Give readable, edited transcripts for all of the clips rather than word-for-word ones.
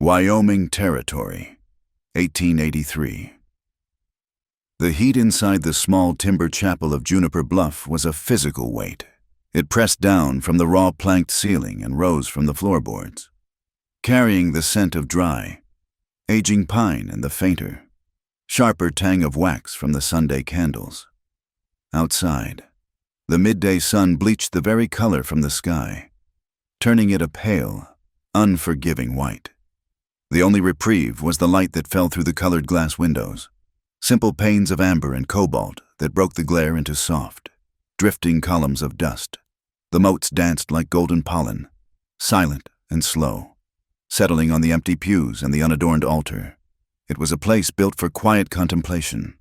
Wyoming Territory, 1883. The heat inside the small timber chapel of Juniper Bluff was a physical weight. It pressed down from the raw planked ceiling and rose from the floorboards, carrying the scent of dry, aging pine and the fainter, sharper tang of wax from the Sunday candles. Outside, the midday sun bleached the very color from the sky, turning it a pale, unforgiving white. The only reprieve was the light that fell through the colored glass windows, simple panes of amber and cobalt that broke the glare into soft, drifting columns of dust. The motes danced like golden pollen, silent and slow, settling on the empty pews and the unadorned altar. It was a place built for quiet contemplation,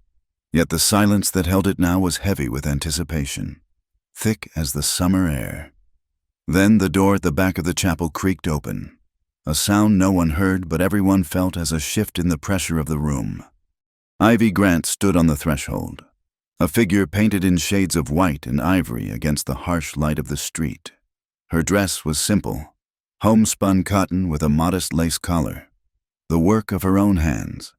yet the silence that held it now was heavy with anticipation, thick as the summer air. Then the door at the back of the chapel creaked open, a sound no one heard but everyone felt as a shift in the pressure of the room. Ivy Grant stood on the threshold, a figure painted in shades of white and ivory against the harsh light of the street. Her dress was simple, homespun cotton with a modest lace collar, the work of her own hands.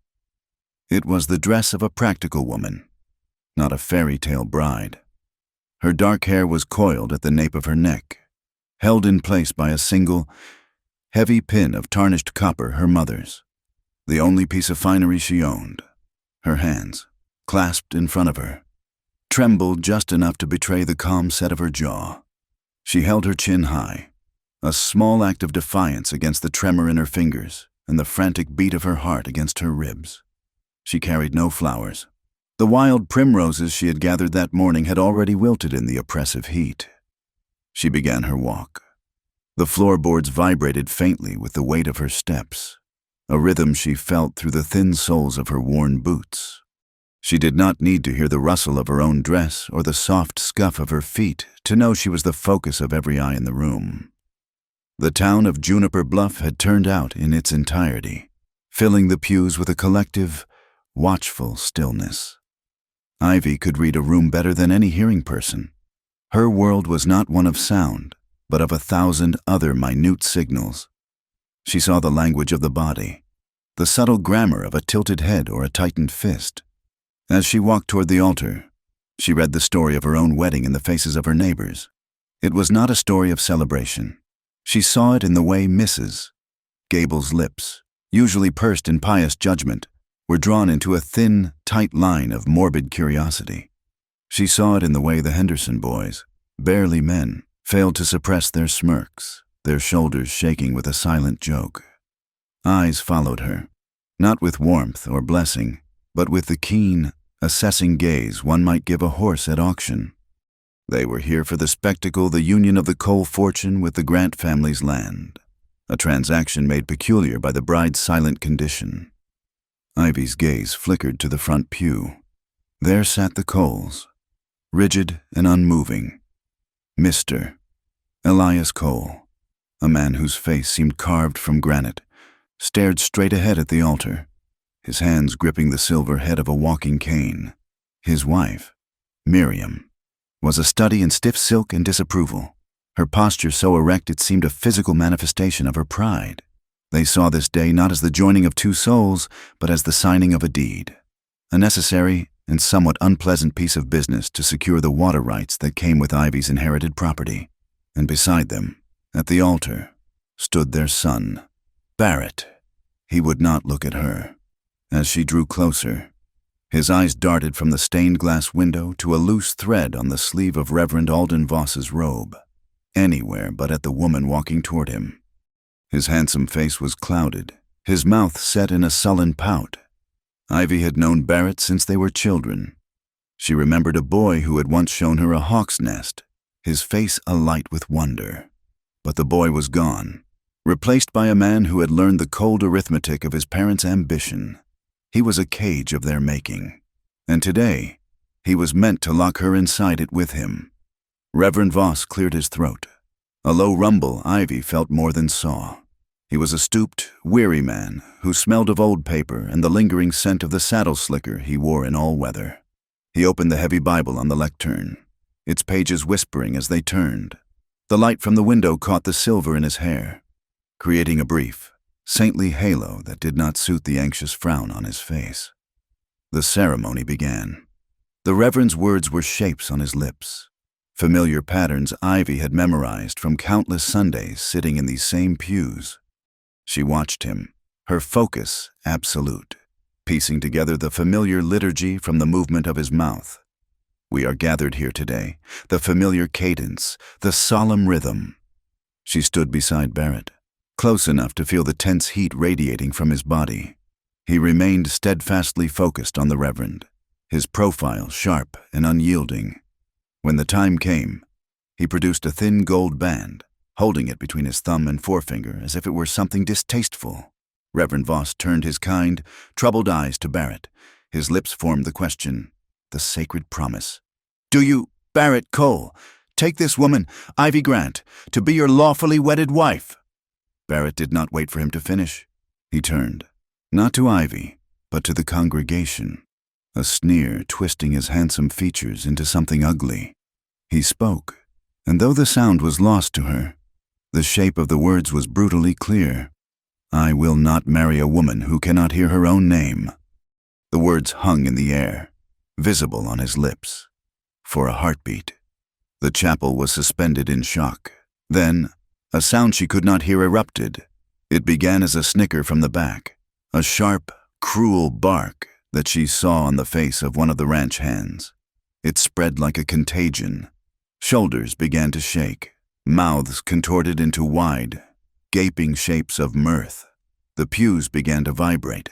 It was the dress of a practical woman, not a fairy tale bride. Her dark hair was coiled at the nape of her neck, held in place by a single, heavy pin of tarnished copper, her mother's, the only piece of finery she owned. Her hands, clasped in front of her, trembled just enough to betray the calm set of her jaw. She held her chin high, a small act of defiance against the tremor in her fingers and the frantic beat of her heart against her ribs. She carried no flowers. The wild primroses she had gathered that morning had already wilted in the oppressive heat. She began her walk. The floorboards vibrated faintly with the weight of her steps, a rhythm she felt through the thin soles of her worn boots. She did not need to hear the rustle of her own dress or the soft scuff of her feet to know she was the focus of every eye in the room. The town of Juniper Bluff had turned out in its entirety, filling the pews with a collective, watchful stillness. Ivy could read a room better than any hearing person. Her world was not one of sound, but of 1,000 other minute signals. She saw the language of the body, the subtle grammar of a tilted head or a tightened fist. As she walked toward the altar, she read the story of her own wedding in the faces of her neighbors. It was not a story of celebration. She saw it in the way Mrs. Gable's lips, usually pursed in pious judgment, were drawn into a thin, tight line of morbid curiosity. She saw it in the way the Henderson boys, barely men, failed to suppress their smirks, their shoulders shaking with a silent joke. Eyes followed her, not with warmth or blessing, but with the keen, assessing gaze one might give a horse at auction. They were here for the spectacle, the union of the Cole fortune with the Grant family's land, a transaction made peculiar by the bride's silent condition. Ivy's gaze flickered to the front pew. There sat the Coles, rigid and unmoving. Mr. Elias Cole, a man whose face seemed carved from granite, stared straight ahead at the altar, his hands gripping the silver head of a walking cane. His wife, Miriam, was a study in stiff silk and disapproval, her posture so erect it seemed a physical manifestation of her pride. They saw this day not as the joining of two souls, but as the signing of a deed, a necessary and somewhat unpleasant piece of business to secure the water rights that came with Ivy's inherited property. And beside them, at the altar, stood their son, Barrett. He would not look at her. As she drew closer, his eyes darted from the stained glass window to a loose thread on the sleeve of Reverend Alden Voss's robe, anywhere but at the woman walking toward him. His handsome face was clouded, his mouth set in a sullen pout. Ivy had known Barrett since they were children. She remembered a boy who had once shown her a hawk's nest, his face alight with wonder. But the boy was gone, replaced by a man who had learned the cold arithmetic of his parents' ambition. He was a cage of their making, and today he was meant to lock her inside it with him. Reverend Voss cleared his throat. A low rumble Ivy felt more than saw. He was a stooped, weary man who smelled of old paper and the lingering scent of the saddle slicker he wore in all weather. He opened the heavy Bible on the lectern, its pages whispering as they turned. The light from the window caught the silver in his hair, creating a brief, saintly halo that did not suit the anxious frown on his face. The ceremony began. The Reverend's words were shapes on his lips, familiar patterns Ivy had memorized from countless Sundays sitting in these same pews. She watched him, her focus absolute, piecing together the familiar liturgy from the movement of his mouth. We are gathered here today, the familiar cadence, the solemn rhythm. She stood beside Barrett, close enough to feel the tense heat radiating from his body. He remained steadfastly focused on the Reverend, his profile sharp and unyielding. When the time came, he produced a thin gold band, holding it between his thumb and forefinger as if it were something distasteful. Reverend Voss turned his kind, troubled eyes to Barrett. His lips formed the question, the sacred promise. "Do you, Barrett Cole, take this woman, Ivy Grant, to be your lawfully wedded wife?" Barrett did not wait for him to finish. He turned, not to Ivy, but to the congregation, a sneer twisting his handsome features into something ugly. He spoke, and though the sound was lost to her, the shape of the words was brutally clear. "I will not marry a woman who cannot hear her own name." The words hung in the air, visible on his lips. For a heartbeat, the chapel was suspended in shock. Then, a sound she could not hear erupted. It began as a snicker from the back, a sharp, cruel bark that she saw on the face of one of the ranch hands. It spread like a contagion. Shoulders began to shake, mouths contorted into wide, gaping shapes of mirth. The pews began to vibrate,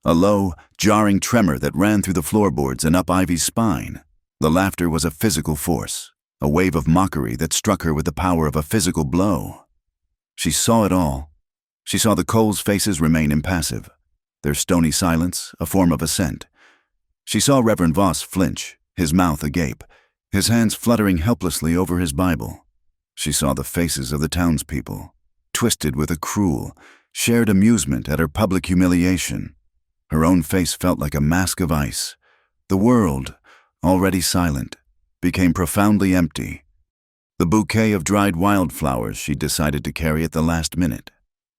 a low, jarring tremor that ran through the floorboards and up Ivy's spine. The laughter was a physical force, a wave of mockery that struck her with the power of a physical blow. She saw it all. She saw the Coles' faces remain impassive, their stony silence a form of assent. She saw Reverend Voss flinch, his mouth agape, his hands fluttering helplessly over his Bible. She saw the faces of the townspeople, twisted with a cruel, shared amusement at her public humiliation. Her own face felt like a mask of ice. The world, already silent, became profoundly empty. The bouquet of dried wildflowers she decided to carry at the last minute,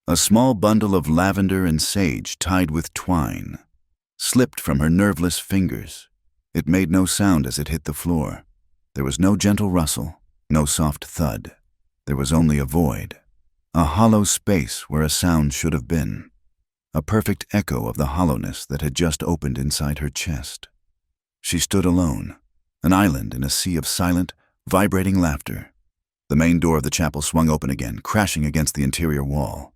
a small bundle of lavender and sage tied with twine, slipped from her nerveless fingers. It made no sound as it hit the floor. There was no gentle rustle, no soft thud. There was only a void, a hollow space where a sound should have been, a perfect echo of the hollowness that had just opened inside her chest. She stood alone, an island in a sea of silent, vibrating laughter. The main door of the chapel swung open again, crashing against the interior wall.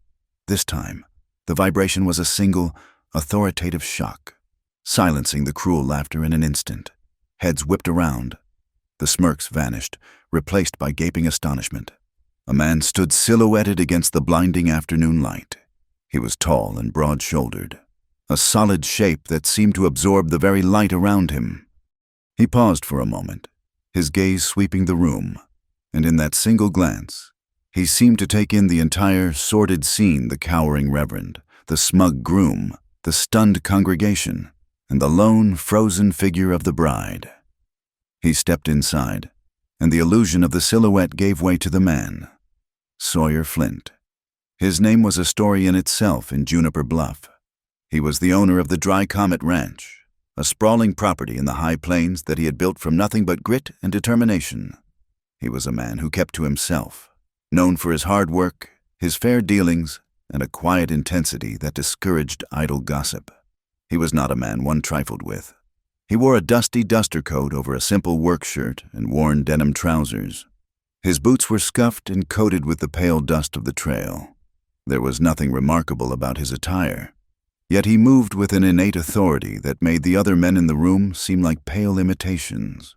This time, the vibration was a single, authoritative shock, silencing the cruel laughter in an instant. Heads whipped around. The smirks vanished, replaced by gaping astonishment. A man stood silhouetted against the blinding afternoon light. He was tall and broad-shouldered, a solid shape that seemed to absorb the very light around him. He paused for a moment, his gaze sweeping the room, and in that single glance, he seemed to take in the entire sordid scene: the cowering reverend, the smug groom, the stunned congregation, and the lone, frozen figure of the bride. He stepped inside, and the illusion of the silhouette gave way to the man, Sawyer Flint. His name was a story in itself in Juniper Bluff. He was the owner of the Dry Comet Ranch, a sprawling property in the high plains that he had built from nothing but grit and determination. He was a man who kept to himself, known for his hard work, his fair dealings, and a quiet intensity that discouraged idle gossip. He was not a man one trifled with. He wore a dusty duster coat over a simple work shirt and worn denim trousers. His boots were scuffed and coated with the pale dust of the trail. There was nothing remarkable about his attire, yet he moved with an innate authority that made the other men in the room seem like pale imitations.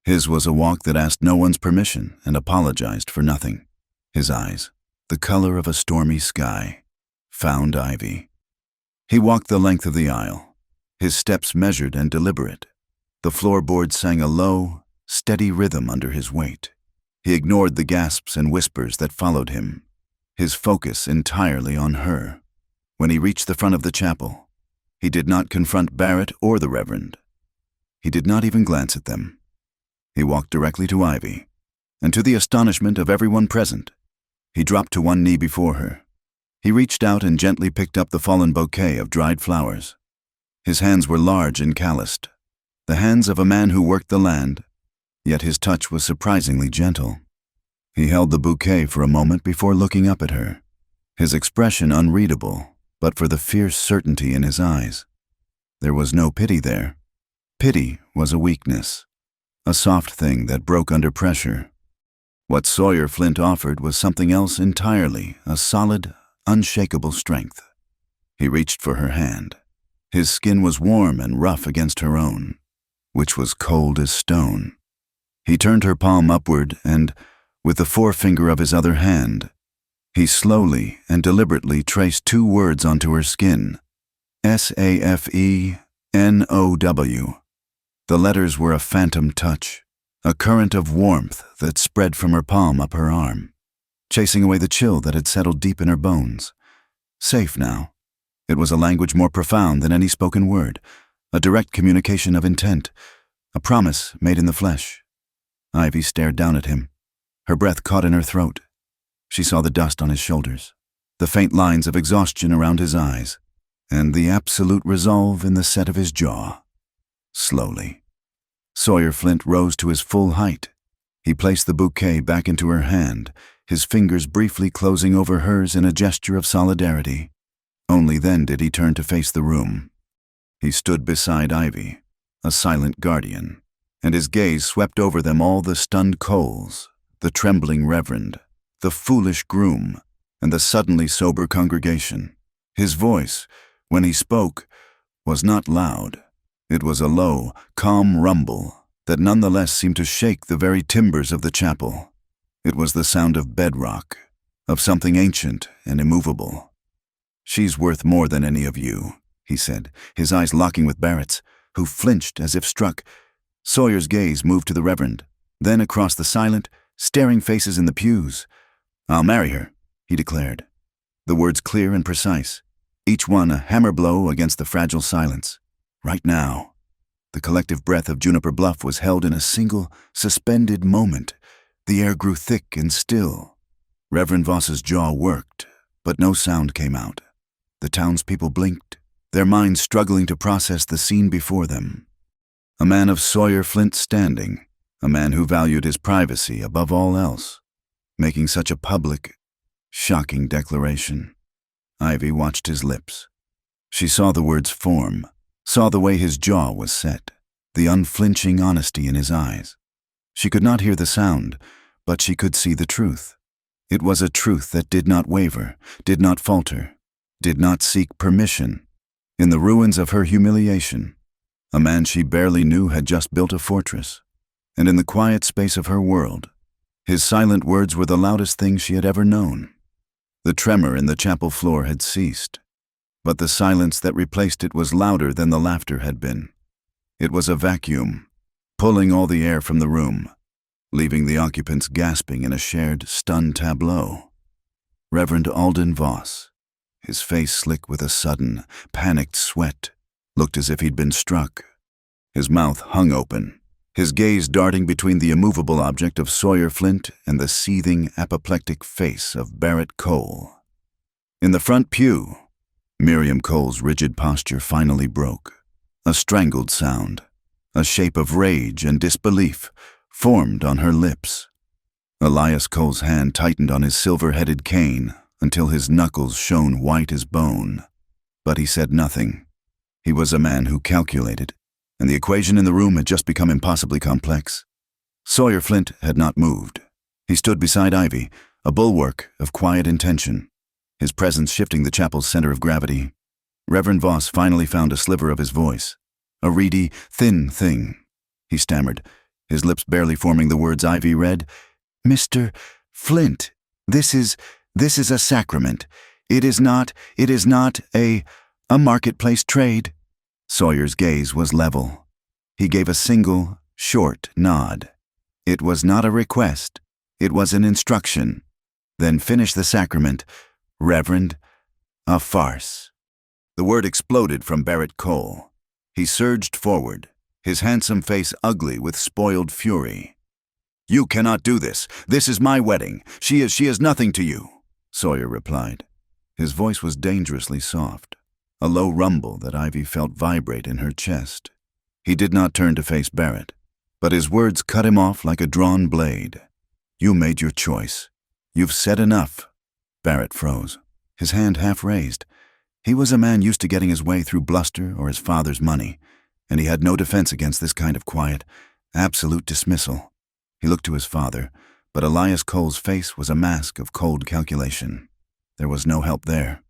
His was a walk that asked no one's permission and apologized for nothing. His eyes, the color of a stormy sky, found Ivy. He walked the length of the aisle, his steps measured and deliberate. The floorboards sang a low, steady rhythm under his weight. He ignored the gasps and whispers that followed him, his focus entirely on her. When he reached the front of the chapel, he did not confront Barrett or the Reverend. He did not even glance at them. He walked directly to Ivy, and to the astonishment of everyone present, he dropped to one knee before her. He reached out and gently picked up the fallen bouquet of dried flowers. His hands were large and calloused, the hands of a man who worked the land, yet his touch was surprisingly gentle. He held the bouquet for a moment before looking up at her, his expression unreadable, but for the fierce certainty in his eyes. There was no pity there. Pity was a weakness, a soft thing that broke under pressure. What Sawyer Flint offered was something else entirely, a solid, unshakable strength. He reached for her hand. His skin was warm and rough against her own, which was cold as stone. He turned her palm upward and, with the forefinger of his other hand, he slowly and deliberately traced 2 words onto her skin. Safenow. The letters were a phantom touch, a current of warmth that spread from her palm up her arm, chasing away the chill that had settled deep in her bones. Safe now. It was a language more profound than any spoken word, a direct communication of intent, a promise made in the flesh. Ivy stared down at him. Her breath caught in her throat. She saw the dust on his shoulders, the faint lines of exhaustion around his eyes, and the absolute resolve in the set of his jaw. Slowly, Sawyer Flint rose to his full height. He placed the bouquet back into her hand, his fingers briefly closing over hers in a gesture of solidarity. Only then did he turn to face the room. He stood beside Ivy, a silent guardian, and his gaze swept over them all, the stunned Coles, the trembling reverend, the foolish groom, and the suddenly sober congregation. His voice, when he spoke, was not loud. It was a low, calm rumble that nonetheless seemed to shake the very timbers of the chapel. It was the sound of bedrock, of something ancient and immovable. "She's worth more than any of you," he said, his eyes locking with Barrett's, who flinched as if struck. Sawyer's gaze moved to the reverend, then across the silent, staring faces in the pews. "I'll marry her," he declared, the words clear and precise, each one a hammer blow against the fragile silence. Right now, the collective breath of Juniper Bluff was held in a single, suspended moment. The air grew thick and still. Reverend Voss's jaw worked, but no sound came out. The townspeople blinked, their minds struggling to process the scene before them. A man of Sawyer Flint standing, a man who valued his privacy above all else, making such a public, shocking declaration. Ivy watched his lips. She saw the words form, saw the way his jaw was set, the unflinching honesty in his eyes. She could not hear the sound, but she could see the truth. It was a truth that did not waver, did not falter, did not seek permission. In the ruins of her humiliation, a man she barely knew had just built a fortress, and in the quiet space of her world, his silent words were the loudest thing she had ever known. The tremor in the chapel floor had ceased, but the silence that replaced it was louder than the laughter had been. It was a vacuum, pulling all the air from the room, leaving the occupants gasping in a shared, stunned tableau. Reverend Alden Voss, his face slick with a sudden, panicked sweat, looked as if he'd been struck. His mouth hung open, his gaze darting between the immovable object of Sawyer Flint and the seething, apoplectic face of Barrett Cole. In the front pew, Miriam Cole's rigid posture finally broke. A strangled sound, a shape of rage and disbelief, formed on her lips. Elias Cole's hand tightened on his silver-headed cane until his knuckles shone white as bone. But he said nothing. He was a man who calculated, and the equation in the room had just become impossibly complex. Sawyer Flint had not moved. He stood beside Ivy, a bulwark of quiet intention, his presence shifting the chapel's center of gravity. Reverend Voss finally found a sliver of his voice, a reedy, thin thing. He stammered, his lips barely forming the words Ivy read. "Mr. Flint, this is a sacrament. It is not a marketplace trade." Sawyer's gaze was level. He gave a single, short nod. It was not a request. It was an instruction. "Then finish the sacrament, Reverend." A farce. The word exploded from Barrett Cole. He surged forward, his handsome face ugly with spoiled fury. "You cannot do this. This is my wedding. She is nothing to you," Sawyer replied. His voice was dangerously soft, a low rumble that Ivy felt vibrate in her chest. He did not turn to face Barrett, but his words cut him off like a drawn blade. "You made your choice. You've said enough." Barrett froze, his hand half raised. He was a man used to getting his way through bluster or his father's money, and he had no defense against this kind of quiet, absolute dismissal. He looked to his father, but Elias Cole's face was a mask of cold calculation. There was no help there.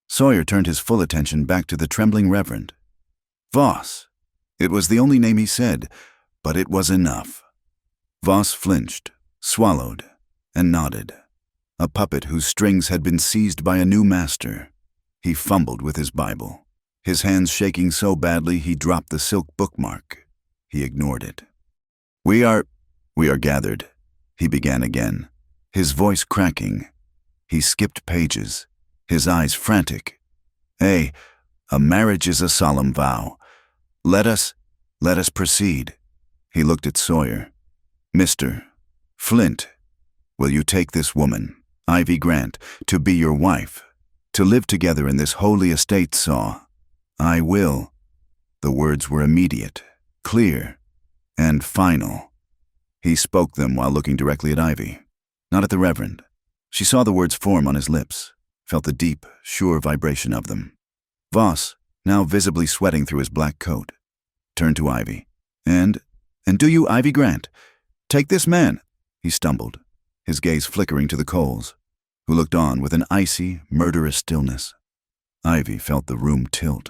Sawyer turned his full attention back to the trembling Reverend. "Voss." It was the only name he said, but it was enough. Voss flinched, swallowed, and nodded. A puppet whose strings had been seized by a new master. He fumbled with his Bible, his hands shaking so badly he dropped the silk bookmark. He ignored it. We are gathered," he began again, his voice cracking. He skipped pages, his eyes frantic. "A marriage is a solemn vow. Let us proceed." He looked at Sawyer. "Mr. Flint, will you take this woman, Ivy Grant, to be your wife, to live together in this holy estate, Saw?" "I will." The words were immediate, clear, and final. He spoke them while looking directly at Ivy, not at the Reverend. She saw the words form on his lips, felt the deep, sure vibration of them. Voss, now visibly sweating through his black coat, turned to Ivy. And do you, Ivy Grant, take this man?" He stumbled, his gaze flickering to the Coles, who looked on with an icy, murderous stillness. Ivy felt the room tilt.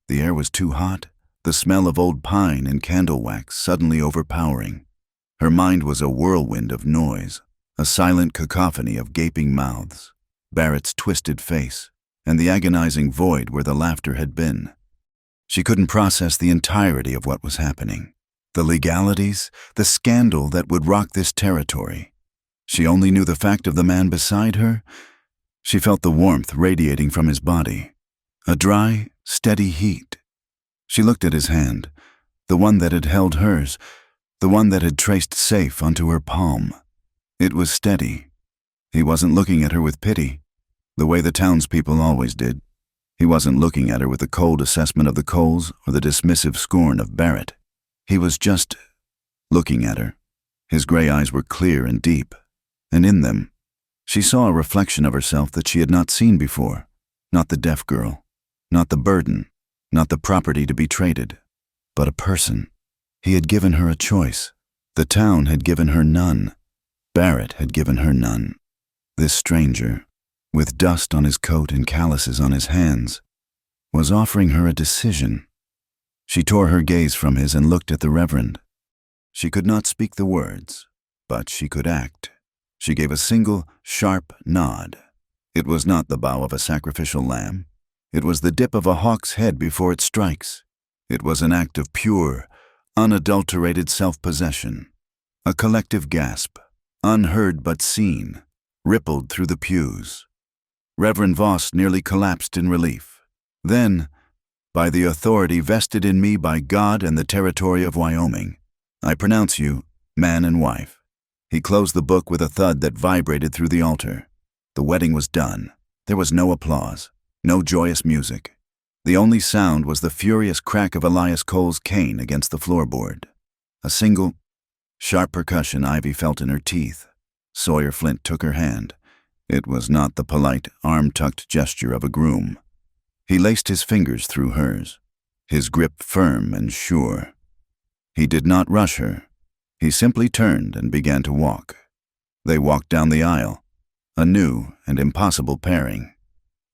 The air was too hot, the smell of old pine and candle wax suddenly overpowering. Her mind was a whirlwind of noise, a silent cacophony of gaping mouths, Barrett's twisted face, and the agonizing void where the laughter had been. She couldn't process the entirety of what was happening, the legalities, the scandal that would rock this territory. She only knew the fact of the man beside her. She felt the warmth radiating from his body, a dry, steady heat. She looked at his hand, the one that had held hers, the one that had traced safe onto her palm. It was steady. He wasn't looking at her with pity, the way the townspeople always did. He wasn't looking at her with the cold assessment of the Coles or the dismissive scorn of Barrett. He was just looking at her. His gray eyes were clear and deep, and in them, she saw a reflection of herself that she had not seen before. Not the deaf girl, not the burden, not the property to be traded, but a person. He had given her a choice. The town had given her none. Barrett had given her none. This stranger, with dust on his coat and calluses on his hands, was offering her a decision. She tore her gaze from his and looked at the Reverend. She could not speak the words, but she could act. She gave a single, sharp nod. It was not the bow of a sacrificial lamb. It was the dip of a hawk's head before it strikes. It was an act of pure, unadulterated self-possession. A collective gasp, unheard but seen, rippled through the pews. Reverend Voss nearly collapsed in relief. Then, "By the authority vested in me by God and the territory of Wyoming, I pronounce you man and wife." He closed the book with a thud that vibrated through the altar. The wedding was done. There was no applause, no joyous music. The only sound was the furious crack of Elias Cole's cane against the floorboard. A single, sharp percussion Ivy felt in her teeth. Sawyer Flint took her hand. It was not the polite, arm-tucked gesture of a groom. He laced his fingers through hers, his grip firm and sure. He did not rush her. He simply turned and began to walk. They walked down the aisle, a new and impossible pairing.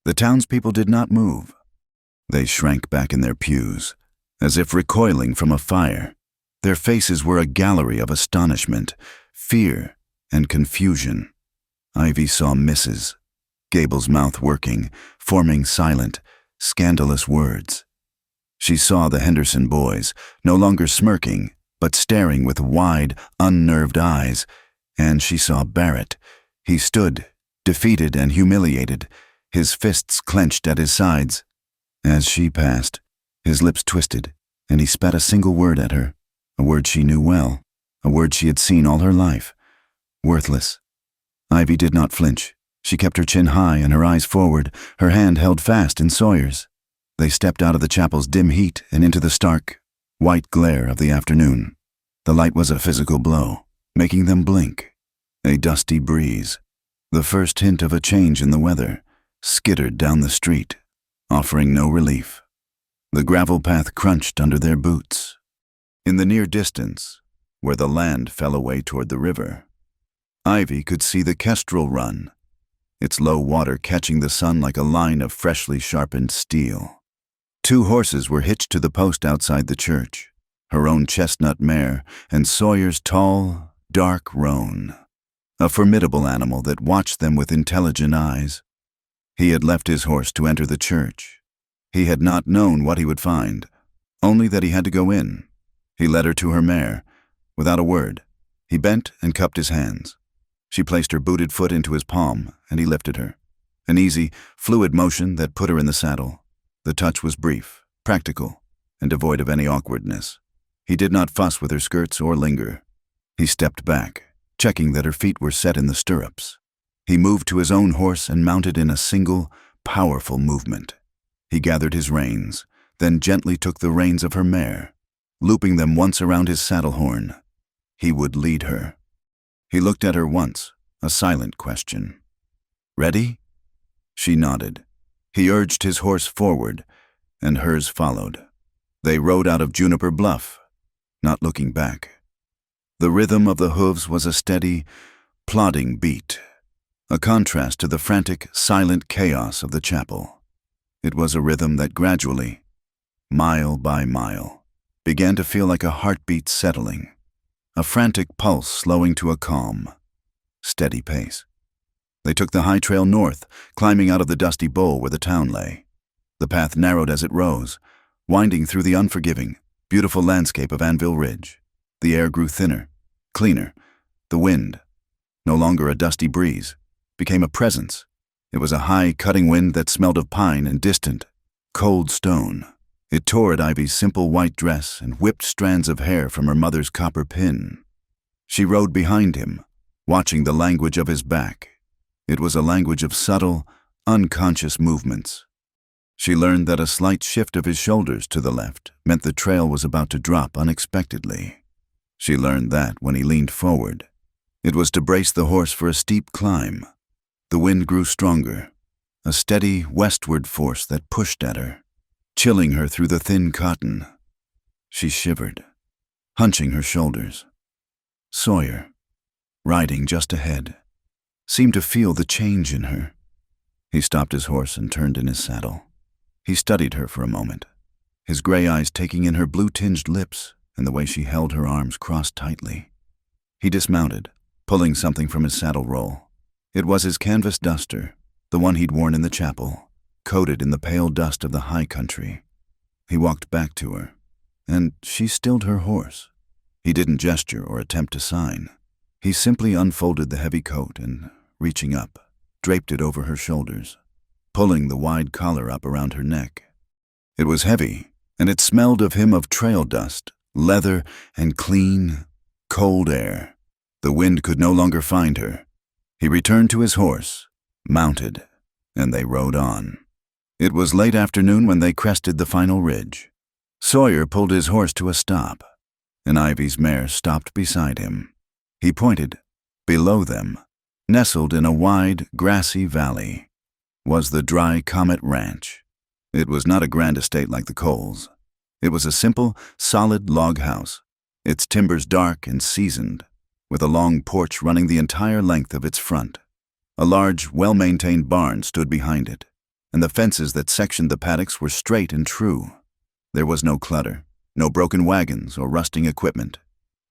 The townspeople did not move. They shrank back in their pews, as if recoiling from a fire. Their faces were a gallery of astonishment, fear, and confusion. Ivy saw misses, Gable's mouth working, forming silent, scandalous words. She saw the Henderson boys, no longer smirking, but staring with wide, unnerved eyes, and she saw Barrett. He stood, defeated and humiliated, his fists clenched at his sides. As she passed, his lips twisted, and he spat a single word at her, a word she knew well, a word she had seen all her life. Worthless. Ivy did not flinch. She kept her chin high and her eyes forward, her hand held fast in Sawyer's. They stepped out of the chapel's dim heat and into the stark, white glare of the afternoon. The light was a physical blow, making them blink. A dusty breeze, the first hint of a change in the weather, skittered down the street, offering no relief. The gravel path crunched under their boots. In the near distance, where the land fell away toward the river, Ivy could see the kestrel run, its low water catching the sun like a line of freshly sharpened steel. 2 horses were hitched to the post outside the church, her own chestnut mare and Sawyer's tall, dark roan, a formidable animal that watched them with intelligent eyes. He had left his horse to enter the church. He had not known what he would find, only that he had to go in. He led her to her mare. Without a word, he bent and cupped his hands. She placed her booted foot into his palm, and he lifted her. An easy, fluid motion that put her in the saddle. The touch was brief, practical, and devoid of any awkwardness. He did not fuss with her skirts or linger. He stepped back, checking that her feet were set in the stirrups. He moved to his own horse and mounted in a single, powerful movement. He gathered his reins, then gently took the reins of her mare, looping them once around his saddle horn. He would lead her. He looked at her once, a silent question. "Ready?" She nodded. He urged his horse forward, and hers followed. They rode out of Juniper Bluff, not looking back. The rhythm of the hooves was a steady, plodding beat, a contrast to the frantic, silent chaos of the chapel. It was a rhythm that gradually, mile by mile, began to feel like a heartbeat settling, a frantic pulse slowing to a calm, steady pace. They took the high trail north, climbing out of the dusty bowl where the town lay. The path narrowed as it rose, winding through the unforgiving, beautiful landscape of Anvil Ridge. The air grew thinner, cleaner. The wind, no longer a dusty breeze, became a presence. It was a high, cutting wind that smelled of pine and distant, cold stone. It tore at Ivy's simple white dress and whipped strands of hair from her mother's copper pin. She rode behind him, watching the language of his back. It was a language of subtle, unconscious movements. She learned that a slight shift of his shoulders to the left meant the trail was about to drop unexpectedly. She learned that when he leaned forward, it was to brace the horse for a steep climb. The wind grew stronger, a steady westward force that pushed at her, chilling her through the thin cotton. She shivered, hunching her shoulders. Sawyer, riding just ahead, seemed to feel the change in her. He stopped his horse and turned in his saddle. He studied her for a moment, his gray eyes taking in her blue-tinged lips and the way she held her arms crossed tightly. He dismounted, pulling something from his saddle roll. It was his canvas duster, the one he'd worn in the chapel, coated in the pale dust of the high country. He walked back to her, and she stilled her horse. He didn't gesture or attempt to sign. He simply unfolded the heavy coat and, reaching up, draped it over her shoulders, pulling the wide collar up around her neck. It was heavy, and it smelled of him of trail dust, leather, and clean, cold air. The wind could no longer find her. He returned to his horse, mounted, and they rode on. It was late afternoon when they crested the final ridge. Sawyer pulled his horse to a stop, and Ivy's mare stopped beside him. He pointed. Below them, nestled in a wide, grassy valley, was the Dry Comet Ranch. It was not a grand estate like the Coles. It was a simple, solid log house, its timbers dark and seasoned, with a long porch running the entire length of its front. A large, well-maintained barn stood behind it, and the fences that sectioned the paddocks were straight and true. There was no clutter, no broken wagons or rusting equipment.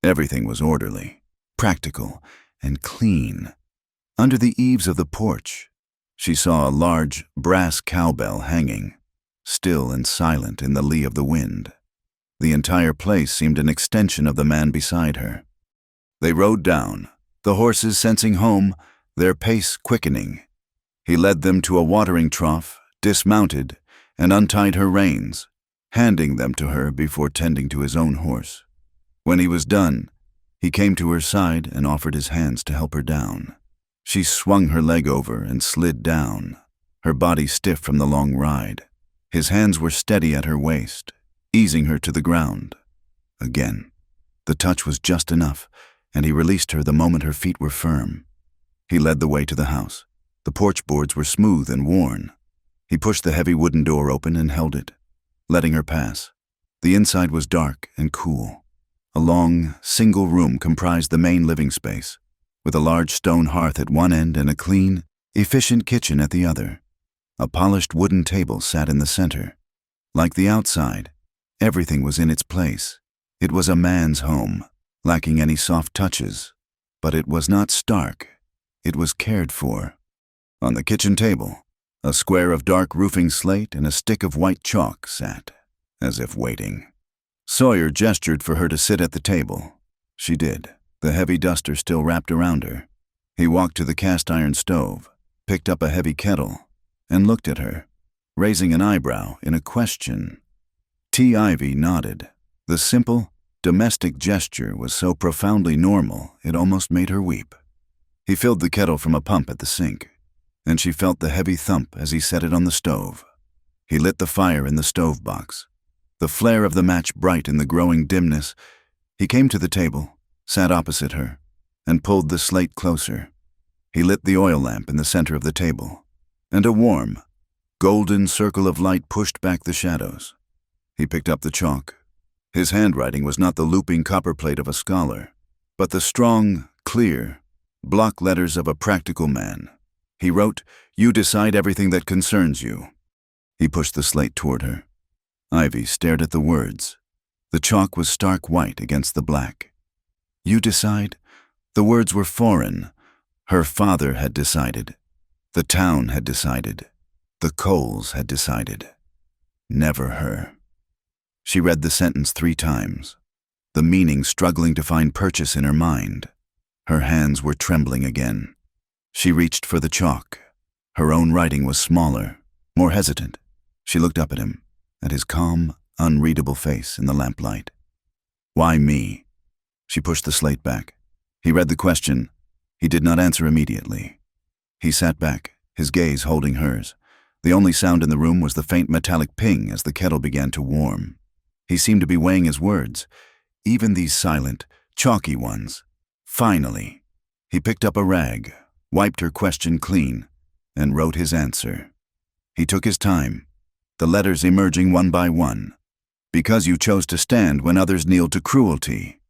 Everything was orderly, practical, and clean. Under the eaves of the porch, she saw a large brass cowbell hanging, still and silent in the lee of the wind. The entire place seemed an extension of the man beside her. They rode down, the horses sensing home, their pace quickening. He led them to a watering trough, dismounted, and untied her reins, handing them to her before tending to his own horse. When he was done, he came to her side and offered his hands to help her down. She swung her leg over and slid down, her body stiff from the long ride. His hands were steady at her waist, easing her to the ground. Again, the touch was just enough, and he released her the moment her feet were firm. He led the way to the house. The porch boards were smooth and worn. He pushed the heavy wooden door open and held it, letting her pass. The inside was dark and cool. A long, single room comprised the main living space, with a large stone hearth at one end and a clean, efficient kitchen at the other. A polished wooden table sat in the center. Like the outside, everything was in its place. It was a man's home, lacking any soft touches, but it was not stark. It was cared for. On the kitchen table, a square of dark roofing slate and a stick of white chalk sat, as if waiting. Sawyer gestured for her to sit at the table. She did, the heavy duster still wrapped around her. He walked to the cast-iron stove, picked up a heavy kettle, and looked at her, raising an eyebrow in a question. T. Ivy nodded. The simple, domestic gesture was so profoundly normal it almost made her weep. He filled the kettle from a pump at the sink, and she felt the heavy thump as he set it on the stove. He lit the fire in the stove box, the flare of the match bright in the growing dimness. He came to the table, sat opposite her, and pulled the slate closer. He lit the oil lamp in the center of the table, and a warm, golden circle of light pushed back the shadows. He picked up the chalk. His handwriting was not the looping copperplate of a scholar, but the strong, clear, block letters of a practical man. He wrote, "You decide everything that concerns you." He pushed the slate toward her. Ivy stared at the words. The chalk was stark white against the black. You decide? The words were foreign. Her father had decided. The town had decided. The Coles had decided. Never her. She read the sentence 3 times, the meaning struggling to find purchase in her mind. Her hands were trembling again. She reached for the chalk. Her own writing was smaller, more hesitant. She looked up at him, at his calm, unreadable face in the lamplight. Why me? She pushed the slate back. He read the question. He did not answer immediately. He sat back, his gaze holding hers. The only sound in the room was the faint metallic ping as the kettle began to warm. He seemed to be weighing his words, even these silent, chalky ones. Finally, he picked up a rag, wiped her question clean, and wrote his answer. He took his time, the letters emerging one by one. Because you chose to stand when others kneeled to cruelty.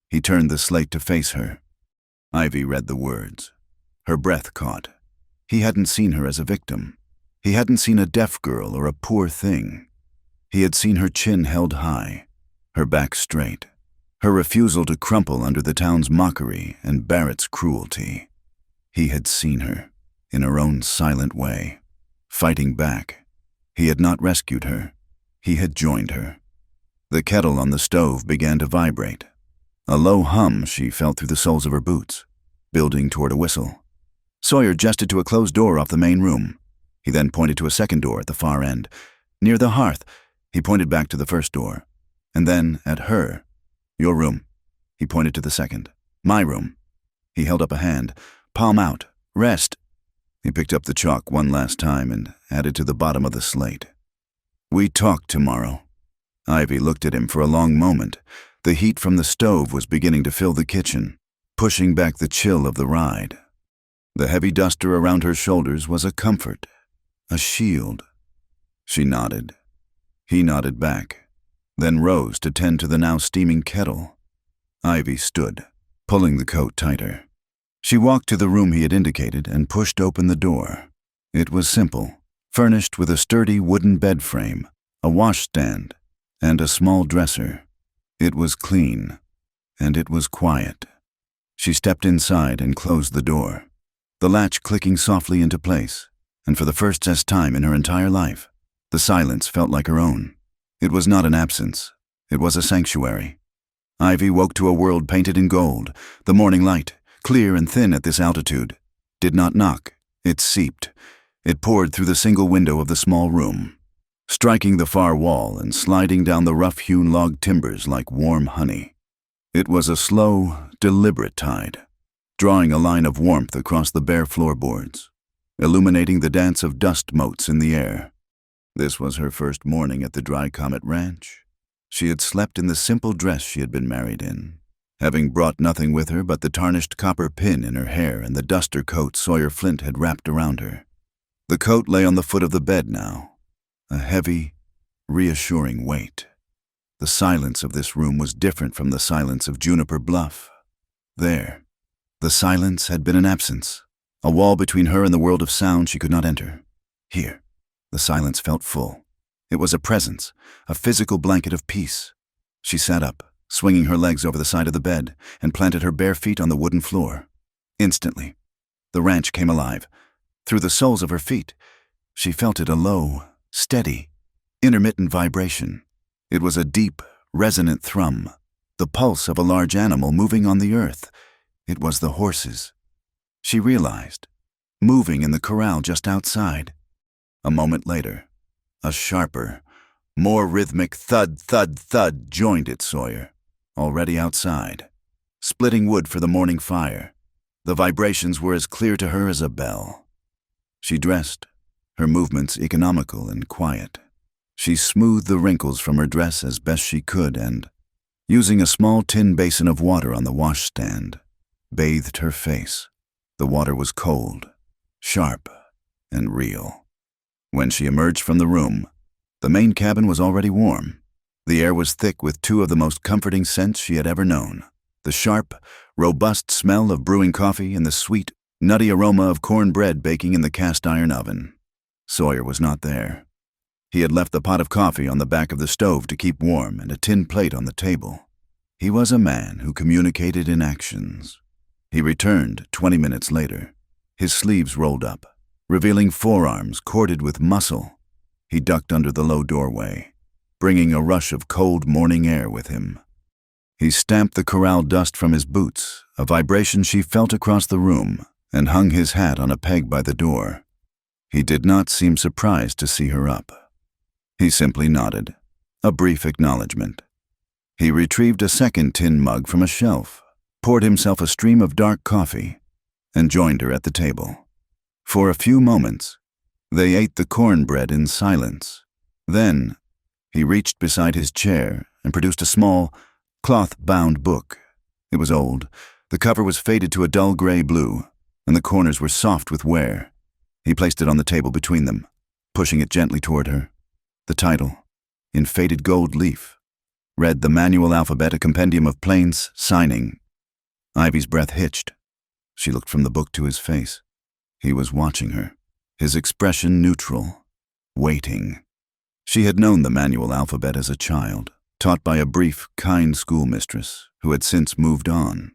He turned the slate to face her. Ivy read the words. Her breath caught. He hadn't seen her as a victim. He hadn't seen a deaf girl or a poor thing. He had seen her chin held high, her back straight, her refusal to crumple under the town's mockery and Barrett's cruelty. He had seen her, in her own silent way, fighting back. He had not rescued her. He had joined her. The kettle on the stove began to vibrate. A low hum she felt through the soles of her boots, building toward a whistle. Sawyer gestured to a closed door off the main room. He then pointed to a second door at the far end. Near the hearth, he pointed back to the first door, and then at her. Your room. He pointed to the second. My room. He held up a hand. Palm out. Rest. He picked up the chalk one last time and added to the bottom of the slate. We talk tomorrow. Ivy looked at him for a long moment. The heat from the stove was beginning to fill the kitchen, pushing back the chill of the ride. The heavy duster around her shoulders was a comfort, a shield. She nodded. He nodded back, then rose to tend to the now steaming kettle. Ivy stood, pulling the coat tighter. She walked to the room he had indicated and pushed open the door. It was simple, furnished with a sturdy wooden bed frame, a washstand, and a small dresser. It was clean, and it was quiet. She stepped inside and closed the door, the latch clicking softly into place, and for the first time in her entire life, the silence felt like her own. It was not an absence. It was a sanctuary. Ivy woke to a world painted in gold. The morning light, clear and thin at this altitude, did not knock. It seeped. It poured through the single window of the small room, striking the far wall and sliding down the rough-hewn log timbers like warm honey. It was a slow, deliberate tide, drawing a line of warmth across the bare floorboards, illuminating the dance of dust motes in the air. This was her first morning at the Dry Comet Ranch. She had slept in the simple dress she had been married in, having brought nothing with her but the tarnished copper pin in her hair and the duster coat Sawyer Flint had wrapped around her. The coat lay on the foot of the bed now, a heavy, reassuring weight. The silence of this room was different from the silence of Juniper Bluff. There, the silence had been an absence, a wall between her and the world of sound she could not enter. Here, the silence felt full. It was a presence, a physical blanket of peace. She sat up, swinging her legs over the side of the bed, and planted her bare feet on the wooden floor. Instantly, the ranch came alive. Through the soles of her feet, she felt it a low, steady, intermittent vibration. It was a deep, resonant thrum, the pulse of a large animal moving on the earth. It was the horses. She realized, moving in the corral just outside. A moment later, a sharper, more rhythmic thud, thud, thud joined it Sawyer, already outside, splitting wood for the morning fire. The vibrations were as clear to her as a bell. She dressed, her movements economical and quiet. She smoothed the wrinkles from her dress as best she could and, using a small tin basin of water on the washstand, bathed her face. The water was cold, sharp, and real. When she emerged from the room, the main cabin was already warm. The air was thick with two of the most comforting scents she had ever known: the sharp, robust smell of brewing coffee and the sweet, nutty aroma of cornbread baking in the cast-iron oven. Sawyer was not there. He had left the pot of coffee on the back of the stove to keep warm and a tin plate on the table. He was a man who communicated in actions. He returned 20 minutes later, his sleeves rolled up, revealing forearms corded with muscle. He ducked under the low doorway, bringing a rush of cold morning air with him. He stamped the corral dust from his boots, a vibration she felt across the room, and hung his hat on a peg by the door. He did not seem surprised to see her up. He simply nodded, a brief acknowledgement. He retrieved a second tin mug from a shelf, poured himself a stream of dark coffee, and joined her at the table. For a few moments, they ate the cornbread in silence. Then, he reached beside his chair and produced a small, cloth-bound book. It was old. The cover was faded to a dull gray blue, and the corners were soft with wear. He placed it on the table between them, pushing it gently toward her. The title, in faded gold leaf, read The Manual Alphabet, a Compendium of Plains, Signing. Ivy's breath hitched. She looked from the book to his face. He was watching her, his expression neutral, waiting. She had known the manual alphabet as a child, taught by a brief, kind schoolmistress who had since moved on.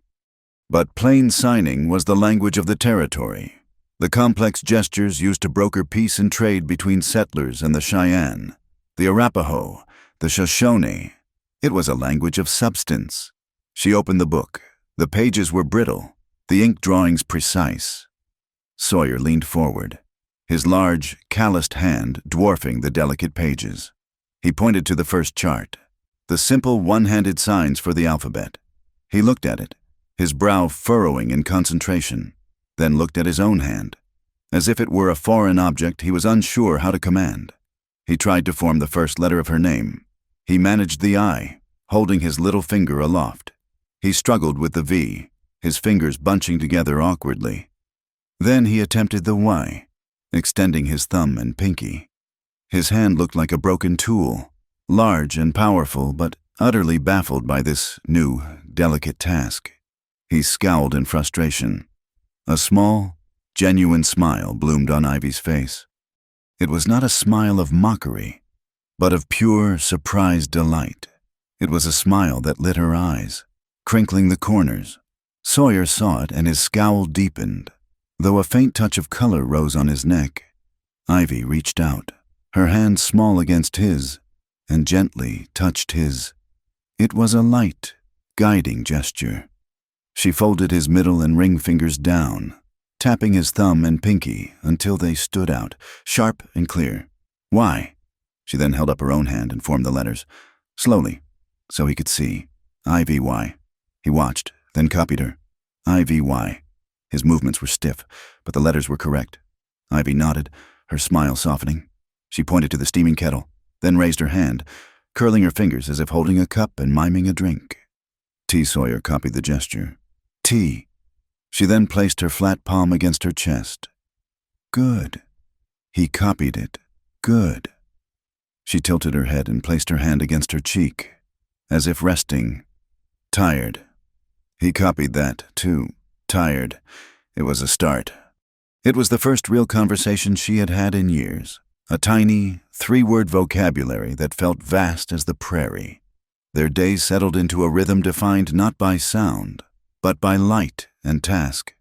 But plain signing was the language of the territory, the complex gestures used to broker peace and trade between settlers and the Cheyenne, the Arapaho, the Shoshone. It was a language of substance. She opened the book. The pages were brittle, the ink drawings precise. Sawyer leaned forward, his large, calloused hand dwarfing the delicate pages. He pointed to the first chart, the simple one-handed signs for the alphabet. He looked at it, his brow furrowing in concentration, then looked at his own hand. As if it were a foreign object he was unsure how to command. He tried to form the first letter of her name. He managed the I, holding his little finger aloft. He struggled with the V, his fingers bunching together awkwardly. Then he attempted the Y, extending his thumb and pinky. His hand looked like a broken tool, large and powerful, but utterly baffled by this new, delicate task. He scowled in frustration. A small, genuine smile bloomed on Ivy's face. It was not a smile of mockery, but of pure, surprised delight. It was a smile that lit her eyes, crinkling the corners. Sawyer saw it, and his scowl deepened, though a faint touch of color rose on his neck. Ivy reached out, her hand small against his, and gently touched his. It was a light, guiding gesture. She folded his middle and ring fingers down, tapping his thumb and pinky until they stood out, sharp and clear. Y. She then held up her own hand and formed the letters, slowly, so he could see. IVY. He watched, then copied her. IVY. His movements were stiff, but the letters were correct. Ivy nodded, her smile softening. She pointed to the steaming kettle, then raised her hand, curling her fingers as if holding a cup and miming a drink. T. Sawyer copied the gesture. T. She then placed her flat palm against her chest. Good. He copied it. Good. She tilted her head and placed her hand against her cheek, as if resting. Tired. He copied that, too. Tired. It was a start. It was the first real conversation she had had in years. A tiny, 3-word vocabulary that felt vast as the prairie. Their days settled into a rhythm defined not by sound, but by light and task.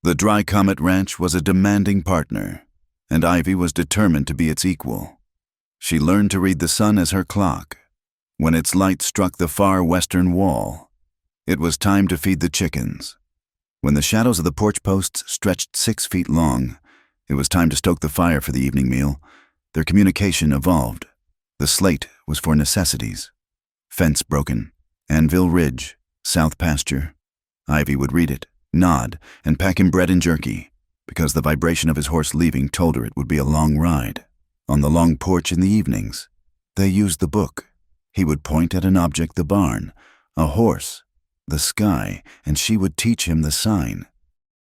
The Dry Comet Ranch was a demanding partner, and Ivy was determined to be its equal. She learned to read the sun as her clock. When its light struck the far western wall, it was time to feed the chickens. When the shadows of the porch posts stretched 6 feet long, it was time to stoke the fire for the evening meal. Their communication evolved. The slate was for necessities. Fence broken. Anvil Ridge. South pasture. Ivy would read it, nod, and pack him bread and jerky, because the vibration of his horse leaving told her it would be a long ride. On the long porch in the evenings, they used the book. He would point at an object, the barn, a horse, the sky, and she would teach him the sign.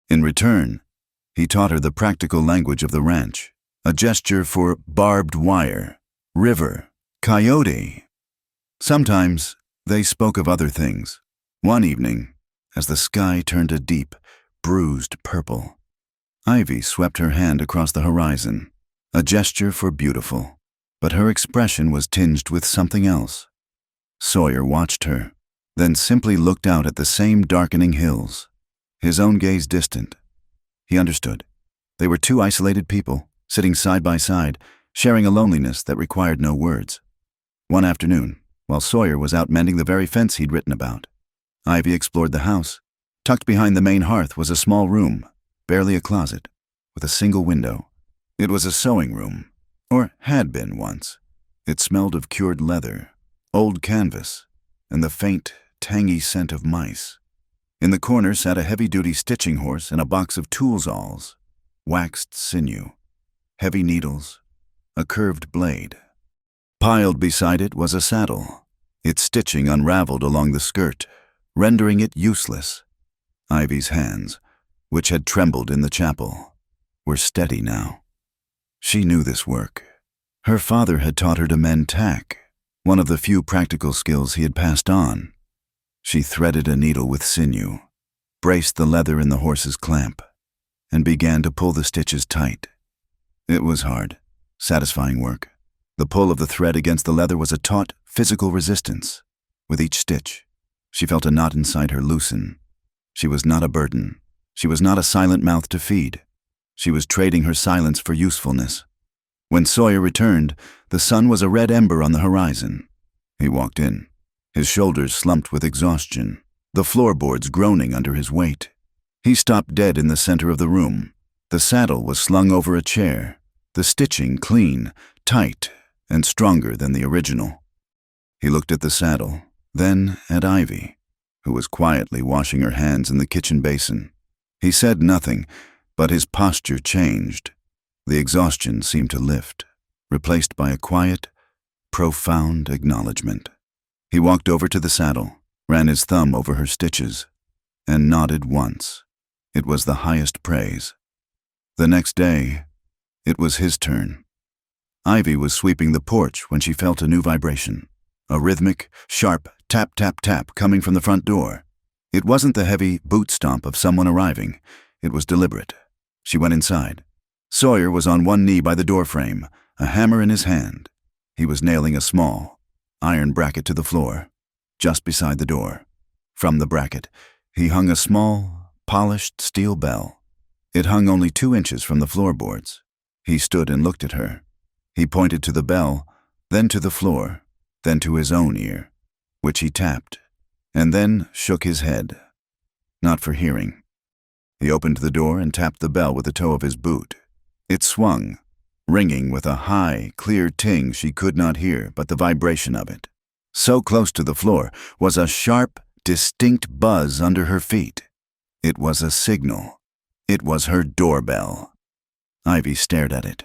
In return, he taught her the practical language of the ranch, a gesture for barbed wire, river, coyote. Sometimes they spoke of other things. One evening, as the sky turned a deep, bruised purple, Ivy swept her hand across the horizon, a gesture for beautiful, but her expression was tinged with something else. Sawyer watched her, then simply looked out at the same darkening hills, his own gaze distant. He understood. They were 2 isolated people, sitting side by side, sharing a loneliness that required no words. One afternoon, while Sawyer was out mending the very fence he'd written about, Ivy explored the house. Tucked behind the main hearth was a small room, barely a closet, with a single window. It was a sewing room, or had been once. It smelled of cured leather, old canvas, and the faint, tangy scent of mice. In the corner sat a heavy-duty stitching horse and a box of tools-alls, waxed sinew, heavy needles, a curved blade. Piled beside it was a saddle, its stitching unraveled along the skirt, rendering it useless. Ivy's hands, which had trembled in the chapel, were steady now. She knew this work. Her father had taught her to mend tack, one of the few practical skills he had passed on. She threaded a needle with sinew, braced the leather in the horse's clamp, and began to pull the stitches tight. It was hard, satisfying work. The pull of the thread against the leather was a taut, physical resistance. With each stitch, she felt a knot inside her loosen. She was not a burden. She was not a silent mouth to feed. She was trading her silence for usefulness. When Sawyer returned, the sun was a red ember on the horizon. He walked in, his shoulders slumped with exhaustion, the floorboards groaning under his weight. He stopped dead in the center of the room. The saddle was slung over a chair, the stitching clean, tight, and stronger than the original. He looked at the saddle, then at Ivy, who was quietly washing her hands in the kitchen basin. He said nothing, but his posture changed. The exhaustion seemed to lift, replaced by a quiet, profound acknowledgement. He walked over to the saddle, ran his thumb over her stitches, and nodded once. It was the highest praise. The next day, it was his turn. Ivy was sweeping the porch when she felt a new vibration, a rhythmic, sharp tap, tap, tap coming from the front door. It wasn't the heavy boot stomp of someone arriving. It was deliberate. She went inside. Sawyer was on one knee by the doorframe, a hammer in his hand. He was nailing a small, iron bracket to the floor, just beside the door. From the bracket, he hung a small, polished steel bell. It hung only 2 inches from the floorboards. He stood and looked at her. He pointed to the bell, then to the floor, then to his own ear, which he tapped, and then shook his head. Not for hearing. He opened the door and tapped the bell with the toe of his boot. It swung, ringing with a high, clear ting she could not hear but the vibration of it. So close to the floor was a sharp, distinct buzz under her feet. It was a signal. It was her doorbell. Ivy stared at it.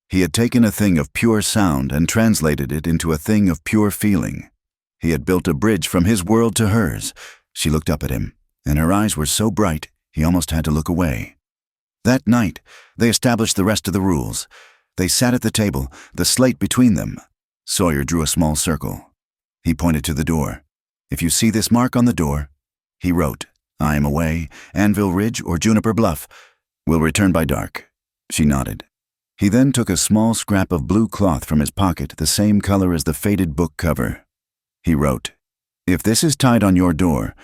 He had taken a thing of pure sound and translated it into a thing of pure feeling. He had built a bridge from his world to hers. She looked up at him, and her eyes were so bright he almost had to look away. That night, they established the rest of the rules. They sat at the table, the slate between them. Sawyer drew a small circle. He pointed to the door. "If you see this mark on the door," he wrote, "I am away, Anvil Ridge or Juniper Bluff. Will return by dark." She nodded. He then took a small scrap of blue cloth from his pocket, the same color as the faded book cover. He wrote, "If this is tied on your door,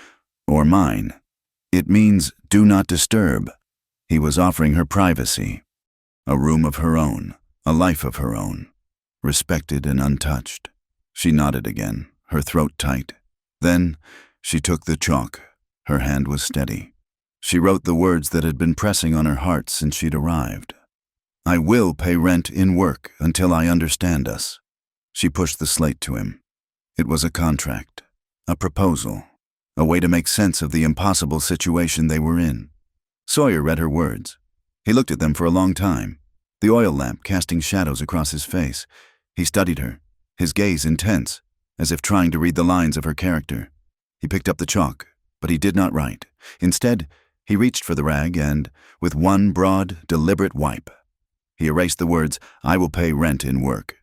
or mine, it means do not disturb." He was offering her privacy, a room of her own, a life of her own, respected and untouched. She nodded again, her throat tight. Then she took the chalk. Her hand was steady. She wrote the words that had been pressing on her heart since she'd arrived. "I will pay rent in work until I understand us." She pushed the slate to him. It was a contract, a proposal, a way to make sense of the impossible situation they were in. Sawyer read her words. He looked at them for a long time, the oil lamp casting shadows across his face. He studied her, his gaze intense, as if trying to read the lines of her character. He picked up the chalk, but he did not write. Instead, he reached for the rag and, with one broad, deliberate wipe, he erased the words, "I will pay rent in work."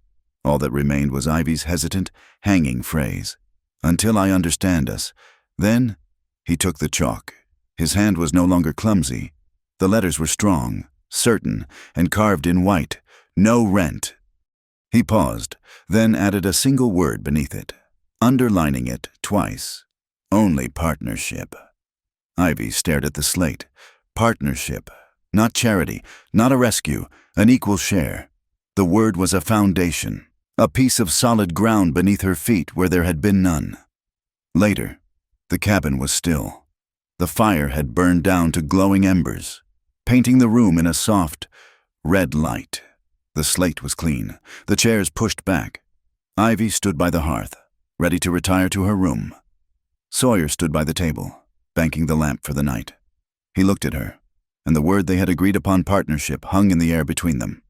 All that remained was Ivy's hesitant, hanging phrase, "Until I understand us." Then he took the chalk. His hand was no longer clumsy. The letters were strong, certain, and carved in white. "No rent." He paused, then added a single word beneath it, underlining it twice. "Only partnership." Ivy stared at the slate. Partnership. Not charity, not a rescue, an equal share. The word was a foundation, a piece of solid ground beneath her feet where there had been none. Later, the cabin was still. The fire had burned down to glowing embers, painting the room in a soft, red light. The slate was clean, the chairs pushed back. Ivy stood by the hearth, ready to retire to her room. Sawyer stood by the table, banking the lamp for the night. He looked at her, and the word they had agreed upon, partnership, hung in the air between them.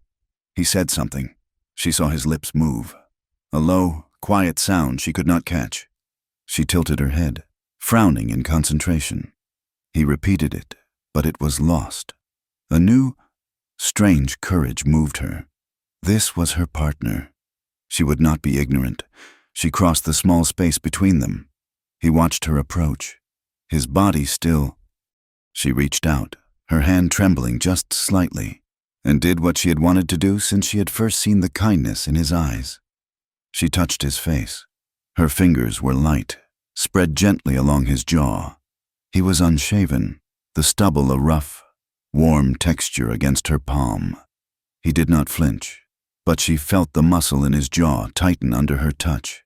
He said something. She saw his lips move. A low, quiet sound she could not catch. She tilted her head, frowning in concentration. He repeated it, but it was lost. A new, strange courage moved her. This was her partner. She would not be ignorant. She crossed the small space between them. He watched her approach, his body still. She reached out, her hand trembling just slightly, and did what she had wanted to do since she had first seen the kindness in his eyes. She touched his face. Her fingers were light, spread gently along his jaw. He was unshaven, the stubble a rough, warm texture against her palm. He did not flinch, but she felt the muscle in his jaw tighten under her touch.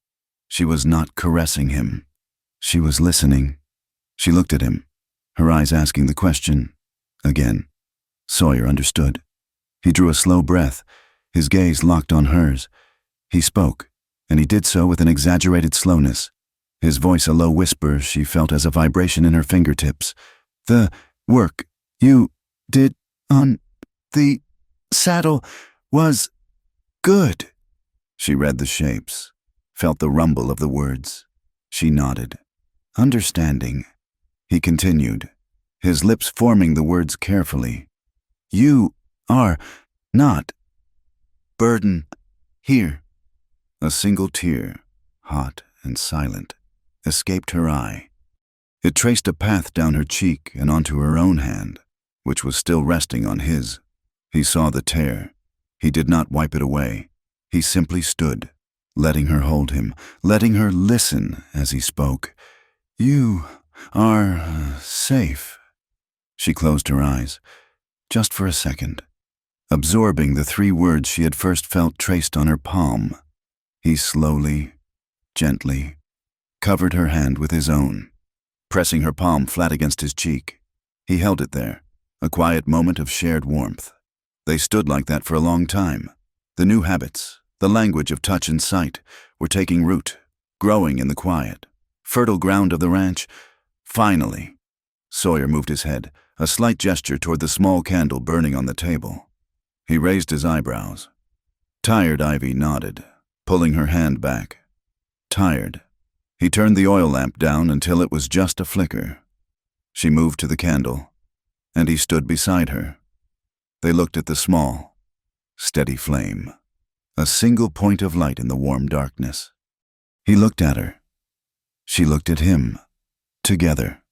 She was not caressing him. She was listening. She looked at him, her eyes asking the question. Again, Sawyer understood. He drew a slow breath, his gaze locked on hers. He spoke, and he did so with an exaggerated slowness. His voice a low whisper she felt as a vibration in her fingertips. "The work you did on the saddle was good." She read the shapes, felt the rumble of the words. She nodded, understanding. He continued, his lips forming the words carefully. "You are not burden here." A single tear, hot and silent, escaped her eye. It traced a path down her cheek and onto her own hand, which was still resting on his. He saw the tear. He did not wipe it away. He simply stood, letting her hold him, letting her listen as he spoke. "You are safe." She closed her eyes, just for a second, absorbing the 3 words she had first felt traced on her palm. He slowly, gently, covered her hand with his own, pressing her palm flat against his cheek. He held it there, a quiet moment of shared warmth. They stood like that for a long time. The new habits, the language of touch and sight, were taking root, growing in the quiet, fertile ground of the ranch. Finally, Sawyer moved his head, a slight gesture toward the small candle burning on the table. He raised his eyebrows. Tired, Ivy nodded, pulling her hand back. Tired. He turned the oil lamp down until it was just a flicker. She moved to the candle, and he stood beside her. They looked at the small, steady flame, a single point of light in the warm darkness. He looked at her. She looked at him, together,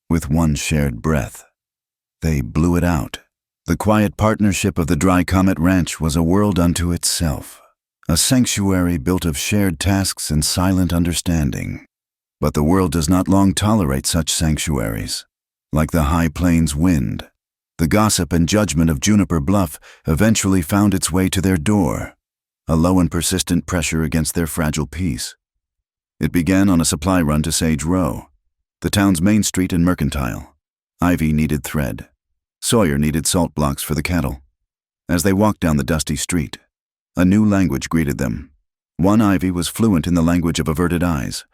with one shared breath. They blew it out. The quiet partnership of the Dry Comet Ranch was a world unto itself, a sanctuary built of shared tasks and silent understanding. But the world does not long tolerate such sanctuaries. Like the high plains wind, the gossip and judgment of Juniper Bluff eventually found its way to their door, a low and persistent pressure against their fragile peace. It began on a supply run to Sage Row, the town's main street and mercantile. Ivy needed thread. Sawyer needed salt blocks for the cattle. As they walked down the dusty street, a new language greeted them. One Ivy was fluent in the language of averted eyes,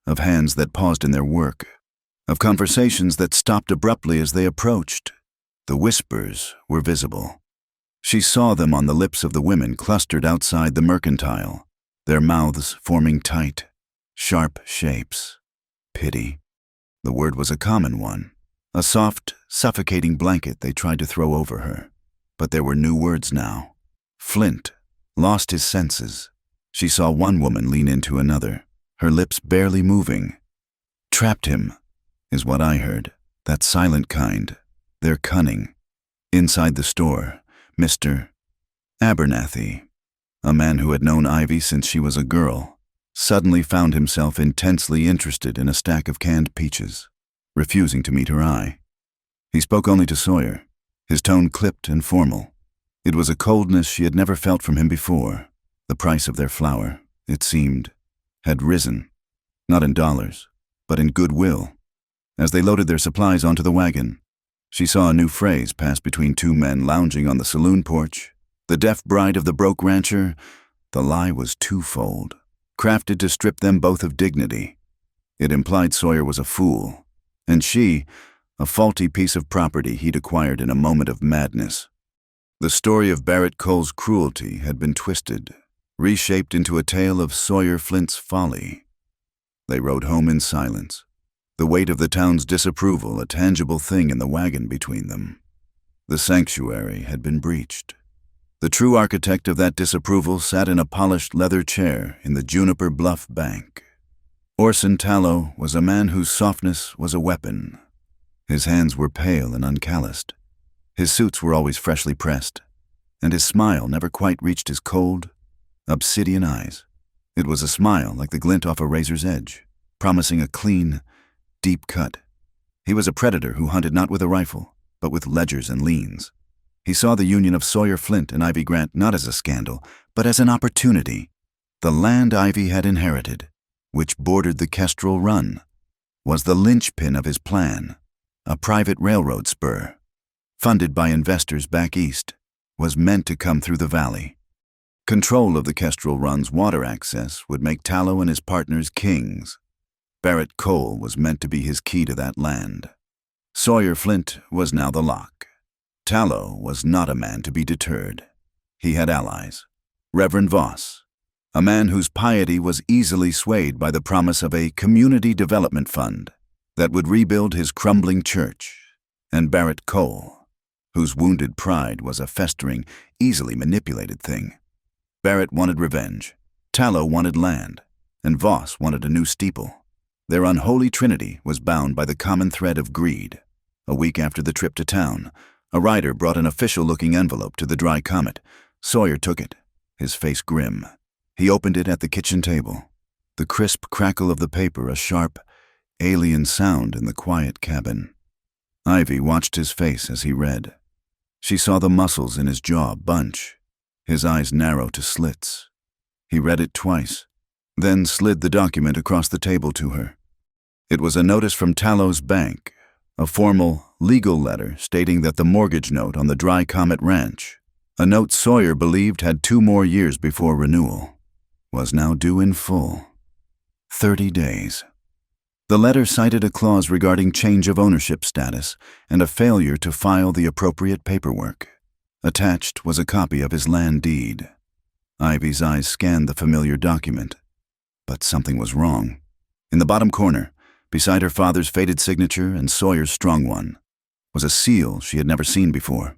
of hands that paused in their work, of conversations that stopped abruptly as they approached. The whispers were visible. She saw them on the lips of the women clustered outside the mercantile, their mouths forming tight, sharp shapes. Pity. The word was a common one, a soft, suffocating blanket they tried to throw over her. But there were new words now. Flint lost his senses. She saw one woman lean into another, her lips barely moving. Trapped him, is what I heard. That silent kind. They're cunning. Inside the store, Mr. Abernathy, a man who had known Ivy since she was a girl, suddenly found himself intensely interested in a stack of canned peaches, refusing to meet her eye. He spoke only to Sawyer, his tone clipped and formal. It was a coldness she had never felt from him before. The price of their flour, it seemed, had risen, not in dollars, but in goodwill. As they loaded their supplies onto the wagon, she saw a new phrase pass between two men lounging on the saloon porch. The deaf bride of the broke rancher. The lie was twofold, crafted to strip them both of dignity. It implied Sawyer was a fool, and she, a faulty piece of property he'd acquired in a moment of madness. The story of Barrett Cole's cruelty had been twisted, reshaped into a tale of Sawyer Flint's folly. They rode home in silence, the weight of the town's disapproval a tangible thing in the wagon between them. The sanctuary had been breached. The true architect of that disapproval sat in a polished leather chair in the Juniper Bluff Bank. Orson Tallow was a man whose softness was a weapon. His hands were pale and uncalloused. His suits were always freshly pressed, and his smile never quite reached his cold, obsidian eyes. It was a smile like the glint off a razor's edge, promising a clean, deep cut. He was a predator who hunted not with a rifle, but with ledgers and liens. He saw the union of Sawyer Flint and Ivy Grant not as a scandal, but as an opportunity. The land Ivy had inherited, which bordered the Kestrel Run, was the linchpin of his plan. A private railroad spur, funded by investors back east, was meant to come through the valley. Control of the Kestrel Run's water access would make Tallow and his partners kings. Barrett Cole was meant to be his key to that land. Sawyer Flint was now the lock. Tallow was not a man to be deterred. He had allies. Reverend Voss, a man whose piety was easily swayed by the promise of a community development fund that would rebuild his crumbling church, and Barrett Cole, whose wounded pride was a festering, easily manipulated thing. Barrett wanted revenge, Tallow wanted land, and Voss wanted a new steeple. Their unholy trinity was bound by the common thread of greed. A week after the trip to town, a rider brought an official-looking envelope to the Dry Comet. Sawyer took it, his face grim. He opened it at the kitchen table, the crisp crackle of the paper a sharp, alien sound in the quiet cabin. Ivy watched his face as he read. She saw the muscles in his jaw bunch, his eyes narrow to slits. He read it twice, then slid the document across the table to her. It was a notice from Tallow's bank, a formal, legal letter stating that the mortgage note on the Dry Comet Ranch, a note Sawyer believed had 2 more years before renewal, was now due in full. 30 days. The letter cited a clause regarding change of ownership status and a failure to file the appropriate paperwork. Attached was a copy of his land deed. Ivy's eyes scanned the familiar document, but something was wrong. In the bottom corner, beside her father's faded signature and Sawyer's strong one, was a seal she had never seen before.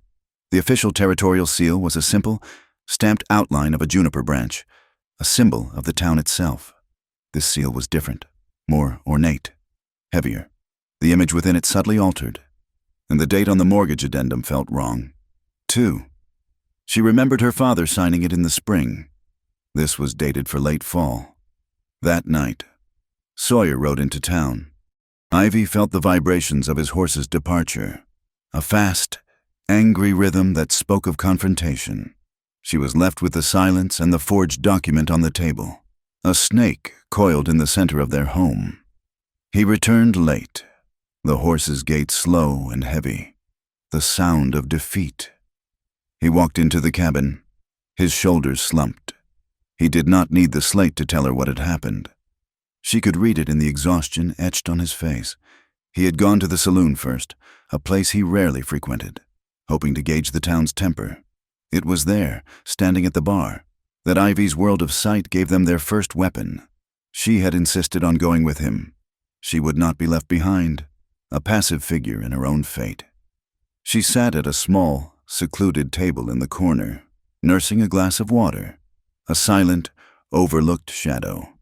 The official territorial seal was a simple, stamped outline of a juniper branch, a symbol of the town itself. This seal was different, more ornate, heavier. The image within it subtly altered, and the date on the mortgage addendum felt wrong. 2. She remembered her father signing it in the spring. This was dated for late fall. That night, Sawyer rode into town. Ivy felt the vibrations of his horse's departure, a fast, angry rhythm that spoke of confrontation. She was left with the silence and the forged document on the table. A snake coiled in the center of their home. He returned late, the horse's gait slow and heavy, the sound of defeat. He walked into the cabin, his shoulders slumped. He did not need the slate to tell her what had happened. She could read it in the exhaustion etched on his face. He had gone to the saloon first, a place he rarely frequented, hoping to gauge the town's temper. It was there, standing at the bar, that Ivy's world of sight gave them their first weapon. She had insisted on going with him. She would not be left behind, a passive figure in her own fate. She sat at a small, secluded table in the corner, nursing a glass of water, a silent, overlooked shadow.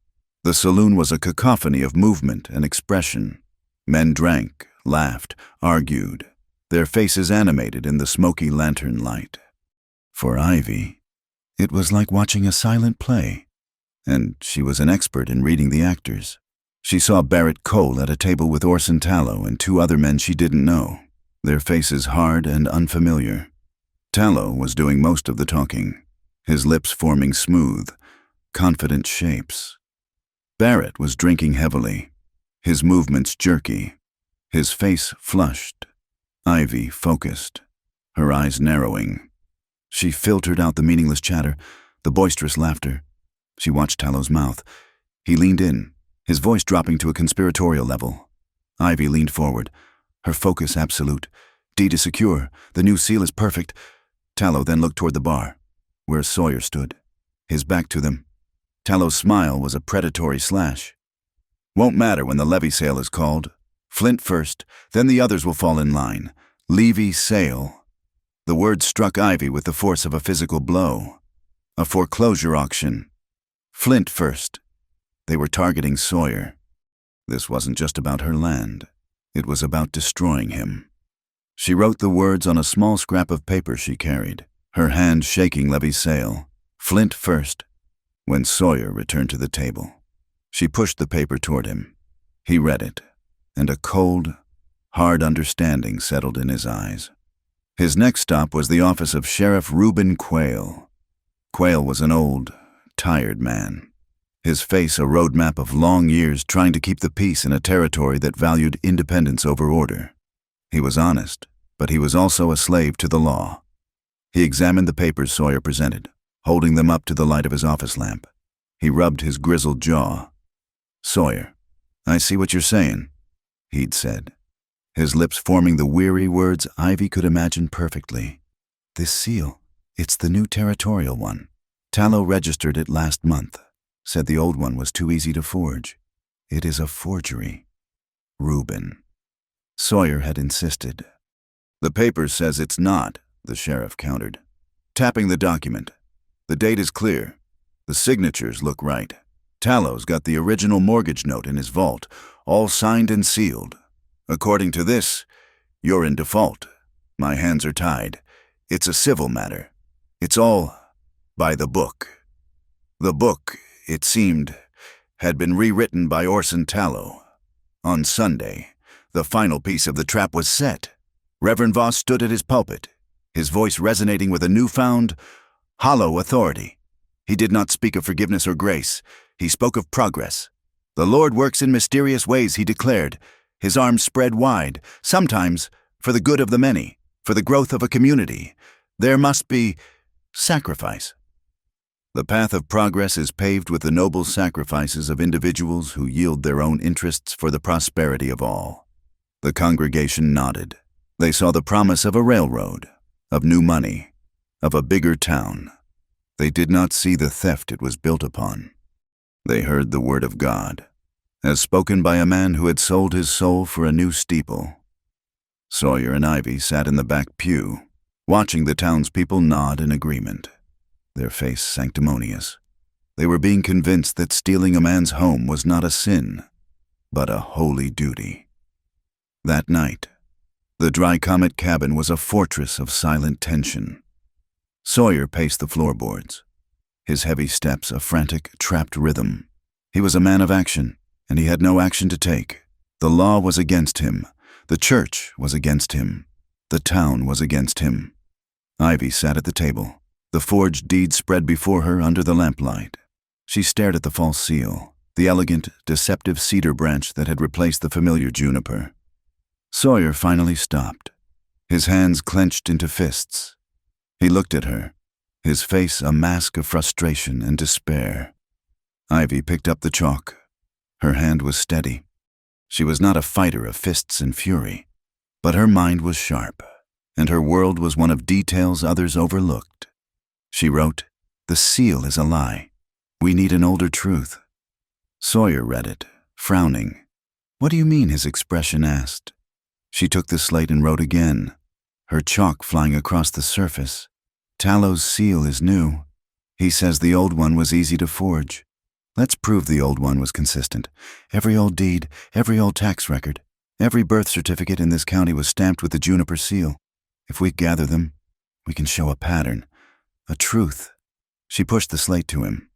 The saloon was a cacophony of movement and expression. Men drank, laughed, argued, their faces animated in the smoky lantern light. For Ivy, it was like watching a silent play, and she was an expert in reading the actors. She saw Barrett Cole at a table with Orson Tallow and 2 other men she didn't know, their faces hard and unfamiliar. Tallow was doing most of the talking, his lips forming smooth, confident shapes. Barrett was drinking heavily, his movements jerky, his face flushed. Ivy focused, her eyes narrowing. She filtered out the meaningless chatter, the boisterous laughter. She watched Tallow's mouth. He leaned in, his voice dropping to a conspiratorial level. Ivy leaned forward, her focus absolute. Deed is secure, the new seal is perfect. Tallow then looked toward the bar, where Sawyer stood, his back to them. Tallow's smile was a predatory slash. Won't matter when the levy sale is called. Flint first, then the others will fall in line. Levy sale. The word struck Ivy with the force of a physical blow. A foreclosure auction. Flint first. They were targeting Sawyer. This wasn't just about her land. It was about destroying him. She wrote the words on a small scrap of paper she carried, her hand shaking Levy's sale. Flint first. When Sawyer returned to the table, she pushed the paper toward him. He read it, and a cold, hard understanding settled in his eyes. His next stop was the office of Sheriff Reuben Quayle. Quayle was an old, tired man, his face a roadmap of long years trying to keep the peace in a territory that valued independence over order. He was honest, but he was also a slave to the law. He examined the papers Sawyer presented, holding them up to the light of his office lamp. He rubbed his grizzled jaw. "Sawyer, I see what you're saying," he'd said, his lips forming the weary words Ivy could imagine perfectly. "This seal, it's the new territorial one. Tallow registered it last month, said the old one was too easy to forge. It is a forgery. Reuben." Sawyer had insisted. "The paper says it's not," the sheriff countered, tapping the document. "The date is clear. The signatures look right. Tallow's got the original mortgage note in his vault, all signed and sealed. According to this, you're in default. My hands are tied. It's a civil matter. It's all by the book." The book, it seemed, had been rewritten by Orson Tallow. On Sunday, the final piece of the trap was set. Reverend Voss stood at his pulpit, his voice resonating with a newfound, hollow authority. He did not speak of forgiveness or grace. He spoke of progress. "The Lord works in mysterious ways," he declared, his arms spread wide, "sometimes for the good of the many, for the growth of a community. There must be sacrifice." The path of progress is paved with the noble sacrifices of individuals who yield their own interests for the prosperity of all. The congregation nodded. They saw the promise of a railroad, of new money, of a bigger town. They did not see the theft it was built upon. They heard the word of God, as spoken by a man who had sold his soul for a new steeple. Sawyer and Ivy sat in the back pew, watching the townspeople nod in agreement, their face sanctimonious. They were being convinced that stealing a man's home was not a sin, but a holy duty. That night, the Dry Comet cabin was a fortress of silent tension. Sawyer paced the floorboards, his heavy steps a frantic, trapped rhythm. He was a man of action, and he had no action to take. The law was against him. The church was against him. The town was against him. Ivy sat at the table, the forged deed spread before her under the lamplight. She stared at the false seal, the elegant, deceptive cedar branch that had replaced the familiar juniper. Sawyer finally stopped, his hands clenched into fists. He looked at her, his face a mask of frustration and despair. Ivy picked up the chalk. Her hand was steady. She was not a fighter of fists and fury, but her mind was sharp, and her world was one of details others overlooked. She wrote, "The seal is a lie. We need an older truth." Sawyer read it, frowning. "What do you mean?" his expression asked. She took the slate and wrote again, her chalk flying across the surface. "Tallow's seal is new. He says the old one was easy to forge. Let's prove the old one was consistent. Every old deed, every old tax record, every birth certificate in this county was stamped with the juniper seal. If we gather them, we can show a pattern, a truth." She pushed the slate to him.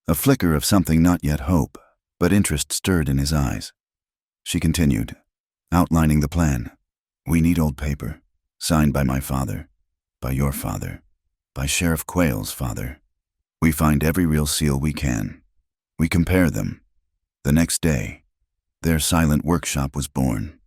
A flicker of something not yet hope, but interest stirred in his eyes. She continued, outlining the plan. "We need old paper, signed by my father, by your father, by Sheriff Quayle's father. We find every real seal we can. We compare them. The next day, their silent workshop was born."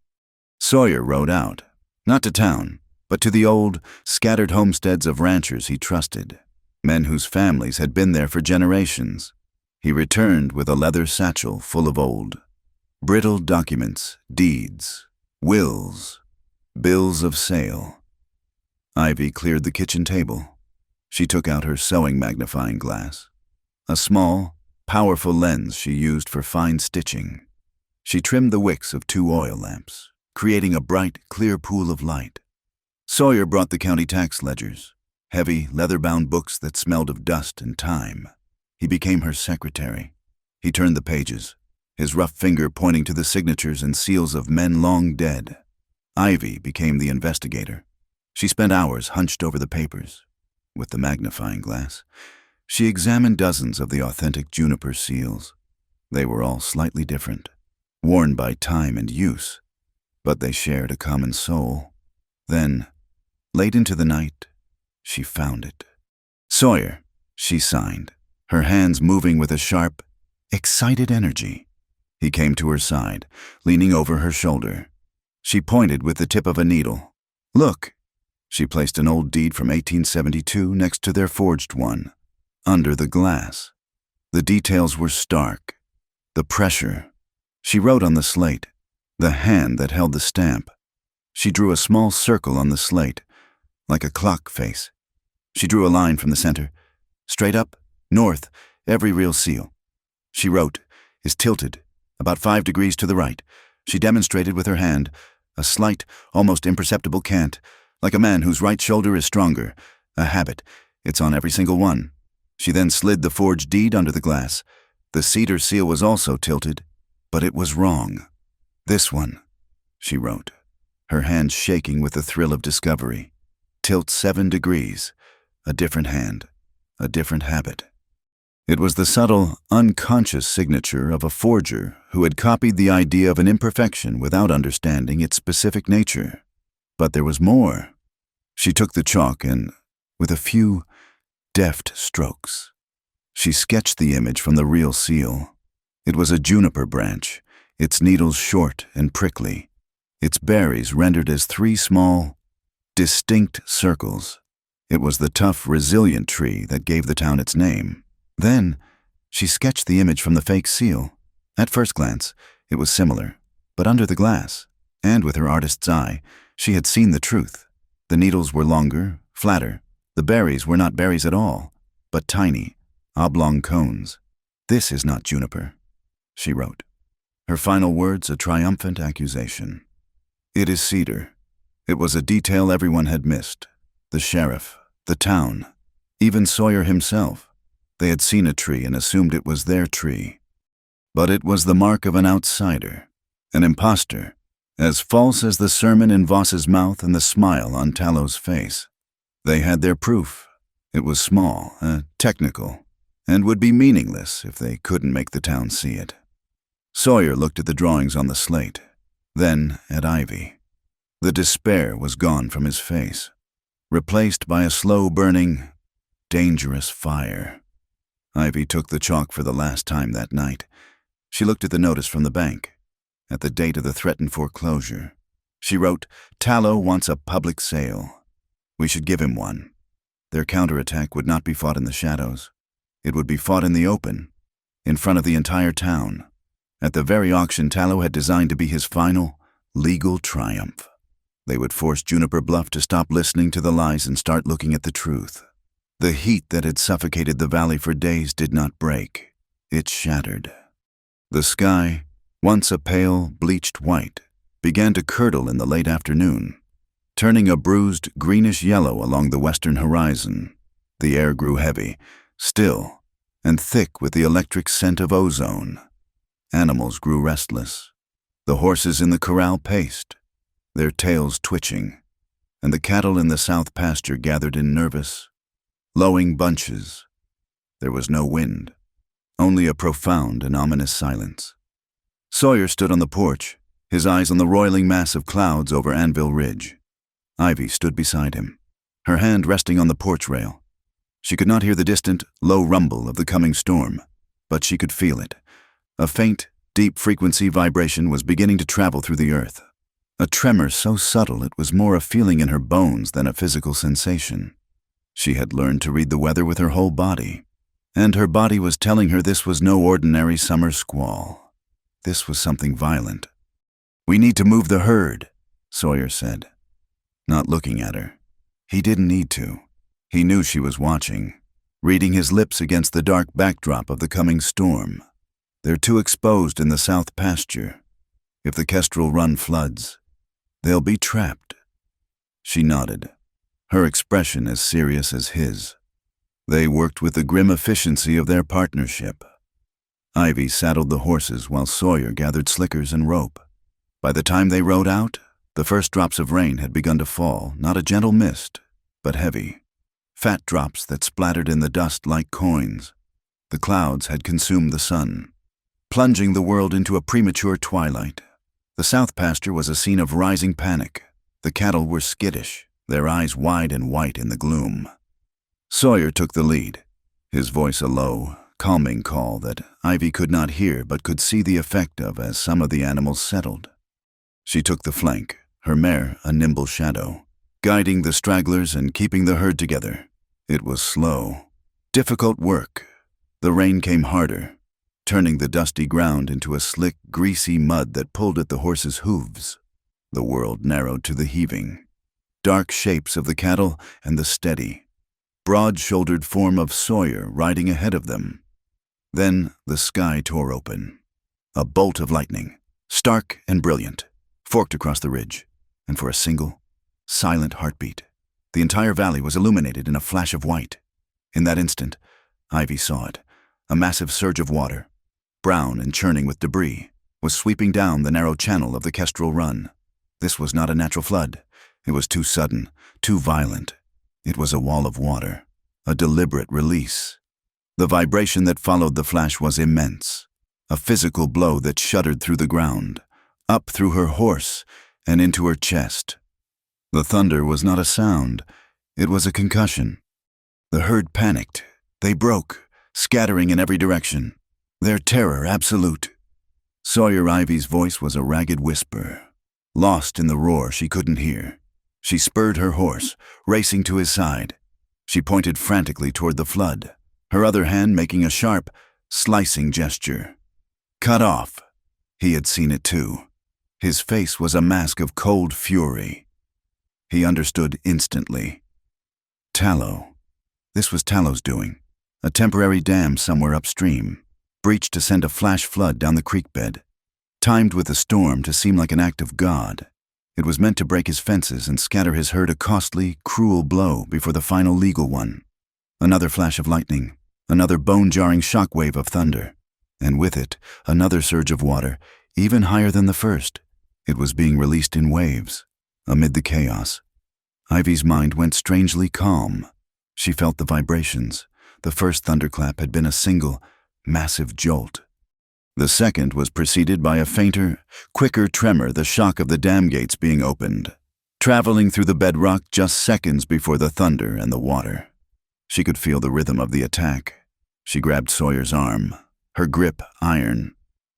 Sawyer rode out, not to town, but to the old, scattered homesteads of ranchers he trusted, men whose families had been there for generations. He returned with a leather satchel full of old, brittle documents, deeds, wills, bills of sale. Ivy cleared the kitchen table. She took out her sewing magnifying glass, a small, powerful lens she used for fine stitching. She trimmed the wicks of 2 oil lamps, creating a bright, clear pool of light. Sawyer brought the county tax ledgers, heavy, leather-bound books that smelled of dust and time. He became her secretary. He turned the pages, his rough finger pointing to the signatures and seals of men long dead. Ivy became the investigator. She spent hours hunched over the papers. With the magnifying glass, she examined dozens of the authentic juniper seals. They were all slightly different, worn by time and use, but they shared a common soul. Then, late into the night, she found it. "Sawyer," she signed, her hands moving with a sharp, excited energy. He came to her side, leaning over her shoulder. She pointed with the tip of a needle. "Look." She placed an old deed from 1872 next to their forged one, under the glass. The details were stark. The pressure. She wrote on the slate, the hand that held the stamp. She drew a small circle on the slate, like a clock face. She drew a line from the center, straight up, north, every real seal. She wrote, "Is tilted, about 5 degrees to the right." She demonstrated with her hand, a slight, almost imperceptible cant, like a man whose right shoulder is stronger, a habit. It's on every single one. She then slid the forged deed under the glass. The cedar seal was also tilted, but it was wrong. "This one," she wrote, her hands shaking with the thrill of discovery. "Tilt 7 degrees, a different hand, a different habit." It was the subtle, unconscious signature of a forger who had copied the idea of an imperfection without understanding its specific nature. But there was more. She took the chalk and, with a few deft strokes, she sketched the image from the real seal. It was a juniper branch, its needles short and prickly, its berries rendered as 3 small, distinct circles. It was the tough, resilient tree that gave the town its name. Then, she sketched the image from the fake seal. At first glance, it was similar, but under the glass, and with her artist's eye, she had seen the truth. The needles were longer, flatter. The berries were not berries at all, but tiny, oblong cones. "This is not juniper," she wrote. Her final words a triumphant accusation. "It is cedar." It was a detail everyone had missed. The sheriff, the town, even Sawyer himself. They had seen a tree and assumed it was their tree. But it was the mark of an outsider, an imposter, as false as the sermon in Voss's mouth and the smile on Tallow's face. They had their proof. It was small, technical, and would be meaningless if they couldn't make the town see it. Sawyer looked at the drawings on the slate, then at Ivy. The despair was gone from his face, replaced by a slow-burning, dangerous fire. Ivy took the chalk for the last time that night. She looked at the notice from the bank, at the date of the threatened foreclosure. She wrote, "Tallow wants a public sale. We should give him one." Their counterattack would not be fought in the shadows. It would be fought in the open, in front of the entire town, at the very auction Tallow had designed to be his final, legal triumph. They would force Juniper Bluff to stop listening to the lies and start looking at the truth. The heat that had suffocated the valley for days did not break. It shattered. The sky, once a pale, bleached white, began to curdle in the late afternoon, turning a bruised, greenish yellow along the western horizon. The air grew heavy, still, and thick with the electric scent of ozone. Animals grew restless. The horses in the corral paced, their tails twitching, and the cattle in the south pasture gathered in nervous, lowing bunches. There was no wind, only a profound and ominous silence. Sawyer stood on the porch, his eyes on the roiling mass of clouds over Anvil Ridge. Ivy stood beside him, her hand resting on the porch rail. She could not hear the distant, low rumble of the coming storm, but she could feel it. A faint, deep-frequency vibration was beginning to travel through the earth. A tremor so subtle it was more a feeling in her bones than a physical sensation. She had learned to read the weather with her whole body, and her body was telling her this was no ordinary summer squall. This was something violent. "We need to move the herd," Sawyer said, not looking at her. He didn't need to. He knew she was watching, reading his lips against the dark backdrop of the coming storm. "They're too exposed in the south pasture. If the Kestrel Run floods, they'll be trapped." She nodded, her expression as serious as his. They worked with the grim efficiency of their partnership. Ivy saddled the horses while Sawyer gathered slickers and rope. By the time they rode out, the first drops of rain had begun to fall, not a gentle mist, but heavy. Fat drops that splattered in the dust like coins. The clouds had consumed the sun, plunging the world into a premature twilight. The south pasture was a scene of rising panic. The cattle were skittish, their eyes wide and white in the gloom. Sawyer took the lead, his voice a low, calming call that Ivy could not hear but could see the effect of as some of the animals settled. She took the flank, her mare a nimble shadow, guiding the stragglers and keeping the herd together. It was slow, difficult work. The rain came harder, turning the dusty ground into a slick, greasy mud that pulled at the horses' hooves. The world narrowed to the heaving, dark shapes of the cattle and the steady, broad-shouldered form of Sawyer riding ahead of them. Then the sky tore open. A bolt of lightning, stark and brilliant, forked across the ridge, and for a single, silent heartbeat, the entire valley was illuminated in a flash of white. In that instant, Ivy saw it. A massive surge of water, brown and churning with debris, was sweeping down the narrow channel of the Kestrel Run. This was not a natural flood. It was too sudden, too violent. It was a wall of water, a deliberate release. The vibration that followed the flash was immense, a physical blow that shuddered through the ground, up through her horse and into her chest. The thunder was not a sound, it was a concussion. The herd panicked. They broke, scattering in every direction, their terror absolute. Sawyer Ivy's voice was a ragged whisper. Lost in the roar she couldn't hear. She spurred her horse, racing to his side. She pointed frantically toward the flood. her other hand making a sharp, slicing gesture. Cut off. He had seen it too. His face was a mask of cold fury. He understood instantly. Tallow. This was Tallow's doing. A temporary dam somewhere upstream, breached to send a flash flood down the creek bed. Timed with the storm to seem like an act of God. It was meant to break his fences and scatter his herd a costly, cruel blow before the final legal one. Another flash of lightning, another bone-jarring shockwave of thunder, and with it, another surge of water, even higher than the first. It was being released in waves, amid the chaos. Ivy's mind went strangely calm. She felt the vibrations. The first thunderclap had been a single, massive jolt. The second was preceded by a fainter, quicker tremor, the shock of the dam gates being opened, traveling through the bedrock just seconds before the thunder and the water. She could feel the rhythm of the attack. She grabbed Sawyer's arm, her grip iron.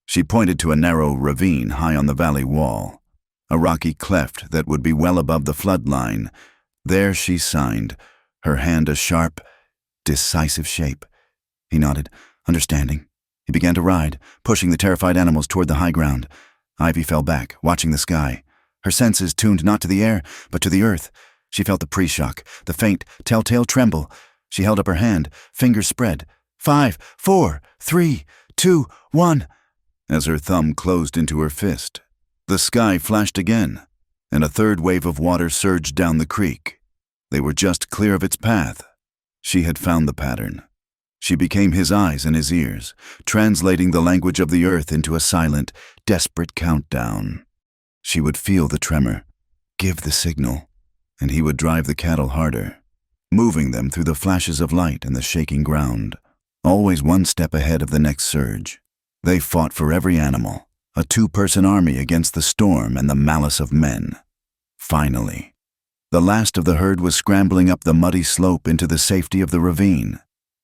She pointed to a narrow ravine high on the valley wall, a rocky cleft that would be well above the flood line. There she signed, her hand a sharp, decisive shape. He nodded, understanding. He began to ride, pushing the terrified animals toward the high ground. Ivy fell back, watching the sky. Her senses tuned not to the air, but to the earth. She felt the pre-shock, the faint, telltale tremble. She held up her hand, fingers spread. 5, 4, 3, 2, 1. As her thumb closed into her fist, the sky flashed again, and a third wave of water surged down the creek. They were just clear of its path. She had found the pattern. She became his eyes and his ears, translating the language of the earth into a silent, desperate countdown. She would feel the tremor, give the signal, and he would drive the cattle harder, moving them through the flashes of light and the shaking ground, always one step ahead of the next surge. They fought for every animal, a two-person army against the storm and the malice of men. Finally, the last of the herd was scrambling up the muddy slope into the safety of the ravine.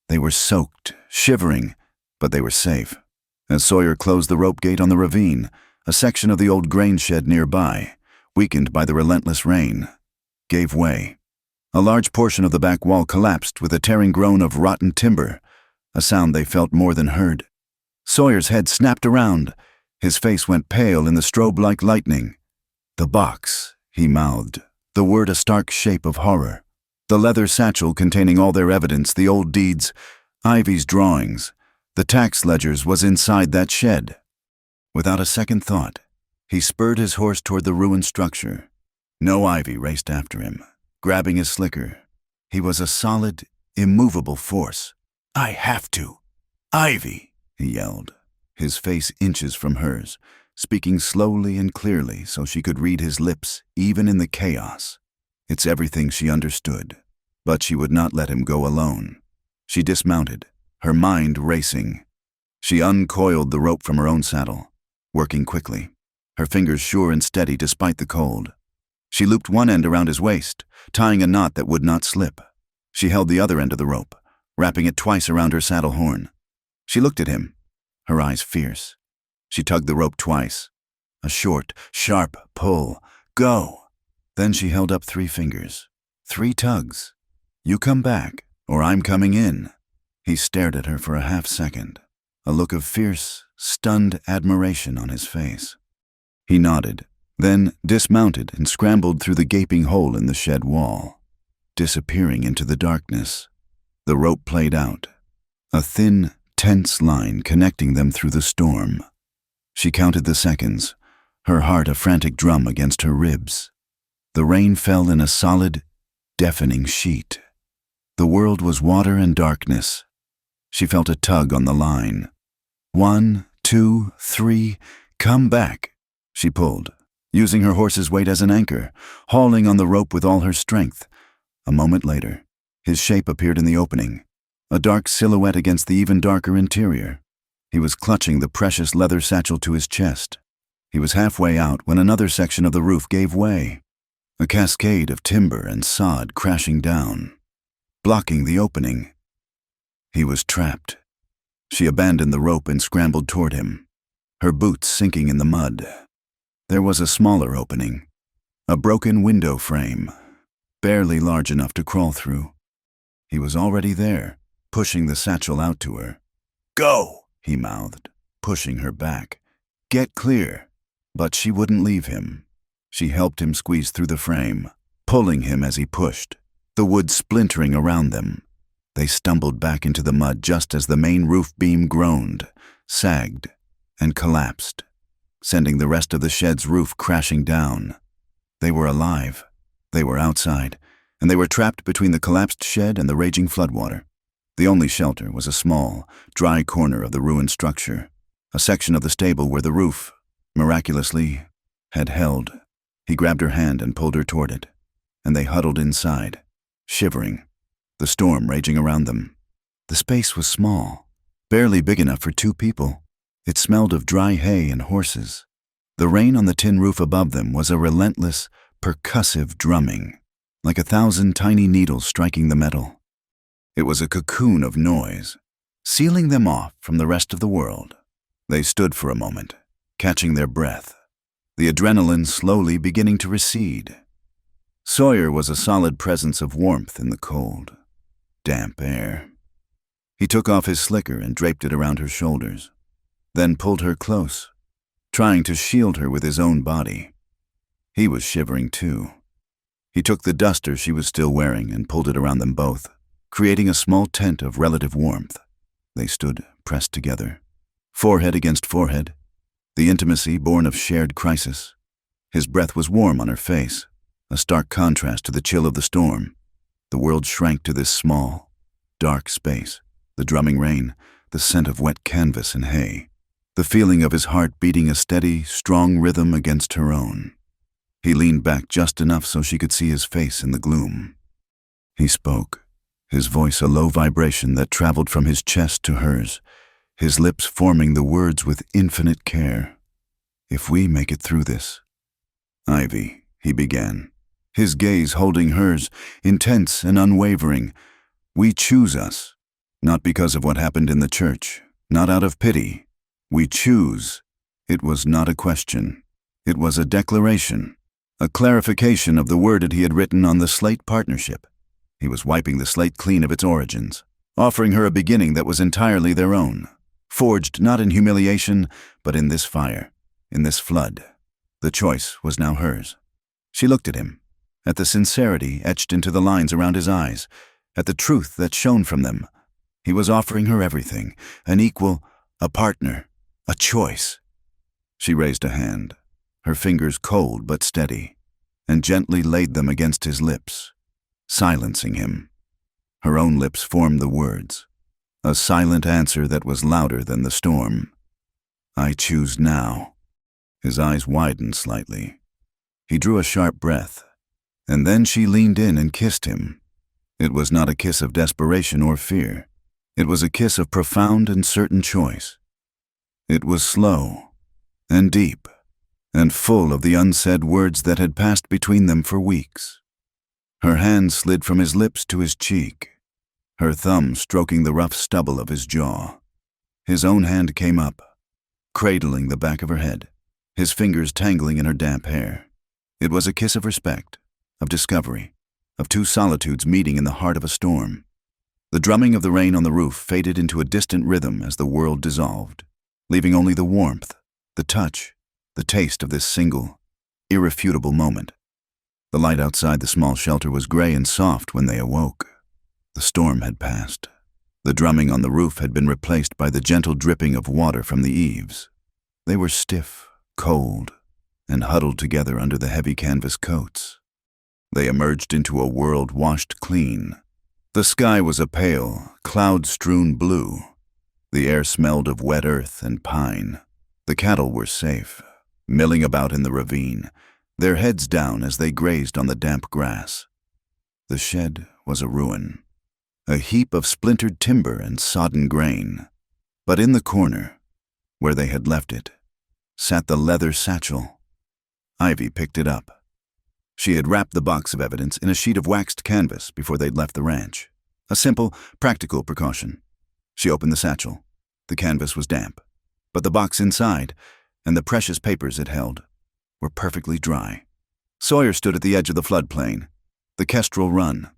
They were soaked, shivering, but they were safe. As Sawyer closed the rope gate on the ravine, a section of the old grain shed nearby, weakened by the relentless rain, gave way. A large portion of the back wall collapsed with a tearing groan of rotten timber, a sound they felt more than heard. Sawyer's head snapped around. His face went pale in the strobe-like lightning. The box, he mouthed, the word a stark shape of horror. The leather satchel containing all their evidence, the old deeds, Ivy's drawings, the tax ledgers was inside that shed. Without a second thought, he spurred his horse toward the ruined structure. No Ivy raced after him, grabbing his slicker. He was a solid, immovable force. I have to. Ivy, he yelled, his face inches from hers, speaking slowly and clearly so she could read his lips even in the chaos. It's everything she understood, but she would not let him go alone. She dismounted, her mind racing. She uncoiled the rope from her own saddle, working quickly, her fingers sure and steady despite the cold. She looped one end around his waist, tying a knot that would not slip. She held the other end of the rope, wrapping it twice around her saddle horn. She looked at him, her eyes fierce. She tugged the rope twice. A short, sharp pull. Go! Then she held up 3 fingers. 3 tugs. You come back, or I'm coming in. He stared at her for a half-second, a look of fierce, stunned admiration on his face. He nodded, then dismounted and scrambled through the gaping hole in the shed wall, disappearing into the darkness. The rope played out, a thin, tense line connecting them through the storm. She counted the seconds, her heart a frantic drum against her ribs. The rain fell in a solid, deafening sheet. The world was water and darkness. She felt a tug on the line. 1, 2, 3, come back. She pulled, using her horse's weight as an anchor, hauling on the rope with all her strength. A moment later, his shape appeared in the opening, a dark silhouette against the even darker interior. He was clutching the precious leather satchel to his chest. He was halfway out when another section of the roof gave way. A cascade of timber and sod crashing down, blocking the opening. He was trapped. She abandoned the rope and scrambled toward him, her boots sinking in the mud. There was a smaller opening, a broken window frame, barely large enough to crawl through. He was already there, pushing the satchel out to her. "Go," he mouthed, pushing her back. "Get clear." But she wouldn't leave him. She helped him squeeze through the frame, pulling him as he pushed, the wood splintering around them. They stumbled back into the mud just as the main roof beam groaned, sagged, and collapsed, sending the rest of the shed's roof crashing down. They were alive. They were outside, and they were trapped between the collapsed shed and the raging floodwater. The only shelter was a small, dry corner of the ruined structure, a section of the stable where the roof, miraculously, had held. He grabbed her hand and pulled her toward it, and they huddled inside, shivering, the storm raging around them. The space was small, barely big enough for 2 people. It smelled of dry hay and horses. The rain on the tin roof above them was a relentless, percussive drumming, like 1,000 tiny needles striking the metal. It was a cocoon of noise, sealing them off from the rest of the world. They stood for a moment, catching their breath, the adrenaline slowly beginning to recede. Sawyer was a solid presence of warmth in the cold, damp air. He took off his slicker and draped it around her shoulders, then pulled her close, trying to shield her with his own body. He was shivering too. He took the duster she was still wearing and pulled it around them both, creating a small tent of relative warmth. They stood pressed together, forehead against forehead, the intimacy born of shared crisis. His breath was warm on her face, a stark contrast to the chill of the storm. The world shrank to this small, dark space, the drumming rain, the scent of wet canvas and hay, the feeling of his heart beating a steady, strong rhythm against her own. He leaned back just enough so she could see his face in the gloom. He spoke, his voice a low vibration that traveled from his chest to hers, his lips forming the words with infinite care. "If we make it through this." "Ivy," he began, his gaze holding hers, intense and unwavering. "We choose us, not because of what happened in the church, not out of pity. We choose." It was not a question. It was a declaration, a clarification of the word he had written on the slate partnership. He was wiping the slate clean of its origins, offering her a beginning that was entirely their own, forged not in humiliation, but in this fire, in this flood. The choice was now hers. She looked at him, at the sincerity etched into the lines around his eyes, at the truth that shone from them. He was offering her everything, an equal, a partner, a choice. She raised a hand, her fingers cold but steady, and gently laid them against his lips, silencing him. Her own lips formed the words, a silent answer that was louder than the storm. "I choose now." His eyes widened slightly. He drew a sharp breath, and then she leaned in and kissed him. It was not a kiss of desperation or fear. It was a kiss of profound and certain choice. It was slow and deep and full of the unsaid words that had passed between them for weeks. Her hand slid from his lips to his cheek, her thumb stroking the rough stubble of his jaw. His own hand came up, cradling the back of her head, his fingers tangling in her damp hair. It was a kiss of respect, of discovery, of 2 solitudes meeting in the heart of a storm. The drumming of the rain on the roof faded into a distant rhythm as the world dissolved, leaving only the warmth, the touch, the taste of this single, irrefutable moment. The light outside the small shelter was gray and soft when they awoke. The storm had passed. The drumming on the roof had been replaced by the gentle dripping of water from the eaves. They were stiff, cold, and huddled together under the heavy canvas coats. They emerged into a world washed clean. The sky was a pale, cloud-strewn blue. The air smelled of wet earth and pine. The cattle were safe, milling about in the ravine, their heads down as they grazed on the damp grass. The shed was a ruin, a heap of splintered timber and sodden grain. But in the corner, where they had left it, sat the leather satchel. Ivy picked it up. She had wrapped the box of evidence in a sheet of waxed canvas before they'd left the ranch. A simple, practical precaution. She opened the satchel. The canvas was damp, but the box inside, and the precious papers it held, were perfectly dry. Sawyer stood at the edge of the floodplain, the Kestrel Run,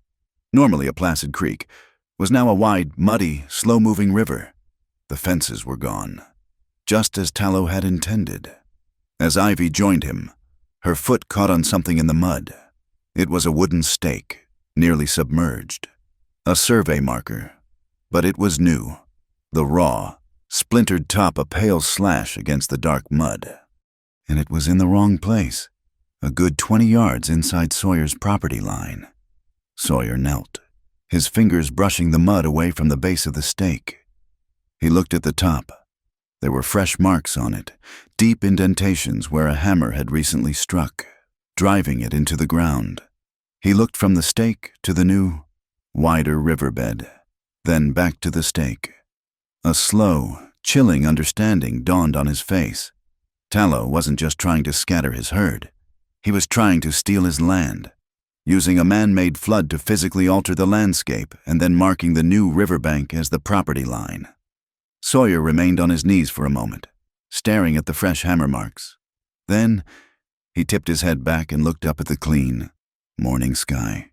normally a placid creek, was now a wide, muddy, slow-moving river. The fences were gone, just as Tallow had intended. As Ivy joined him, her foot caught on something in the mud. It was a wooden stake, nearly submerged. A survey marker, but it was new. The raw, splintered top a pale slash against the dark mud. And it was in the wrong place, a good 20 yards inside Sawyer's property line. Sawyer knelt, his fingers brushing the mud away from the base of the stake. He looked at the top. There were fresh marks on it, deep indentations where a hammer had recently struck, driving it into the ground. He looked from the stake to the new, wider riverbed, then back to the stake. A slow, chilling understanding dawned on his face. Tallow wasn't just trying to scatter his herd. He was trying to steal his land, using a man-made flood to physically alter the landscape and then marking the new riverbank as the property line. Sawyer remained on his knees for a moment, staring at the fresh hammer marks. Then, he tipped his head back and looked up at the clean, morning sky.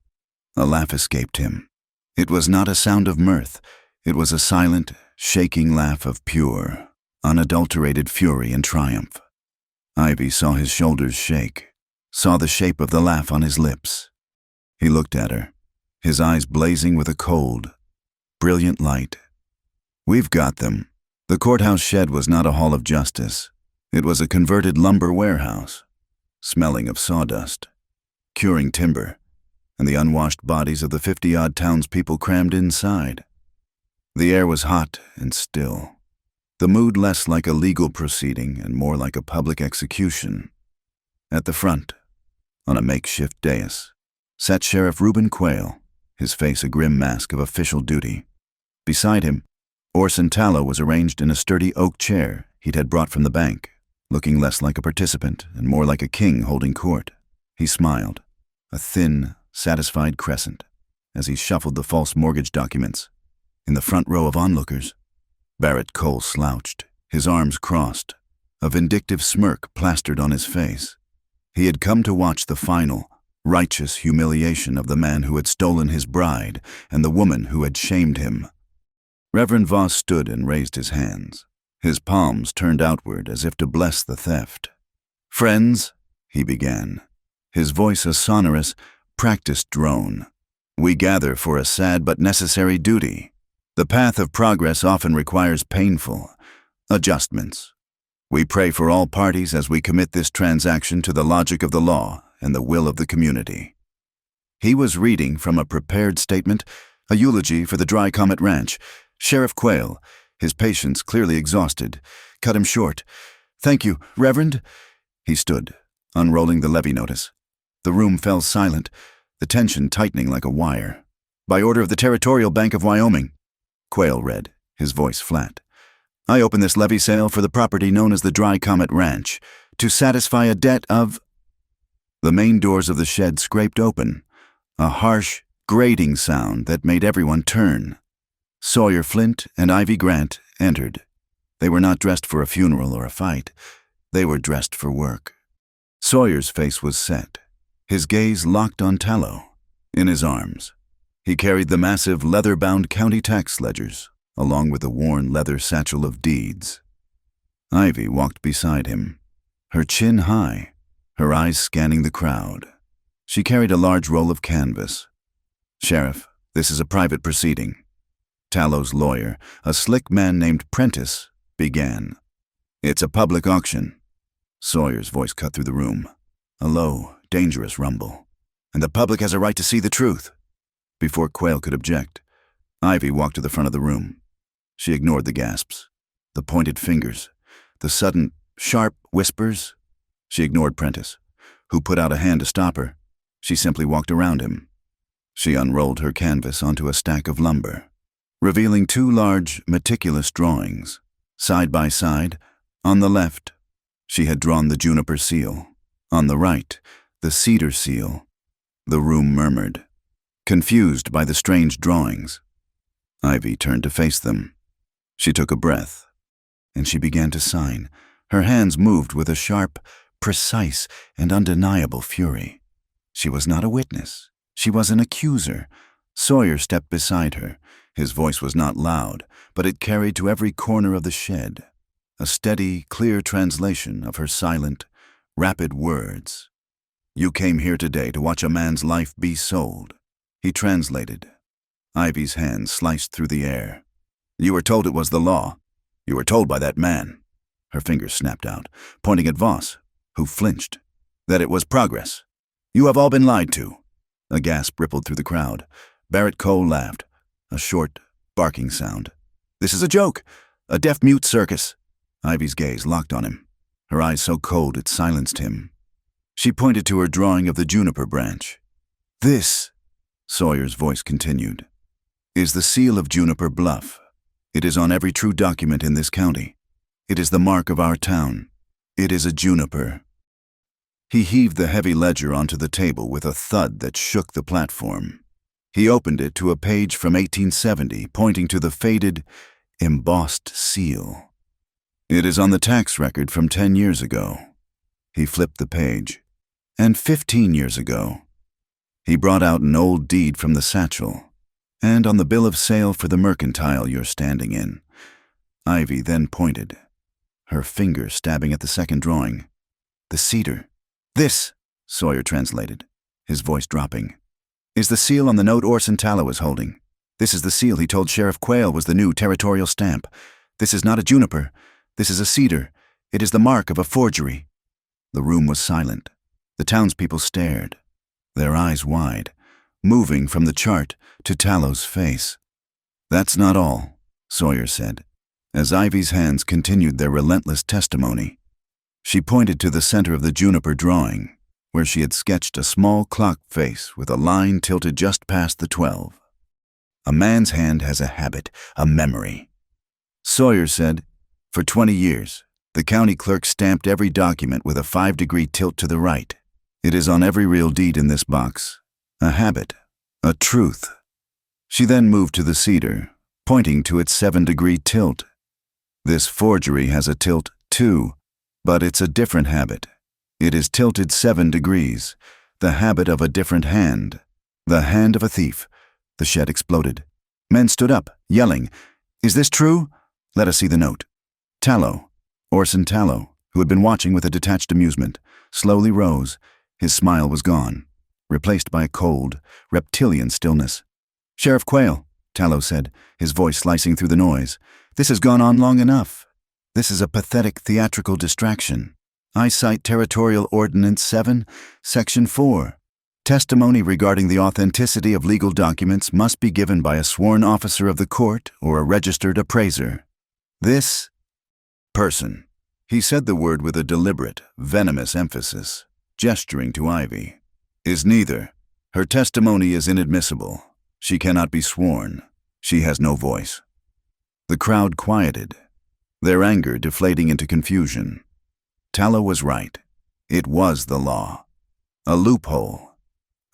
A laugh escaped him. It was not a sound of mirth. It was a silent, shaking laugh of pure, unadulterated fury and triumph. Ivy saw his shoulders shake, saw the shape of the laugh on his lips. He looked at her, his eyes blazing with a cold, brilliant light. "We've got them." The courthouse shed was not a hall of justice. It was a converted lumber warehouse, smelling of sawdust, curing timber, and the unwashed bodies of the 50-odd townspeople crammed inside. The air was hot and still, the mood less like a legal proceeding and more like a public execution. At the front, on a makeshift dais, sat Sheriff Reuben Quayle, his face a grim mask of official duty. Beside him, Orson Tallow was arranged in a sturdy oak chair he'd had brought from the bank, looking less like a participant and more like a king holding court. He smiled, a thin, satisfied crescent, as he shuffled the false mortgage documents. In the front row of onlookers, Barrett Cole slouched, his arms crossed, a vindictive smirk plastered on his face. He had come to watch the final, righteous humiliation of the man who had stolen his bride and the woman who had shamed him. Reverend Voss stood and raised his hands, his palms turned outward as if to bless the theft. "Friends," he began, his voice a sonorous, practiced drone, "we gather for a sad but necessary duty. The path of progress often requires painful adjustments. We pray for all parties as we commit this transaction to the logic of the law and the will of the community." He was reading from a prepared statement, a eulogy for the Dry Comet Ranch. Sheriff Quayle, his patience clearly exhausted, cut him short. "Thank you, Reverend." He stood, unrolling the levy notice. The room fell silent, the tension tightening like a wire. "By order of the Territorial Bank of Wyoming," Quayle read, his voice flat, "I open this levy sale for the property known as the Dry Comet Ranch, to satisfy a debt of—" The main doors of the shed scraped open, a harsh, grating sound that made everyone turn. Sawyer Flint and Ivy Grant entered. They were not dressed for a funeral or a fight. They were dressed for work. Sawyer's face was set, his gaze locked on Tallow. In his arms, he carried the massive leather-bound county tax ledgers, along with a worn leather satchel of deeds. Ivy walked beside him, her chin high, her eyes scanning the crowd. She carried a large roll of canvas. "Sheriff, this is a private proceeding." Tallow's lawyer, a slick man named Prentice, began. "It's a public auction." Sawyer's voice cut through the room, a low, dangerous rumble. "And the public has a right to see the truth." Before Quayle could object, Ivy walked to the front of the room. She ignored the gasps, the pointed fingers, the sudden, sharp whispers. She ignored Prentice, who put out a hand to stop her. She simply walked around him. She unrolled her canvas onto a stack of lumber, revealing two large, meticulous drawings. Side by side, on the left, she had drawn the juniper seal. On the right, the cedar seal. The room murmured, confused by the strange drawings. Ivy turned to face them. She took a breath, and she began to sign. Her hands moved with a sharp, precise, and undeniable fury. She was not a witness. She was an accuser. Sawyer stepped beside her, His voice was not loud, but it carried to every corner of the shed, a steady, clear translation of her silent, rapid words. "You came here today to watch a man's life be sold," he translated. Ivy's hand sliced through the air. "You were told it was the law. You were told by that man." Her fingers snapped out, pointing at Voss, who flinched. "That it was progress. You have all been lied to." A gasp rippled through the crowd. Barrett Cole laughed, a short, barking sound. "This is a joke, a deaf-mute circus." Ivy's gaze locked on him, her eyes so cold it silenced him. She pointed to her drawing of the juniper branch. "This," Sawyer's voice continued, "is the seal of Juniper Bluff. It is on every true document in this county. It is the mark of our town. It is a juniper." He heaved the heavy ledger onto the table with a thud that shook the platform. He opened it to a page from 1870, pointing to the faded, embossed seal. "It is on the tax record from 10 years ago." He flipped the page. "And 15 years ago." He brought out an old deed from the satchel. "And on the bill of sale for the mercantile you're standing in." Ivy then pointed, her finger stabbing at the second drawing. "The cedar." "This," Sawyer translated, his voice dropping, "is the seal on the note Orson Tallow is holding. This is the seal he told Sheriff Quayle was the new territorial stamp. This is not a juniper. This is a cedar. It is the mark of a forgery." The room was silent. The townspeople stared, their eyes wide, moving from the chart to Tallow's face. "That's not all," Sawyer said, as Ivy's hands continued their relentless testimony. She pointed to the center of the juniper drawing, where she had sketched a small clock face with a line tilted just past the 12. "A man's hand has a habit, a memory." Sawyer said, "For 20 years, the county clerk stamped every document with a 5-degree tilt to the right. It is on every real deed in this box. A habit, a truth." She then moved to the cedar, pointing to its 7-degree tilt. "This forgery has a tilt, too, but it's a different habit. It is tilted 7 degrees, the habit of a different hand. The hand of a thief." The shed exploded. Men stood up, yelling, "Is this true? Let us see the note." Tallow, Orson Tallow, who had been watching with a detached amusement, slowly rose. His smile was gone, replaced by a cold, reptilian stillness. "Sheriff Quayle," Tallow said, his voice slicing through the noise, "this has gone on long enough. This is a pathetic theatrical distraction. I cite Territorial Ordinance 7, Section 4. Testimony regarding the authenticity of legal documents must be given by a sworn officer of the court or a registered appraiser. This person," he said the word with a deliberate, venomous emphasis, gesturing to Ivy, "is neither. Her testimony is inadmissible. She cannot be sworn. She has no voice." The crowd quieted, their anger deflating into confusion. Tallow was right. It was the law. A loophole.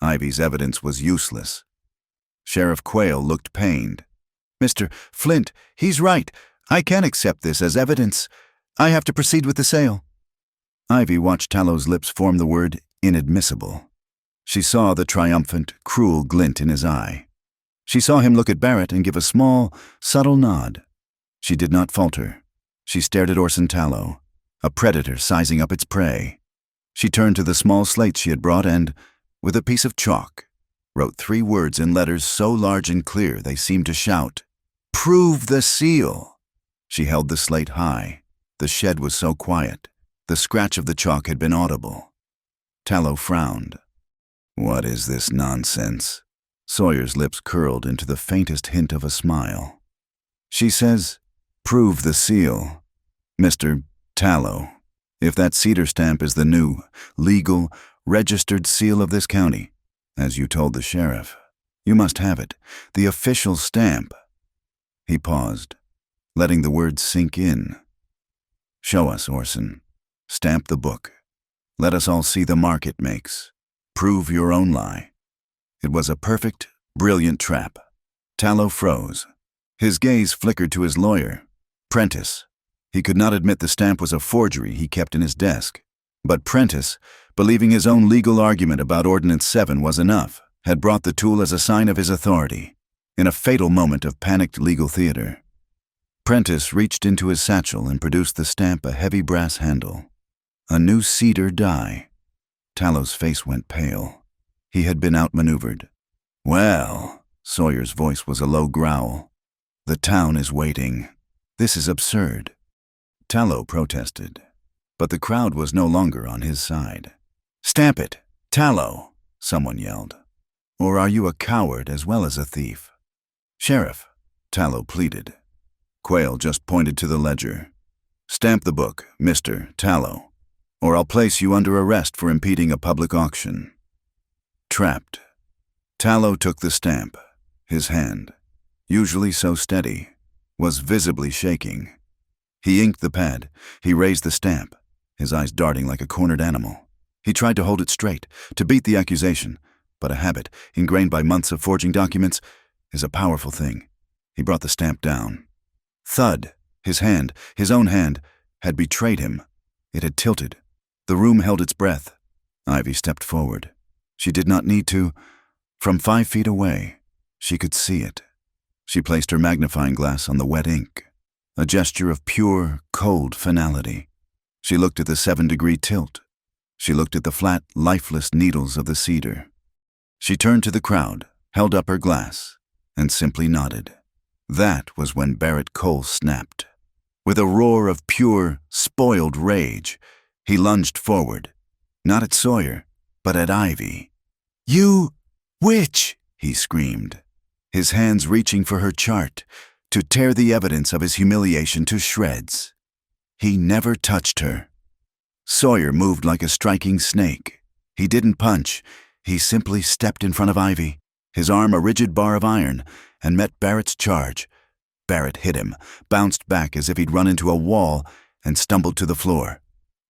Ivy's evidence was useless. Sheriff Quayle looked pained. "Mr. Flint, he's right. I can't accept this as evidence. I have to proceed with the sale." Ivy watched Tallow's lips form the word inadmissible. She saw the triumphant, cruel glint in his eye. She saw him look at Barrett and give a small, subtle nod. She did not falter. She stared at Orson Tallow, a predator sizing up its prey. She turned to the small slate she had brought and, with a piece of chalk, wrote 3 words in letters so large and clear they seemed to shout, "Prove the seal." She held the slate high. The shed was so quiet. The scratch of the chalk had been audible. Tallow frowned. "What is this nonsense?" Sawyer's lips curled into the faintest hint of a smile. "She says, prove the seal. Mr. Tallow, if that cedar stamp is the new, legal, registered seal of this county, as you told the sheriff, you must have it, the official stamp." He paused, letting the words sink in. "Show us, Orson. Stamp the book. Let us all see the mark it makes. Prove your own lie." It was a perfect, brilliant trap. Tallow froze. His gaze flickered to his lawyer, Prentice. He could not admit the stamp was a forgery he kept in his desk. But Prentice, believing his own legal argument about Ordinance 7 was enough, had brought the tool as a sign of his authority. in a fatal moment of panicked legal theater. Prentice reached into his satchel and produced the stamp, a heavy brass handle. A new cedar die. Tallow's face went pale. He had been outmaneuvered. "Well," Sawyer's voice was a low growl. "The town is waiting. This is absurd." Tallow protested, but the crowd was no longer on his side. "Stamp it, Tallow," someone yelled. "Or are you a coward as well as a thief?" "Sheriff," Tallow pleaded. Quayle just pointed to the ledger. "Stamp the book, Mr. Tallow, or I'll place you under arrest for impeding a public auction." Trapped. Tallow took the stamp. His hand, usually so steady, was visibly shaking. He inked the pad. He raised the stamp, his eyes darting like a cornered animal. He tried to hold it straight, to beat the accusation, but a habit, ingrained by months of forging documents, is a powerful thing. He brought the stamp down. Thud. His hand, his own hand, had betrayed him. It had tilted. The room held its breath. Ivy stepped forward. She did not need to. From 5 feet away, she could see it. She placed her magnifying glass on the wet ink, a gesture of pure, cold finality. She looked at the 7-degree tilt. She looked at the flat, lifeless needles of the cedar. She turned to the crowd, held up her glass, and simply nodded. That was when Barrett Cole snapped. With a roar of pure, spoiled rage, he lunged forward, not at Sawyer, but at Ivy. "You witch!" he screamed, his hands reaching for her chart, to tear the evidence of his humiliation to shreds. He never touched her. Sawyer moved like a striking snake. He didn't punch. He simply stepped in front of Ivy, his arm a rigid bar of iron, and met Barrett's charge. Barrett hit him, bounced back as if he'd run into a wall, and stumbled to the floor.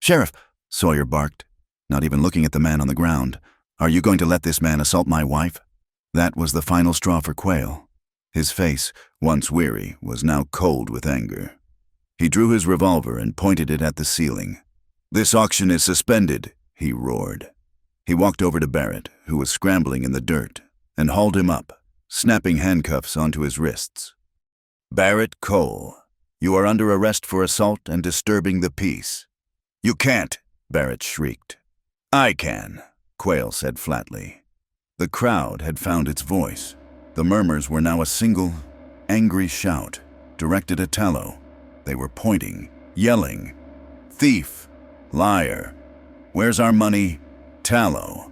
"Sheriff," Sawyer barked, not even looking at the man on the ground. "Are you going to let this man assault my wife?" That was the final straw for Quayle. His face, once weary, was now cold with anger. He drew his revolver and pointed it at the ceiling. "This auction is suspended," he roared. He walked over to Barrett, who was scrambling in the dirt, and hauled him up, snapping handcuffs onto his wrists. "Barrett Cole, you are under arrest for assault and disturbing the peace." "You can't," Barrett shrieked. "I can," Quayle said flatly. The crowd had found its voice. The murmurs were now a single, angry shout, directed at Tallow. They were pointing, yelling, "Thief! Liar! Where's our money? Tallow!"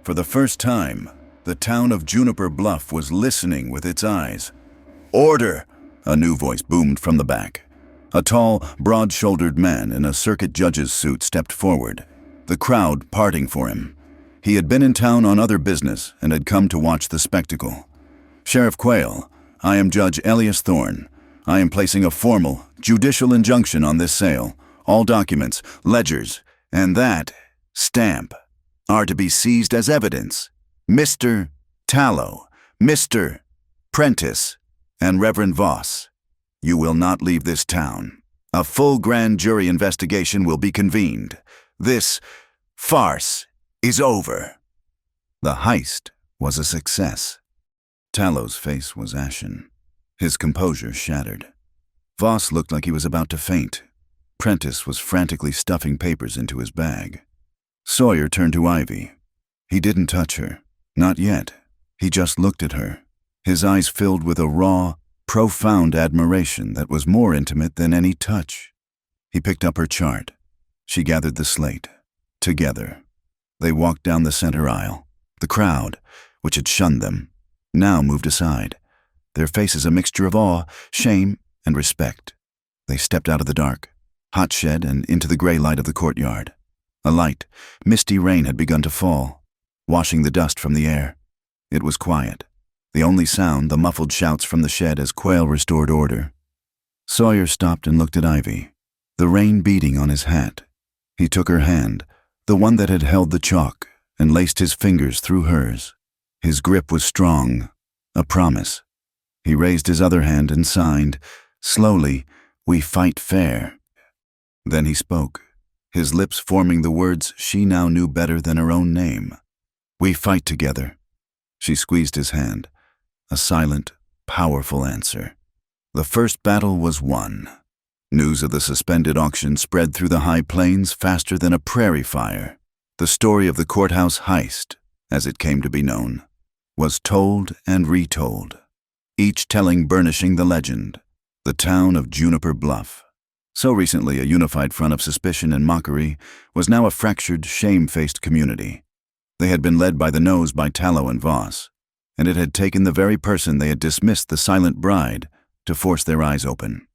For the first time, the town of Juniper Bluff was listening with its eyes. "Order!" a new voice boomed from the back. A tall, broad-shouldered man in a circuit judge's suit stepped forward, the crowd parting for him. He had been in town on other business and had come to watch the spectacle. "Sheriff Quayle, I am Judge Elias Thorne. I am placing a formal, judicial injunction on this sale. All documents, ledgers, and that stamp are to be seized as evidence. Mr. Tallow, Mr. Prentice, and Reverend Voss, you will not leave this town. A full grand jury investigation will be convened. This farce is over." The heist was a success. Tallow's face was ashen, his composure shattered. Voss looked like he was about to faint. Prentice was frantically stuffing papers into his bag. Sawyer turned to Ivy. He didn't touch her. Not yet. He just looked at her, his eyes filled with a raw, profound admiration that was more intimate than any touch. He picked up her chart. She gathered the slate. Together, they walked down the center aisle. The crowd, which had shunned them, now moved aside, their faces a mixture of awe, shame, and respect. They stepped out of the dark, hot shed, and into the gray light of the courtyard. A light, misty rain had begun to fall, washing the dust from the air. It was quiet. The only sound, the muffled shouts from the shed as Quayle restored order. Sawyer stopped and looked at Ivy, the rain beating on his hat. He took her hand, the one that had held the chalk, and laced his fingers through hers. His grip was strong, a promise. He raised his other hand and signed, slowly, "We fight fair." Then he spoke, his lips forming the words she now knew better than her own name. "We fight together." She squeezed his hand, a silent, powerful answer. The first battle was won. News of the suspended auction spread through the high plains faster than a prairie fire. The story of the courthouse heist, as it came to be known, was told and retold, each telling burnishing the legend, the town of Juniper Bluff. So recently a unified front of suspicion and mockery was now a fractured, shame-faced community. They had been led by the nose by Tallow and Voss, and it had taken the very person they had dismissed the silent bride to force their eyes open.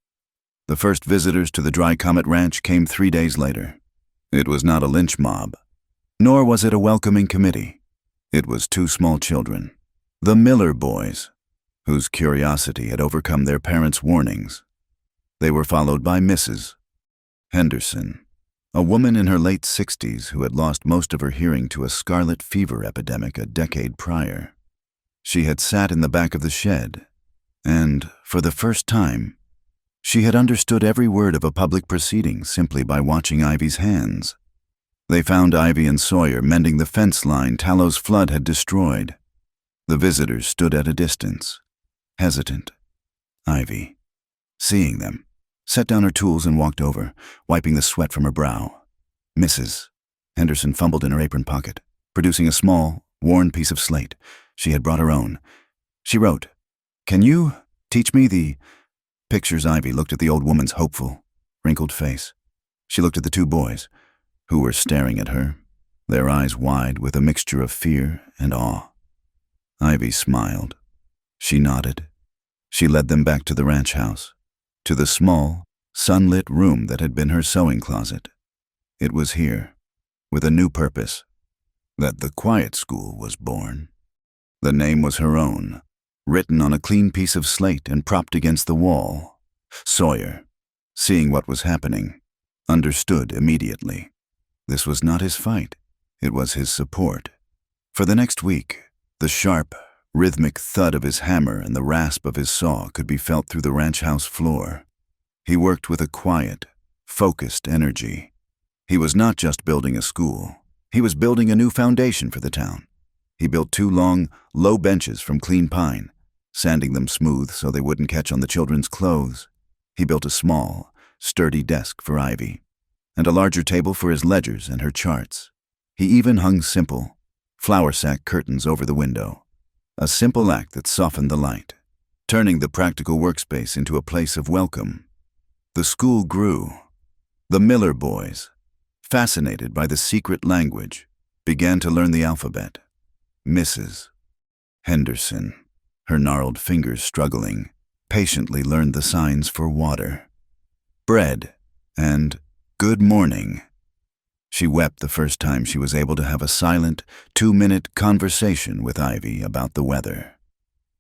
The first visitors to the Dry Comet Ranch came 3 days later. It was not a lynch mob, nor was it a welcoming committee. It was 2 small children, the Miller boys, whose curiosity had overcome their parents' warnings. They were followed by Mrs. Henderson, a woman in her late 60s who had lost most of her hearing to a scarlet fever epidemic a decade prior. She had sat in the back of the shed, and, for the first time, she had understood every word of a public proceeding simply by watching Ivy's hands. They found Ivy and Sawyer mending the fence line Tallow's flood had destroyed. The visitors stood at a distance, hesitant. Ivy, seeing them, set down her tools and walked over, wiping the sweat from her brow. Mrs. Henderson fumbled in her apron pocket, producing a small, worn piece of slate. She had brought her own. She wrote, "Can you teach me the pictures?" Ivy looked at the old woman's hopeful, wrinkled face. She looked at the 2 boys, who were staring at her, their eyes wide with a mixture of fear and awe. Ivy smiled. She nodded. She led them back to the ranch house, to the small, sunlit room that had been her sewing closet. It was here, with a new purpose, that the Quiet School was born. The name was her own, written on a clean piece of slate and propped against the wall. Sawyer, seeing what was happening, understood immediately. This was not his fight, it was his support. For the next week, the sharp, rhythmic thud of his hammer and the rasp of his saw could be felt through the ranch house floor. He worked with a quiet, focused energy. He was not just building a school, he was building a new foundation for the town. He built 2 long, low benches from clean pine, sanding them smooth so they wouldn't catch on the children's clothes. He built a small, sturdy desk for Ivy, and a larger table for his ledgers and her charts. He even hung simple, flour sack curtains over the window, a simple act that softened the light, turning the practical workspace into a place of welcome. The school grew. The Miller boys, fascinated by the secret language, began to learn the alphabet. Mrs. Henderson, her gnarled fingers struggling, patiently learned the signs for water, bread, and good morning. She wept the first time she was able to have a silent, 2-minute conversation with Ivy about the weather.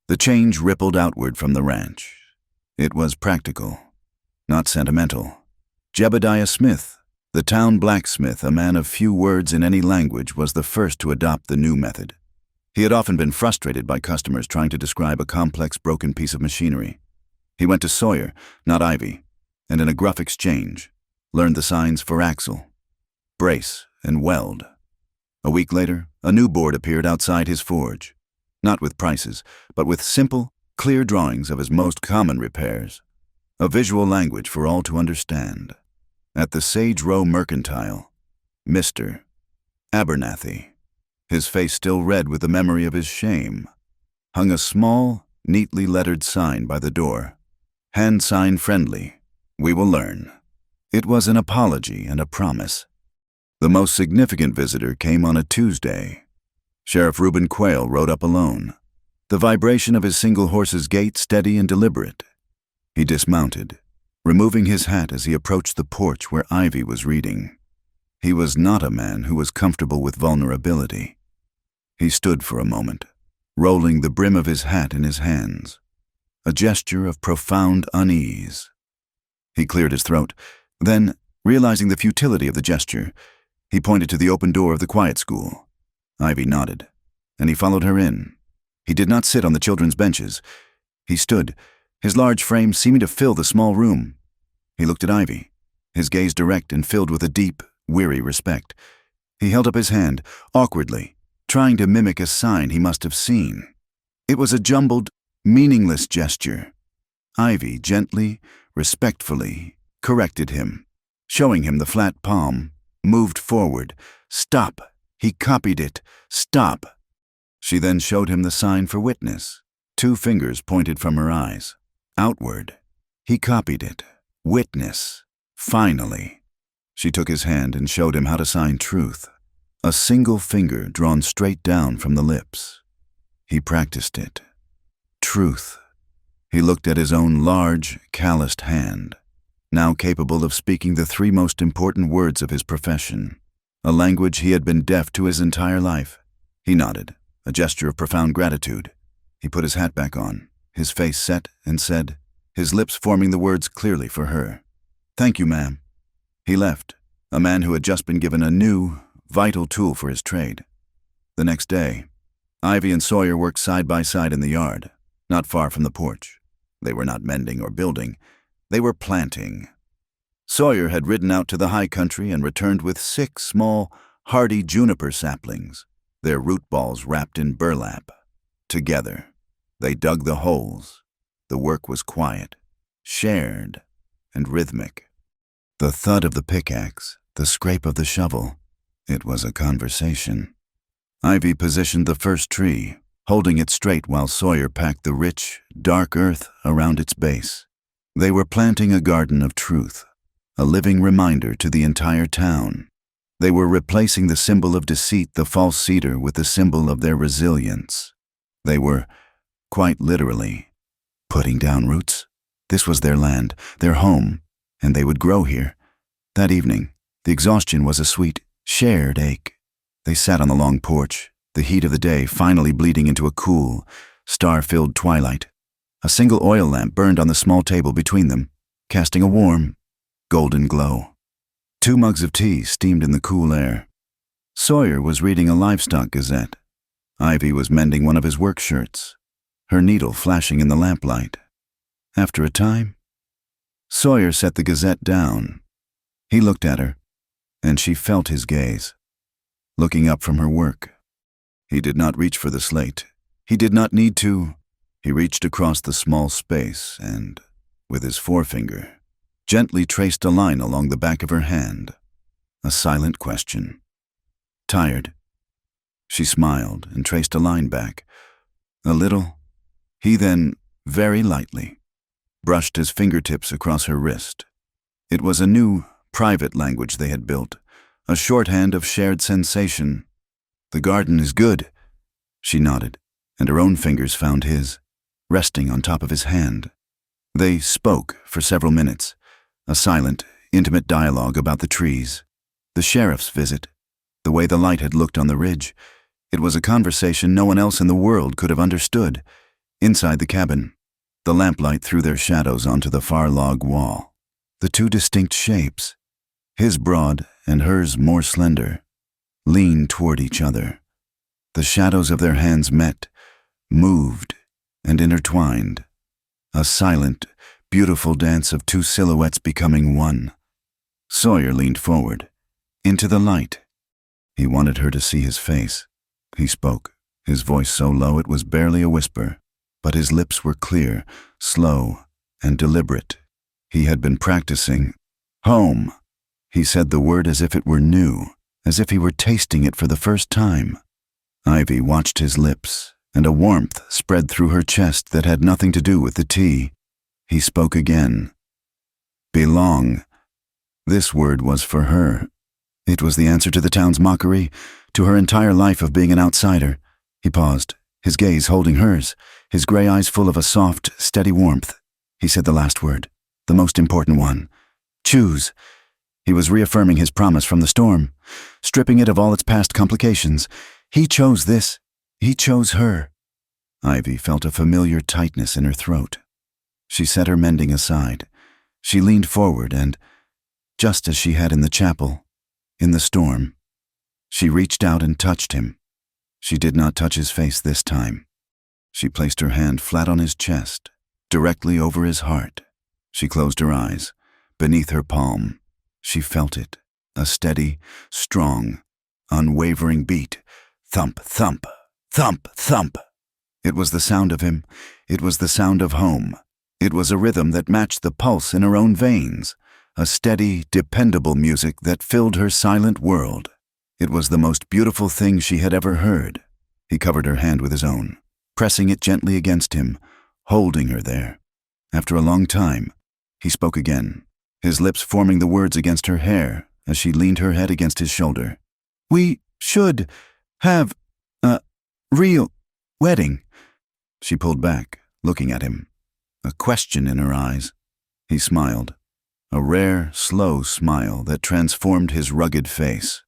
The change rippled outward from the ranch. It was practical, not sentimental. Jebediah Smith, the town blacksmith, a man of few words in any language, was the first to adopt the new method. He had often been frustrated by customers trying to describe a complex, broken piece of machinery. He went to Sawyer, not Ivy, and in a gruff exchange, learned the signs for axle, brace, and weld. A week later, a new board appeared outside his forge, not with prices, but with simple, clear drawings of his most common repairs, a visual language for all to understand. At the Sage Row Mercantile, Mr. Abernathy, his face still red with the memory of his shame, hung a small, neatly lettered sign by the door. Hand sign friendly. We will learn. It was an apology and a promise. The most significant visitor came on a Tuesday. Sheriff Reuben Quayle rode up alone, the vibration of his single horse's gait steady and deliberate. He dismounted, removing his hat as he approached the porch where Ivy was reading. He was not a man who was comfortable with vulnerability. He stood for a moment, rolling the brim of his hat in his hands, a gesture of profound unease. He cleared his throat. Then, realizing the futility of the gesture, he pointed to the open door of the Quiet School. Ivy nodded, and he followed her in. He did not sit on the children's benches. He stood, his large frame seeming to fill the small room. He looked at Ivy, his gaze direct and filled with a deep, weary respect. He held up his hand, awkwardly, trying to mimic a sign he must have seen. It was a jumbled, meaningless gesture. Ivy gently, respectfully corrected him, showing him the flat palm, moved forward. Stop. He copied it. Stop. She then showed him the sign for witness. 2 fingers pointed from her eyes, outward. He copied it. Witness. Finally. She took his hand and showed him how to sign truth. A single finger drawn straight down from the lips. He practiced it. Truth. He looked at his own large, calloused hand, now capable of speaking the 3 most important words of his profession, a language he had been deaf to his entire life. He nodded, a gesture of profound gratitude. He put his hat back on, his face set, and said, his lips forming the words clearly for her, "Thank you, ma'am." He left, a man who had just been given a new, vital tool for his trade. The next day, Ivy and Sawyer worked side by side in the yard, not far from the porch. They were not mending or building. They were planting. Sawyer had ridden out to the high country and returned with 6 small, hardy juniper saplings, their root balls wrapped in burlap. Together, they dug the holes. The work was quiet, shared, and rhythmic. The thud of the pickaxe, the scrape of the shovel. It was a conversation. Ivy positioned the first tree, holding it straight while Sawyer packed the rich, dark earth around its base. They were planting a garden of truth, a living reminder to the entire town. They were replacing the symbol of deceit, the false cedar, with the symbol of their resilience. They were, quite literally, putting down roots. This was their land, their home, and they would grow here. That evening, the exhaustion was a sweet, shared ache. They sat on the long porch, the heat of the day finally bleeding into a cool, star-filled twilight. A single oil lamp burned on the small table between them, casting a warm, golden glow. 2 mugs of tea steamed in the cool air. Sawyer was reading a livestock gazette. Ivy was mending one of his work shirts, her needle flashing in the lamplight. After a time, Sawyer set the gazette down. He looked at her, and she felt his gaze, looking up from her work. He did not reach for the slate. He did not need to. He reached across the small space and, with his forefinger, gently traced a line along the back of her hand. A silent question. Tired? She smiled and traced a line back. A little. He then, very lightly, brushed his fingertips across her wrist. It was a new, private language they had built, a shorthand of shared sensation. "The garden is good." She nodded, and her own fingers found his, resting on top of his hand. They spoke for several minutes, a silent, intimate dialogue about the trees, the sheriff's visit, the way the light had looked on the ridge. It was a conversation no one else in the world could have understood. Inside the cabin, the lamplight threw their shadows onto the far log wall. The 2 distinct shapes, his broad and hers more slender, leaned toward each other. The shadows of their hands met, moved, and intertwined. A silent, beautiful dance of 2 silhouettes becoming one. Sawyer leaned forward, into the light. He wanted her to see his face. He spoke, his voice so low it was barely a whisper, but his lips were clear, slow, and deliberate. He had been practicing. Home. He said the word as if it were new, as if he were tasting it for the first time. Ivy watched his lips, and a warmth spread through her chest that had nothing to do with the tea. He spoke again. Belong. This word was for her. It was the answer to the town's mockery, to her entire life of being an outsider. He paused, his gaze holding hers, his gray eyes full of a soft, steady warmth. He said the last word, the most important one. Choose. He was reaffirming his promise from the storm, stripping it of all its past complications. He chose this. He chose her. Ivy felt a familiar tightness in her throat. She set her mending aside. She leaned forward and, just as she had in the chapel, in the storm, she reached out and touched him. She did not touch his face this time. She placed her hand flat on his chest, directly over his heart. She closed her eyes. Beneath her palm, she felt it, a steady, strong, unwavering beat. Thump, thump, thump, thump. It was the sound of him. It was the sound of home. It was a rhythm that matched the pulse in her own veins, a steady, dependable music that filled her silent world. It was the most beautiful thing she had ever heard. He covered her hand with his own, pressing it gently against him, holding her there. After a long time, he spoke again, his lips forming the words against her hair as she leaned her head against his shoulder. "We should have a real wedding." She pulled back, looking at him, a question in her eyes. He smiled, a rare, slow smile that transformed his rugged face.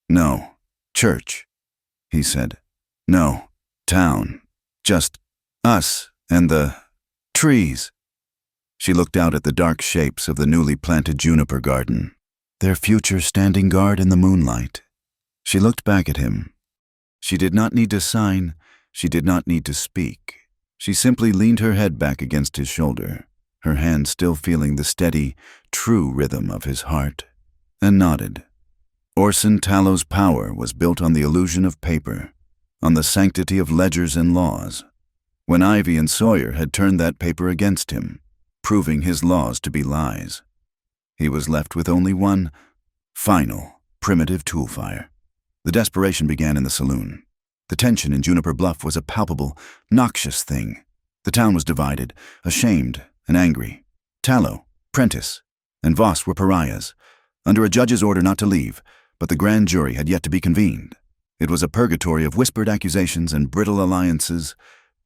"No, church," he said. "No, town. Just us and the trees." She looked out at the dark shapes of the newly planted juniper garden, their future standing guard in the moonlight. She looked back at him. She did not need to sign. She did not need to speak. She simply leaned her head back against his shoulder, her hand still feeling the steady, true rhythm of his heart, and nodded. Orson Tallow's power was built on the illusion of paper, on the sanctity of ledgers and laws. When Ivy and Sawyer had turned that paper against him, proving his laws to be lies, he was left with only one final, primitive tool fire. The desperation began in the saloon. The tension in Juniper Bluff was a palpable, noxious thing. The town was divided, ashamed and angry. Tallow, Prentice, and Voss were pariahs, under a judge's order not to leave, but the grand jury had yet to be convened. It was a purgatory of whispered accusations and brittle alliances.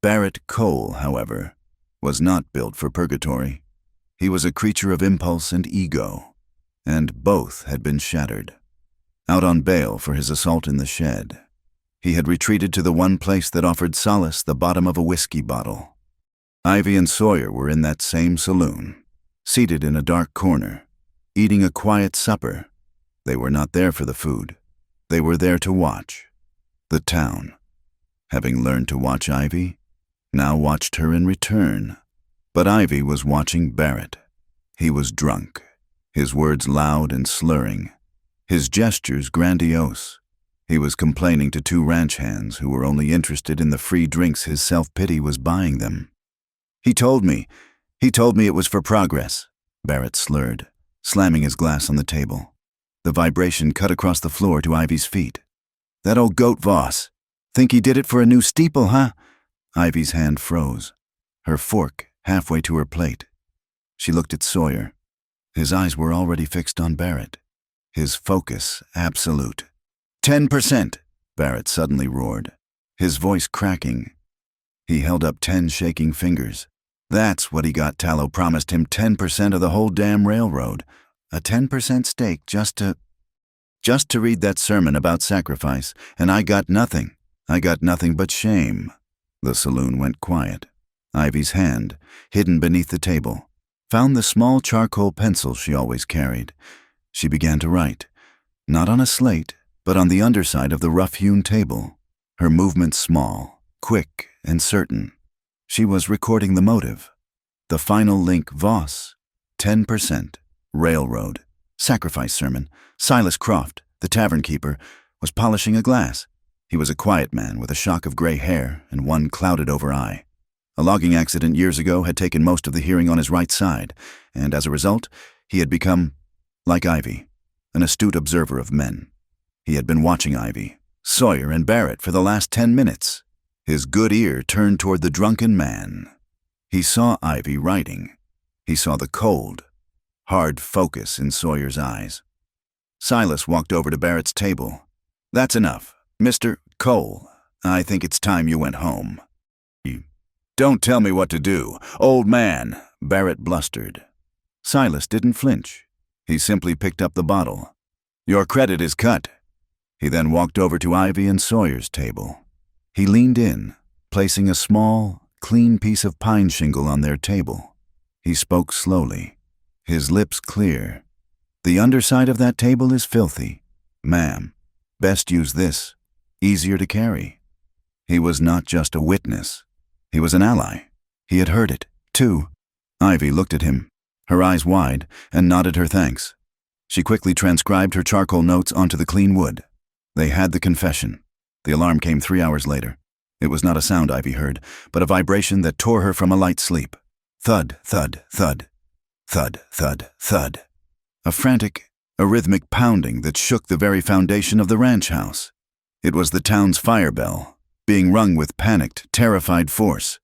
Barrett Cole, however, was not built for purgatory. He was a creature of impulse and ego, and both had been shattered. Out on bail for his assault in the shed, he had retreated to the one place that offered solace, the bottom of a whiskey bottle. Ivy and Sawyer were in that same saloon, seated in a dark corner, eating a quiet supper. They were not there for the food. They were there to watch. The town, having learned to watch Ivy, now watched her in return. But Ivy was watching Barrett. He was drunk, his words loud and slurring, his gestures grandiose. He was complaining to two ranch hands who were only interested in the free drinks his self-pity was buying them. He told me it was for progress," Barrett slurred, slamming his glass on the table. The vibration cut across the floor to Ivy's feet. "That old goat Voss. Think he did it for a new steeple, huh?" Ivy's hand froze, her fork halfway to her plate. She looked at Sawyer. His eyes were already fixed on Barrett, his focus absolute. 10%, Barrett suddenly roared, his voice cracking. He held up 10 shaking fingers. That's what he got. Tallow promised him 10% of the whole damn railroad. A 10% stake just to read that sermon about sacrifice, and I got nothing. I got nothing but shame. The saloon went quiet. Ivy's hand, hidden beneath the table, found the small charcoal pencil she always carried. She began to write, not on a slate, but on the underside of the rough-hewn table, her movements small, quick, and certain. She was recording the motive. The final link: Voss, 10%, railroad, sacrifice sermon. Silas Croft, the tavern keeper, was polishing a glass. He was a quiet man with a shock of gray hair and one clouded-over eye. A logging accident years ago had taken most of the hearing on his right side, and as a result, he had become, like Ivy, an astute observer of men. He had been watching Ivy, Sawyer, and Barrett for the last 10 minutes. His good ear turned toward the drunken man. He saw Ivy writing. He saw the cold, hard focus in Sawyer's eyes. Silas walked over to Barrett's table. "That's enough. Mr. Cole, I think it's time you went home." "Don't tell me what to do, old man," Barrett blustered. Silas didn't flinch. He simply picked up the bottle. "Your credit is cut." He then walked over to Ivy and Sawyer's table. He leaned in, placing a small, clean piece of pine shingle on their table. He spoke slowly, his lips clear. "The underside of that table is filthy. Ma'am, best use this. Easier to carry." He was not just a witness. He was an ally. He had heard it, too. Ivy looked at him, her eyes wide, and nodded her thanks. She quickly transcribed her charcoal notes onto the clean wood. They had the confession. The alarm came 3 hours later. It was not a sound Ivy heard, but a vibration that tore her from a light sleep. Thud, thud, thud. Thud, thud, thud. A frantic, a rhythmic pounding that shook the very foundation of the ranch house. It was the town's fire bell, being rung with panicked, terrified force.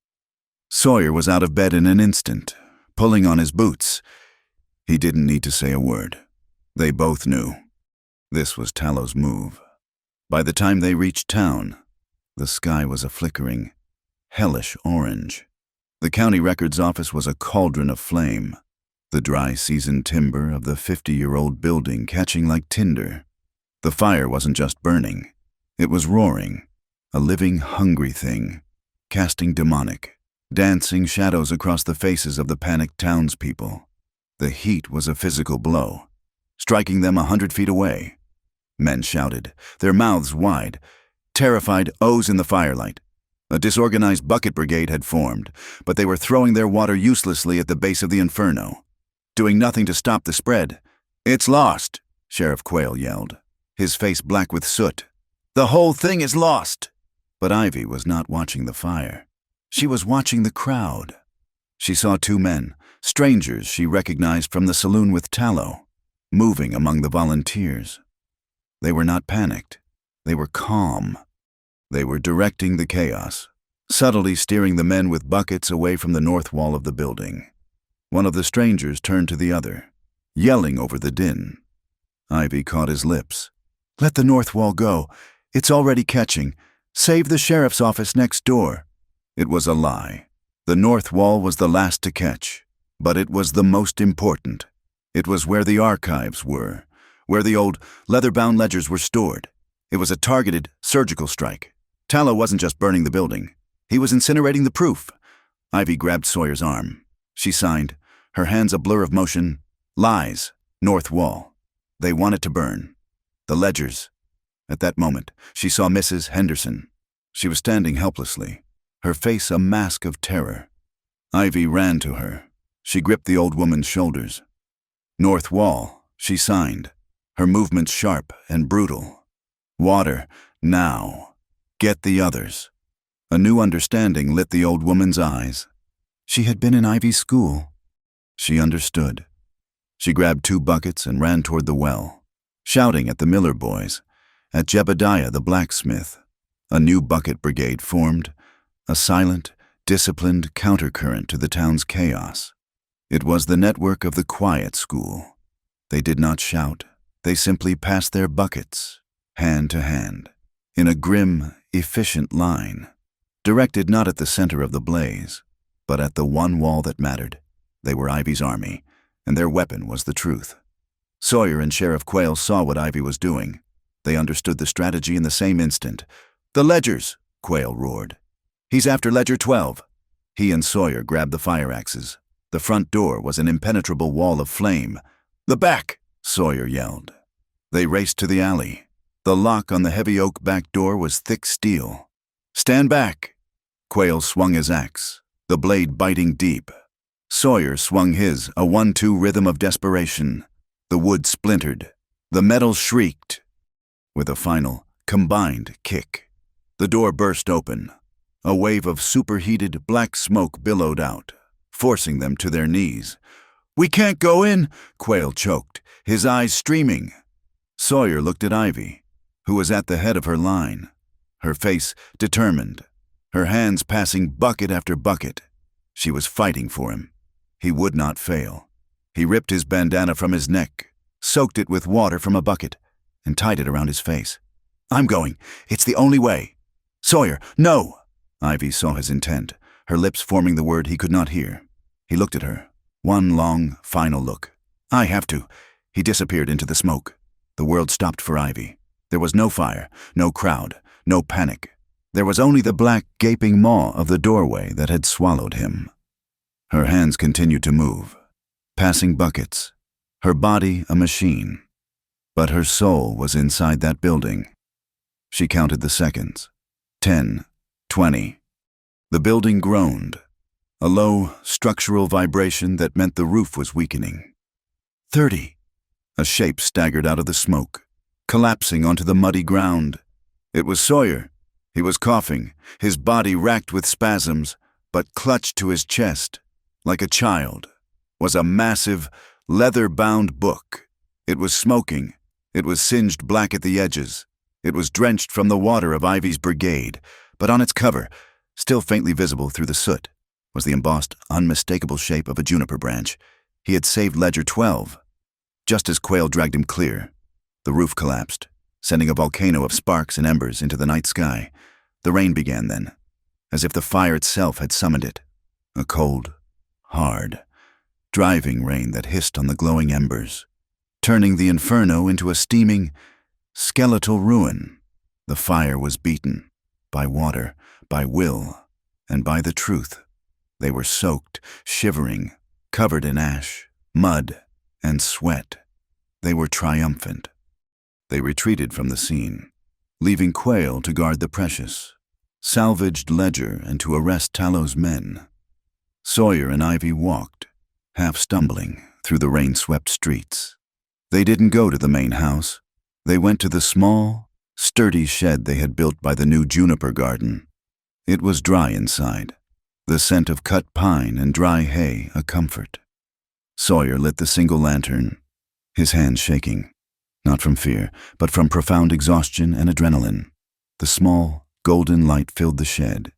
Sawyer was out of bed in an instant, pulling on his boots. He didn't need to say a word. They both knew. This was Tallow's move. By the time they reached town, the sky was a flickering, hellish orange. The county records office was a cauldron of flame, the dry seasoned timber of the 50-year-old building catching like tinder. The fire wasn't just burning. It was roaring, a living, hungry thing, casting demonic, dancing shadows across the faces of the panicked townspeople. The heat was a physical blow, striking them 100 feet away. Men shouted, their mouths wide, terrified oaths in the firelight. A disorganized bucket brigade had formed, but they were throwing their water uselessly at the base of the inferno, doing nothing to stop the spread. "It's lost," Sheriff Quayle yelled, his face black with soot. "The whole thing is lost." But Ivy was not watching the fire. She was watching the crowd. She saw two men, strangers she recognized from the saloon with Tallow, moving among the volunteers. They were not panicked. They were calm. They were directing the chaos, subtly steering the men with buckets away from the north wall of the building. One of the strangers turned to the other, yelling over the din. Ivy caught his lips. "Let the north wall go. It's already catching. Save the sheriff's office next door." It was a lie. The north wall was the last to catch, but it was the most important. It was where the archives were, where the old leather-bound ledgers were stored. It was a targeted, surgical strike. Tallow wasn't just burning the building. He was incinerating the proof. Ivy grabbed Sawyer's arm. She signed, her hands a blur of motion, "Lies, north wall." They wanted to burn. The ledgers. At that moment, she saw Mrs. Henderson. She was standing helplessly, her face a mask of terror. Ivy ran to her. She gripped the old woman's shoulders. "North wall," she signed, her movements sharp and brutal. "Water, now. Get the others." A new understanding lit the old woman's eyes. She had been in Ivy's school. She understood. She grabbed 2 buckets and ran toward the well, shouting at the Miller boys, at Jebediah the blacksmith. A new bucket brigade formed, a silent, disciplined countercurrent to the town's chaos. It was the network of the quiet school. They did not shout. They simply passed their buckets, hand to hand, in a grim, efficient line, directed not at the center of the blaze, but at the one wall that mattered. They were Ivy's army, and their weapon was the truth. Sawyer and Sheriff Quayle saw what Ivy was doing. They understood the strategy in the same instant. "The ledgers!" Quayle roared. "He's after Ledger 12. He and Sawyer grabbed the fire axes. The front door was an impenetrable wall of flame. "The back!" Sawyer yelled. They raced to the alley. The lock on the heavy oak back door was thick steel. "Stand back!" Quayle swung his axe, the blade biting deep. Sawyer swung his, a 1-2 rhythm of desperation. The wood splintered. The metal shrieked. With a final, combined kick, the door burst open. A wave of superheated black smoke billowed out, forcing them to their knees. "We can't go in," Quayle choked, his eyes streaming. Sawyer looked at Ivy, who was at the head of her line, her face determined, her hands passing bucket after bucket. She was fighting for him. He would not fail. He ripped his bandana from his neck, soaked it with water from a bucket, and tied it around his face. "I'm going. It's the only way." "Sawyer, no!" Ivy saw his intent, her lips forming the word he could not hear. He looked at her, one long, final look. "I have to." He disappeared into the smoke. The world stopped for Ivy. There was no fire, no crowd, no panic. There was only the black, gaping maw of the doorway that had swallowed him. Her hands continued to move, passing buckets, her body a machine. But her soul was inside that building. She counted the seconds. 10, 20. The building groaned, a low, structural vibration that meant the roof was weakening. 30. A shape staggered out of the smoke, collapsing onto the muddy ground. It was Sawyer. He was coughing, his body racked with spasms, but clutched to his chest, like a child, was a massive, leather-bound book. It was smoking. It was singed black at the edges. It was drenched from the water of Ivy's brigade, but on its cover, still faintly visible through the soot, was the embossed, unmistakable shape of a juniper branch. He had saved Ledger 12. Just as Quayle dragged him clear, the roof collapsed, sending a volcano of sparks and embers into the night sky. The rain began then, as if the fire itself had summoned it. A cold, hard, driving rain that hissed on the glowing embers, turning the inferno into a steaming, skeletal ruin. The fire was beaten, by water, by will, and by the truth. They were soaked, shivering, covered in ash, mud, and sweat. They were triumphant. They retreated from the scene, leaving Quayle to guard the precious, salvaged ledger and to arrest Tallow's men. Sawyer and Ivy walked, half stumbling, through the rain-swept streets. They didn't go to the main house. They went to the small, sturdy shed they had built by the new juniper garden. It was dry inside, the scent of cut pine and dry hay a comfort. Sawyer lit the single lantern, his hands shaking, not from fear, but from profound exhaustion and adrenaline. The small, golden light filled the shed.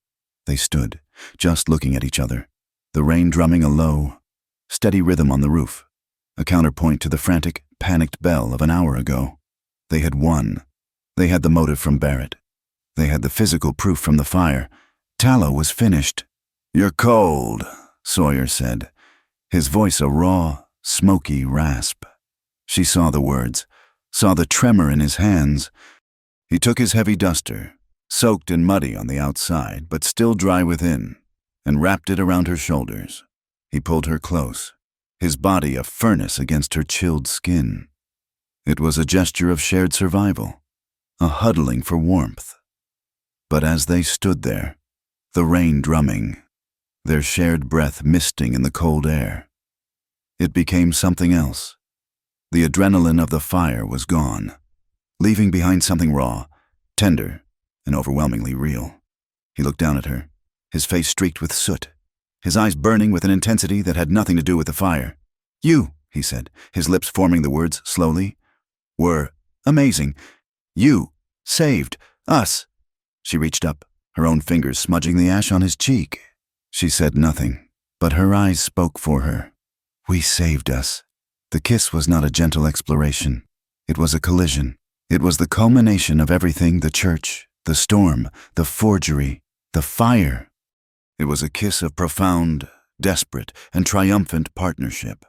They stood, just looking at each other, the rain drumming a low, steady rhythm on the roof, a counterpoint to the frantic, panicked bell of an hour ago. They had won. They had the motive from Barrett. They had the physical proof from the fire. Tallow was finished. "You're cold," Sawyer said, his voice a raw, smoky rasp. She saw the words, saw the tremor in his hands. He took his heavy duster, soaked and muddy on the outside, but still dry within, and wrapped it around her shoulders. He pulled her close, his body a furnace against her chilled skin. It was a gesture of shared survival, a huddling for warmth. But as they stood there, the rain drumming, their shared breath misting in the cold air, it became something else. The adrenaline of the fire was gone, leaving behind something raw, tender, and overwhelmingly real. He looked down at her, his face streaked with soot, his eyes burning with an intensity that had nothing to do with the fire. "You," he said, his lips forming the words slowly, "were amazing. You saved us." She reached up, her own fingers smudging the ash on his cheek. She said nothing, but her eyes spoke for her. "We saved us." The kiss was not a gentle exploration. It was a collision. It was the culmination of everything: the church, the storm, the forgery, the fire. It was a kiss of profound, desperate, and triumphant partnership.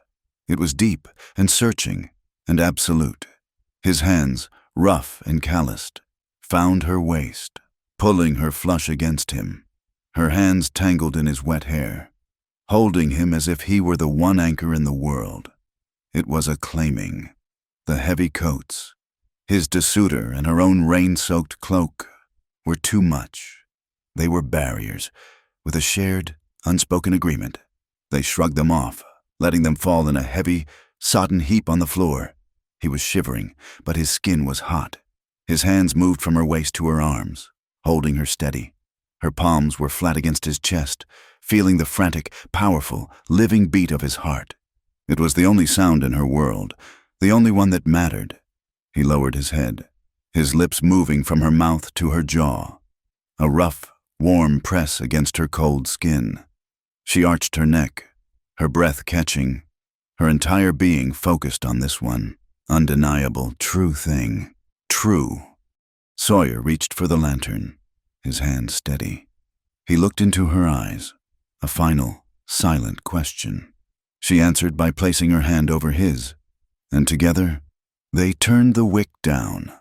It was deep and searching and absolute. His hands, rough and calloused, found her waist, pulling her flush against him, her hands tangled in his wet hair, holding him as if he were the one anchor in the world. It was a claiming. The heavy coats, his desuder and her own rain-soaked cloak, were too much. They were barriers, with a shared, unspoken agreement. They shrugged them off, letting them fall in a heavy, sodden heap on the floor. He was shivering, but his skin was hot. His hands moved from her waist to her arms, holding her steady. Her palms were flat against his chest, feeling the frantic, powerful, living beat of his heart. It was the only sound in her world, the only one that mattered. He lowered his head, his lips moving from her mouth to her jaw, a rough, warm press against her cold skin. She arched her neck, her breath catching, her entire being focused on this one undeniable, true thing. True. Sawyer reached for the lantern, his hand steady. He looked into her eyes, a final, silent question. She answered by placing her hand over his, and together they turned the wick down.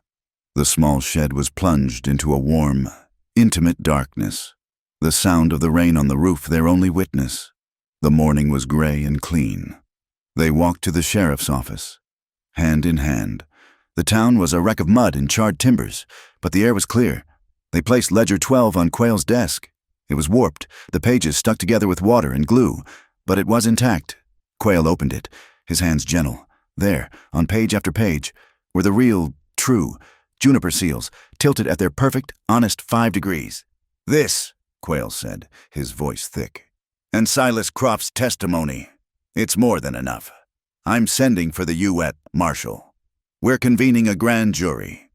The small shed was plunged into a warm, intimate darkness, the sound of the rain on the roof their only witness. The morning was gray and clean. They walked to the sheriff's office, hand in hand. The town was a wreck of mud and charred timbers, but the air was clear. They placed Ledger 12 on Quayle's desk. It was warped, the pages stuck together with water and glue, but it was intact. Quayle opened it, his hands gentle. There, on page after page, were the real, true, juniper seals, tilted at their perfect, honest 5 degrees. "This," Quayle said, his voice thick, "and Silas Croft's testimony. It's more than enough. I'm sending for the U.S. Marshal. We're convening a grand jury."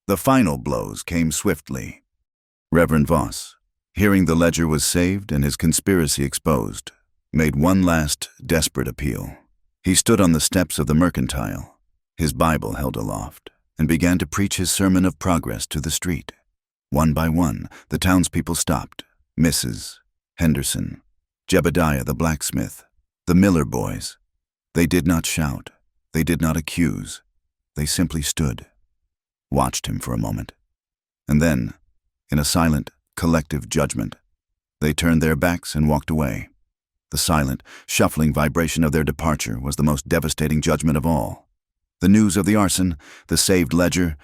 The final blows came swiftly. Reverend Voss, hearing the ledger was saved and his conspiracy exposed, made one last, desperate appeal. He stood on the steps of the Mercantile, his Bible held aloft, and began to preach his sermon of progress to the street. One by one, the townspeople stopped. Mrs. Henderson, Jebediah the blacksmith, the Miller boys. They did not shout. They did not accuse. They simply stood, watched him for a moment. And then, in a silent, collective judgment, they turned their backs and walked away. The silent, shuffling vibration of their departure was the most devastating judgment of all. The news of the arson, the saved ledger,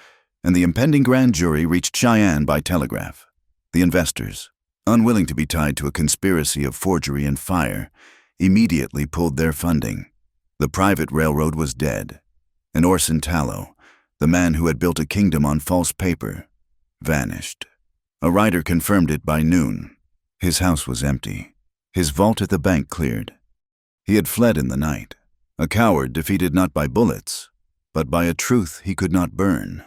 and the impending grand jury reached Cheyenne by telegraph. The investors, unwilling to be tied to a conspiracy of forgery and fire, immediately pulled their funding. The private railroad was dead, and Orson Tallow, the man who had built a kingdom on false paper, vanished. A writer confirmed it by noon. His house was empty, his vault at the bank cleared. He had fled in the night, a coward defeated not by bullets, but by a truth he could not burn.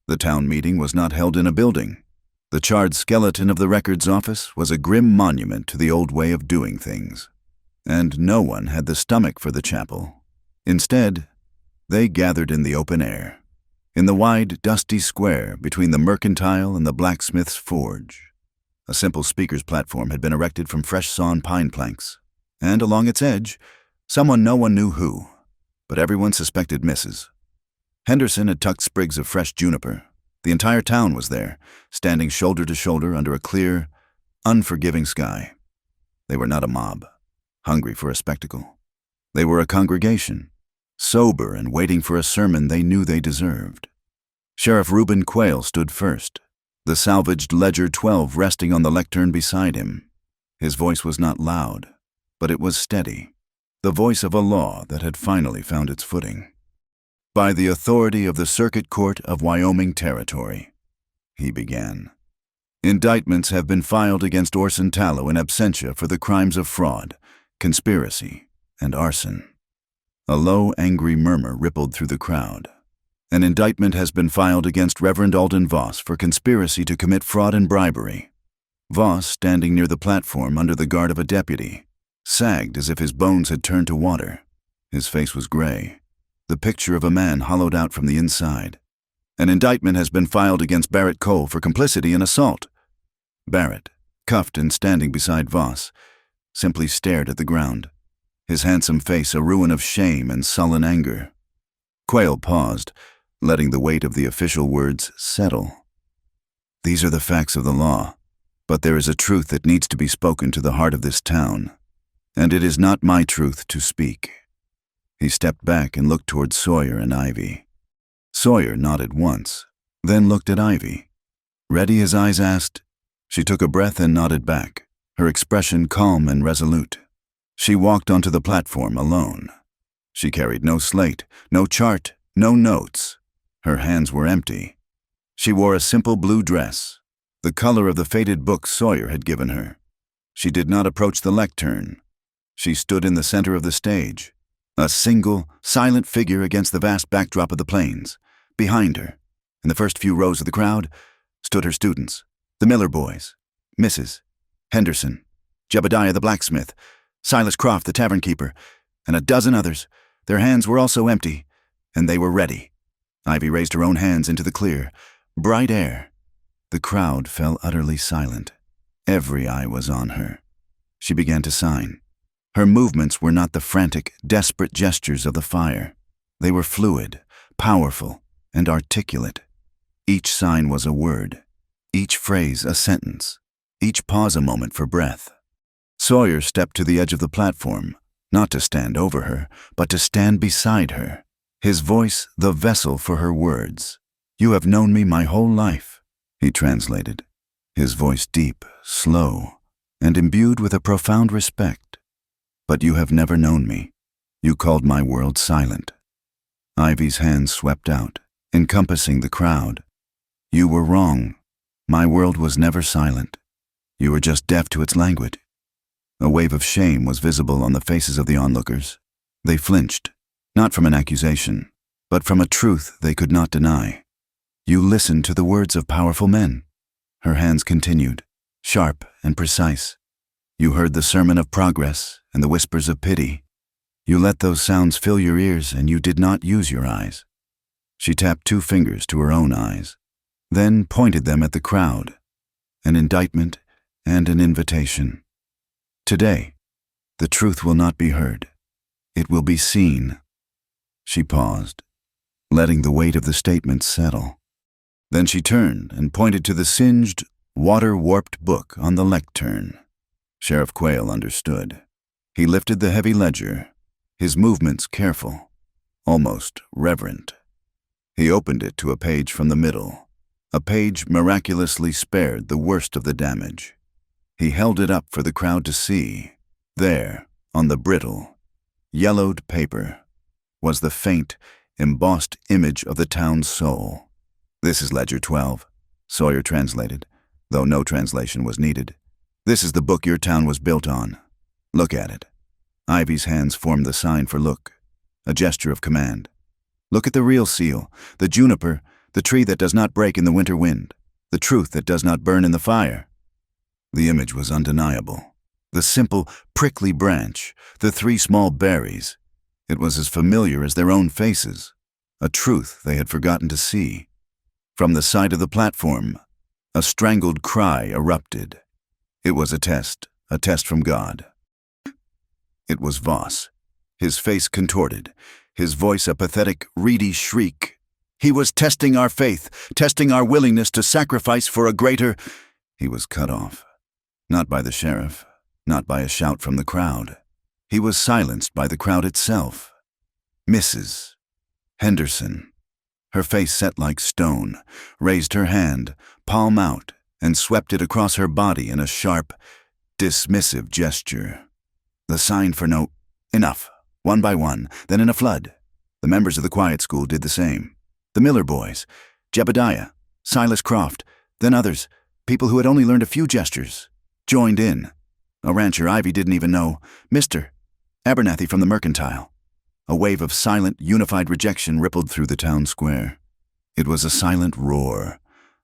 The town meeting was not held in a building. The charred skeleton of the records office was a grim monument to the old way of doing things. And no one had the stomach for the chapel. Instead, they gathered in the open air, in the wide, dusty square between the Mercantile and the blacksmith's forge. A simple speaker's platform had been erected from fresh-sawn pine planks, and along its edge, someone no one knew who, but everyone suspected Mrs. Henderson had tucked sprigs of fresh juniper. The entire town was there, standing shoulder to shoulder under a clear, unforgiving sky. They were not a mob, hungry for a spectacle. They were a congregation, sober and waiting for a sermon they knew they deserved. Sheriff Reuben Quayle stood first, the salvaged Ledger 12 resting on the lectern beside him. His voice was not loud, but it was steady, the voice of a law that had finally found its footing. "By the authority of the Circuit Court of Wyoming Territory," he began, "indictments have been filed against Orson Tallow in absentia for the crimes of fraud, conspiracy, and arson." A low, angry murmur rippled through the crowd. "An indictment has been filed against Reverend Alden Voss for conspiracy to commit fraud and bribery." Voss, standing near the platform under the guard of a deputy, sagged as if his bones had turned to water. His face was gray, the picture of a man hollowed out from the inside. "An indictment has been filed against Barrett Cole for complicity in assault." Barrett, cuffed and standing beside Voss, simply stared at the ground, his handsome face a ruin of shame and sullen anger. Quayle paused, letting the weight of the official words settle. "These are the facts of the law, but there is a truth that needs to be spoken to the heart of this town, and it is not my truth to speak." He stepped back and looked toward Sawyer and Ivy. Sawyer nodded once, then looked at Ivy. Ready, his eyes asked. She took a breath and nodded back, her expression calm and resolute. She walked onto the platform alone. She carried no slate, no chart, no notes. Her hands were empty. She wore a simple blue dress, the color of the faded book Sawyer had given her. She did not approach the lectern. She stood in the center of the stage, a single, silent figure against the vast backdrop of the plains. Behind her, in the first few rows of the crowd, stood her students, the Miller boys, Mrs. Henderson, Jebediah the blacksmith, Silas Croft the tavern keeper, and a dozen others. Their hands were also empty, and they were ready. Ivy raised her own hands into the clear, bright air. The crowd fell utterly silent. Every eye was on her. She began to sign. Her movements were not the frantic, desperate gestures of the fire. They were fluid, powerful, and articulate. Each sign was a word, each phrase a sentence, each pause a moment for breath. Sawyer stepped to the edge of the platform, not to stand over her, but to stand beside her, his voice the vessel for her words. "You have known me my whole life," he translated, his voice deep, slow, and imbued with a profound respect. "But you have never known me. You called my world silent." Ivy's hands swept out, encompassing the crowd, You were wrong. My world was never silent. You were just deaf to its language. A wave of shame was visible on the faces of the onlookers. They flinched, not from an accusation, but from a truth they could not deny. You listened to the words of powerful men. Her hands continued, sharp and precise. You heard the sermon of progress and the whispers of pity. You let those sounds fill your ears, and you did not use your eyes. She tapped 2 fingers to her own eyes, then pointed them at the crowd, an indictment and an invitation. Today, the truth will not be heard. It will be seen. She paused, letting the weight of the statement settle. Then she turned and pointed to the singed, water-warped book on the lectern. Sheriff Quayle understood. He lifted the heavy ledger, his movements careful, almost reverent. He opened it to a page from the middle, a page miraculously spared the worst of the damage. He held it up for the crowd to see. There, on the brittle, yellowed paper, was the faint, embossed image of the town's soul. This is Ledger 12, Sawyer translated, though no translation was needed. This is the book your town was built on. Look at it. Ivy's hands formed the sign for look, a gesture of command. Look at the real seal, the juniper, the tree that does not break in the winter wind, the truth that does not burn in the fire. The image was undeniable. The simple, prickly branch, the 3 small berries. It was as familiar as their own faces, a truth they had forgotten to see. From the side of the platform, a strangled cry erupted. It was a test from God. It was Voss, his face contorted, his voice a pathetic, reedy shriek. He was testing our faith, testing our willingness to sacrifice for a greater... He was cut off. Not by the sheriff, not by a shout from the crowd. He was silenced by the crowd itself. Mrs. Henderson, her face set like stone, raised her hand, palm out, and swept it across her body in a sharp, dismissive gesture. The sign for no... Enough. One by one, then in a flood. The members of the quiet school did the same. The Miller boys, Jebediah, Silas Croft, then others, people who had only learned a few gestures, joined in. A rancher Ivy didn't even know, Mr. Abernathy from the Mercantile. A wave of silent, unified rejection rippled through the town square. It was a silent roar,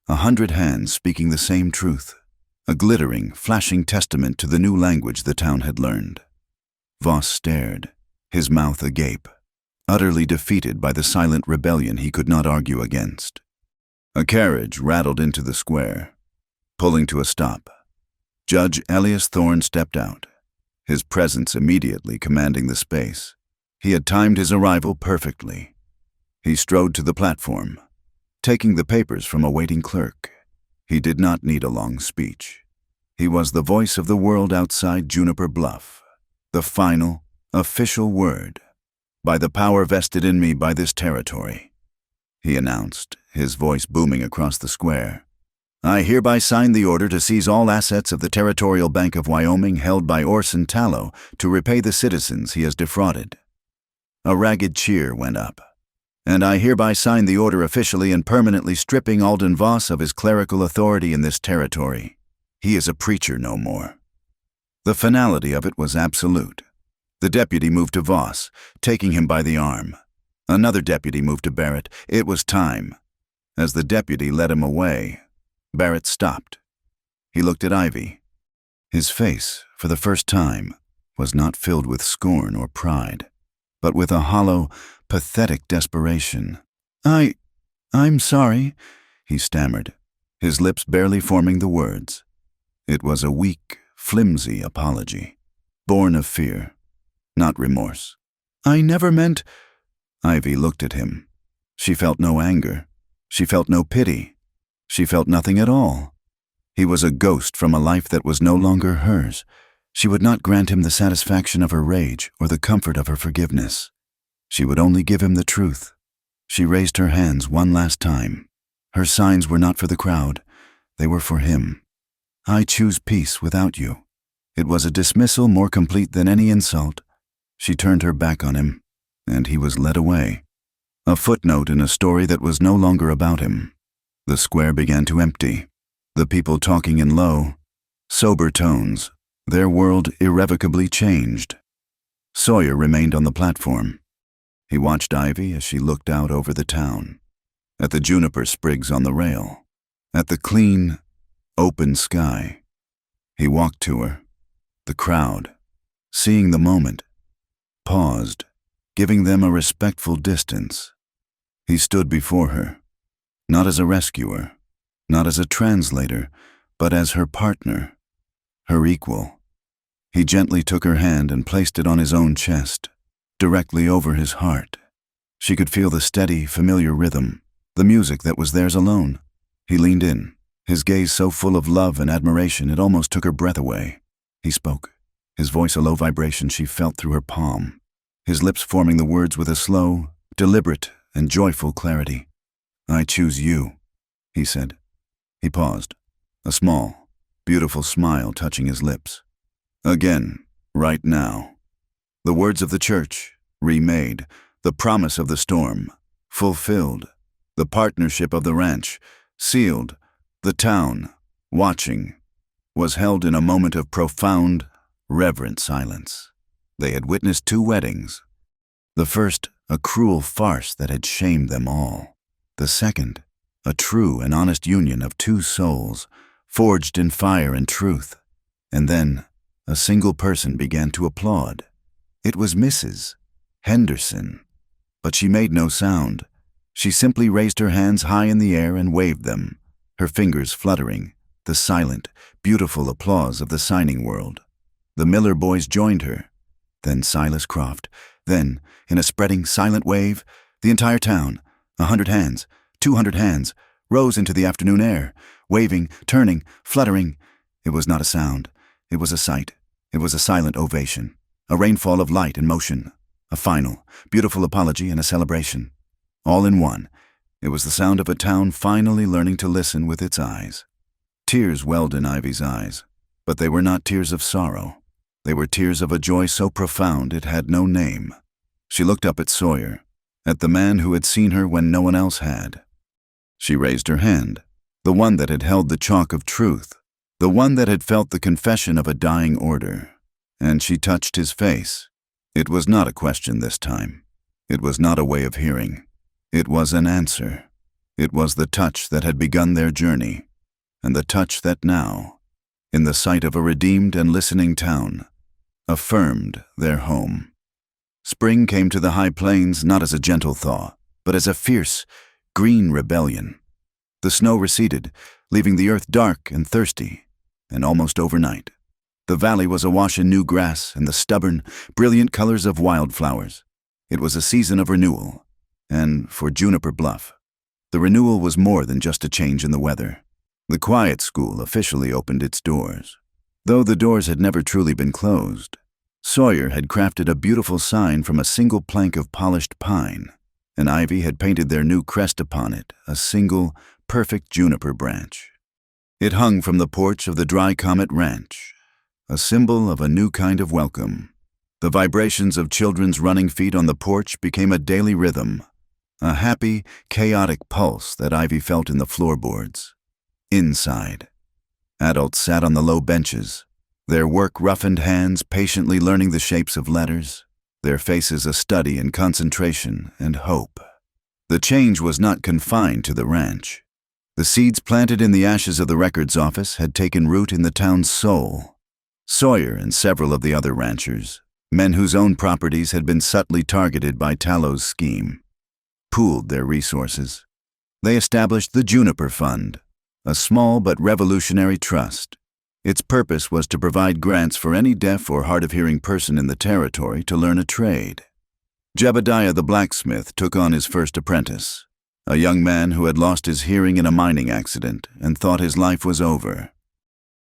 100 hands speaking the same truth, a glittering, flashing testament to the new language the town had learned. Voss stared, his mouth agape, utterly defeated by the silent rebellion he could not argue against. A carriage rattled into the square, pulling to a stop. Judge Elias Thorne stepped out, his presence immediately commanding the space. He had timed his arrival perfectly. He strode to the platform, taking the papers from a waiting clerk. He did not need a long speech. He was the voice of the world outside Juniper Bluff, the final, official word. By the power vested in me by this territory, he announced, his voice booming across the square. I hereby sign the order to seize all assets of the Territorial Bank of Wyoming held by Orson Tallow to repay the citizens he has defrauded. A ragged cheer went up. And I hereby sign the order officially and permanently stripping Alden Voss of his clerical authority in this territory. He is a preacher no more. The finality of it was absolute. The deputy moved to Voss, taking him by the arm. Another deputy moved to Barrett. It was time. As the deputy led him away, Barrett stopped. He looked at Ivy. His face, for the first time, was not filled with scorn or pride, but with a hollow, pathetic desperation. I'm sorry, he stammered, his lips barely forming the words. It was a weak, flimsy apology, born of fear, not remorse. I never meant... Ivy looked at him. She felt no anger. She felt no pity. She felt nothing at all. He was a ghost from a life that was no longer hers. She would not grant him the satisfaction of her rage or the comfort of her forgiveness. She would only give him the truth. She raised her hands one last time. Her signs were not for the crowd. They were for him. I choose peace without you. It was a dismissal more complete than any insult. She turned her back on him, and he was led away. A footnote in a story that was no longer about him. The square began to empty. The people talking in low, sober tones, their world irrevocably changed. Sawyer remained on the platform. He watched Ivy as she looked out over the town, at the juniper sprigs on the rail, at the clean, open sky. He walked to her. The crowd, seeing the moment, paused, giving them a respectful distance. He stood before her, not as a rescuer, not as a translator, but as her partner, her equal. He gently took her hand and placed it on his own chest, directly over his heart. She could feel the steady, familiar rhythm, the music that was theirs alone. He leaned in, his gaze so full of love and admiration it almost took her breath away. He spoke, his voice a low vibration she felt through her palm, his lips forming the words with a slow, deliberate, and joyful clarity. "I choose you," he said. He paused, a small, beautiful smile touching his lips. "Again, right now." The words of the church, remade, the promise of the storm, fulfilled, the partnership of the ranch, sealed, the town, watching, was held in a moment of profound, reverent silence. They had witnessed 2 weddings. The first, a cruel farce that had shamed them all. The second, a true and honest union of 2 souls, forged in fire and truth. And then, a single person began to applaud. It was Mrs. Henderson. But she made no sound. She simply raised her hands high in the air and waved them, her fingers fluttering, the silent, beautiful applause of the signing world. The Miller boys joined her, then Silas Croft, then, in a spreading, silent wave, the entire town, 100 hands, 200 hands, rose into the afternoon air, waving, turning, fluttering. It was not a sound. It was a sight. It was a silent ovation, a rainfall of light and motion, a final, beautiful apology and a celebration. All in one, it was the sound of a town finally learning to listen with its eyes. Tears welled in Ivy's eyes, but they were not tears of sorrow. They were tears of a joy so profound it had no name. She looked up at Sawyer, at the man who had seen her when no one else had. She raised her hand, the one that had held the chalk of truth, the one that had felt the confession of a dying order, and she touched his face. It was not a question this time. It was not a way of hearing. It was an answer. It was the touch that had begun their journey, and the touch that now, in the sight of a redeemed and listening town, affirmed their home. Spring came to the high plains not as a gentle thaw, but as a fierce, green rebellion. The snow receded, leaving the earth dark and thirsty, and almost overnight, the valley was awash in new grass and the stubborn, brilliant colors of wildflowers. It was a season of renewal, and for Juniper Bluff, the renewal was more than just a change in the weather. The quiet school officially opened its doors. Though the doors had never truly been closed, Sawyer had crafted a beautiful sign from a single plank of polished pine, and Ivy had painted their new crest upon it, a single, perfect juniper branch. It hung from the porch of the Dry Comet Ranch, a symbol of a new kind of welcome. The vibrations of children's running feet on the porch became a daily rhythm, a happy, chaotic pulse that Ivy felt in the floorboards. Inside, adults sat on the low benches, their work-roughened hands patiently learning the shapes of letters, their faces a study in concentration and hope. The change was not confined to the ranch. The seeds planted in the ashes of the records office had taken root in the town's soul. Sawyer and several of the other ranchers, men whose own properties had been subtly targeted by Tallow's scheme, pooled their resources. They established the Juniper Fund, a small but revolutionary trust. Its purpose was to provide grants for any deaf or hard-of-hearing person in the territory to learn a trade. Jebediah the blacksmith took on his first apprentice, a young man who had lost his hearing in a mining accident and thought his life was over.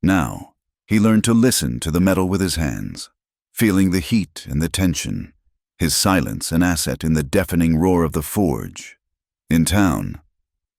Now, he learned to listen to the metal with his hands, feeling the heat and the tension, his silence an asset in the deafening roar of the forge. In town,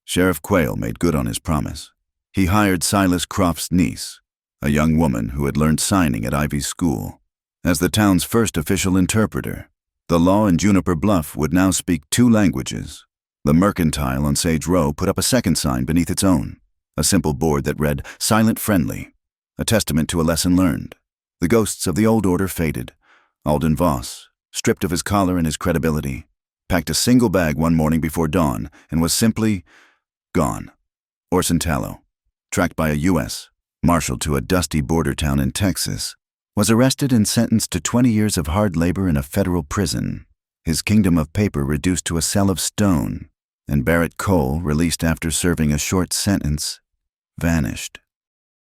Sheriff Quayle made good on his promise. He hired Silas Croft's niece, a young woman who had learned signing at Ivy's school, as the town's first official interpreter. The law in Juniper Bluff would now speak 2 languages, The Mercantile on Sage Row put up a second sign beneath its own, a simple board that read, "Silent Friendly," a testament to a lesson learned. The ghosts of the old order faded. Alden Voss, stripped of his collar and his credibility, packed a single bag one morning before dawn and was simply gone. Orson Tallow, tracked by a U.S. Marshal to a dusty border town in Texas, was arrested and sentenced to 20 years of hard labor in a federal prison, his kingdom of paper reduced to a cell of stone, and Barrett Cole, released after serving a short sentence, vanished.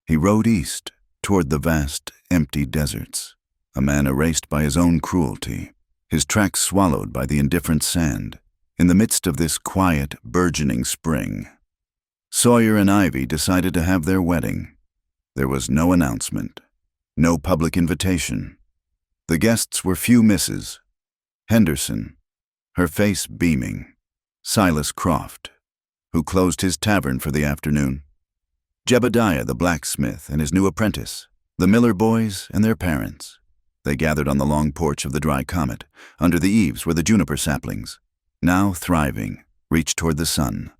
He rode east, toward the vast, empty deserts, a man erased by his own cruelty, his tracks swallowed by the indifferent sand, in the midst of this quiet, burgeoning spring. Sawyer and Ivy decided to have their wedding. There was no announcement, no public invitation. The guests were few misses. Henderson, her face beaming. Silas Croft, who closed his tavern for the afternoon. Jebediah the blacksmith and his new apprentice, the Miller boys and their parents. They gathered on the long porch of the Dry Comet, under the eaves where the juniper saplings, now thriving, reached toward the sun.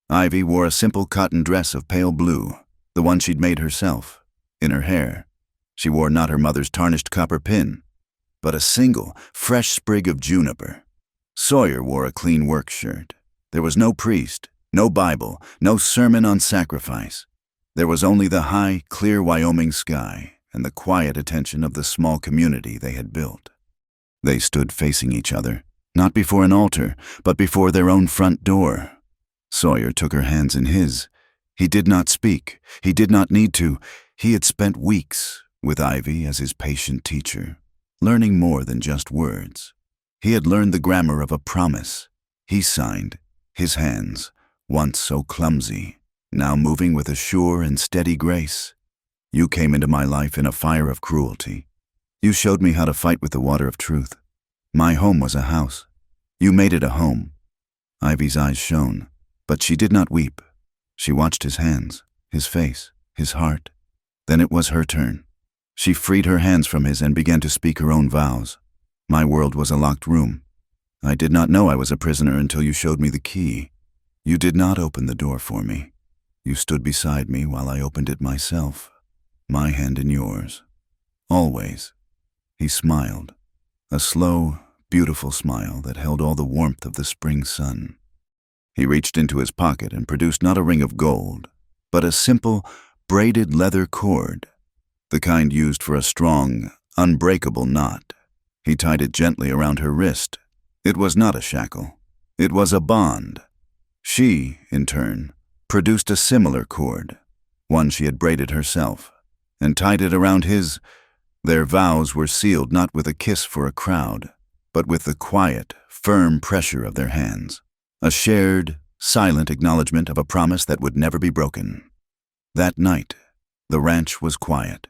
Ivy wore a simple cotton dress of pale blue, the one she'd made herself. In her hair, she wore not her mother's tarnished copper pin, but a single, fresh sprig of juniper. Sawyer wore a clean work shirt. There was no priest, no Bible, no sermon on sacrifice. There was only the high, clear Wyoming sky and the quiet attention of the small community they had built. They stood facing each other, not before an altar, but before their own front door. Sawyer took her hands in his. He did not speak. He did not need to. He had spent weeks with Ivy as his patient teacher, learning more than just words. He had learned the grammar of a promise. He signed, his hands, once so clumsy, now moving with a sure and steady grace. You came into my life in a fire of cruelty. You showed me how to fight with the water of truth. My home was a house. You made it a home. Ivy's eyes shone, but she did not weep. She watched his hands, his face, his heart. Then it was her turn. She freed her hands from his and began to speak her own vows. My world was a locked room. I did not know I was a prisoner until you showed me the key. You did not open the door for me. You stood beside me while I opened it myself, my hand in yours. Always. He smiled, a slow, beautiful smile that held all the warmth of the spring sun. He reached into his pocket and produced not a ring of gold, but a simple, braided leather cord, the kind used for a strong, unbreakable knot. He tied it gently around her wrist. It was not a shackle. It was a bond. She, in turn, produced a similar cord, one she had braided herself, and tied it around his. Their vows were sealed not with a kiss for a crowd, but with the quiet, firm pressure of their hands, a shared, silent acknowledgement of a promise that would never be broken. That night, the ranch was quiet.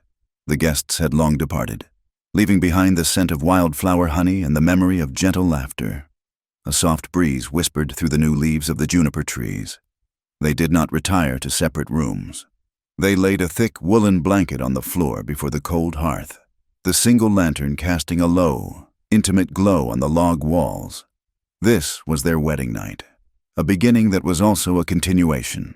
The guests had long departed, leaving behind the scent of wildflower honey and the memory of gentle laughter. A soft breeze whispered through the new leaves of the juniper trees. They did not retire to separate rooms. They laid a thick woolen blanket on the floor before the cold hearth, the single lantern casting a low, intimate glow on the log walls. This was their wedding night, a beginning that was also a continuation.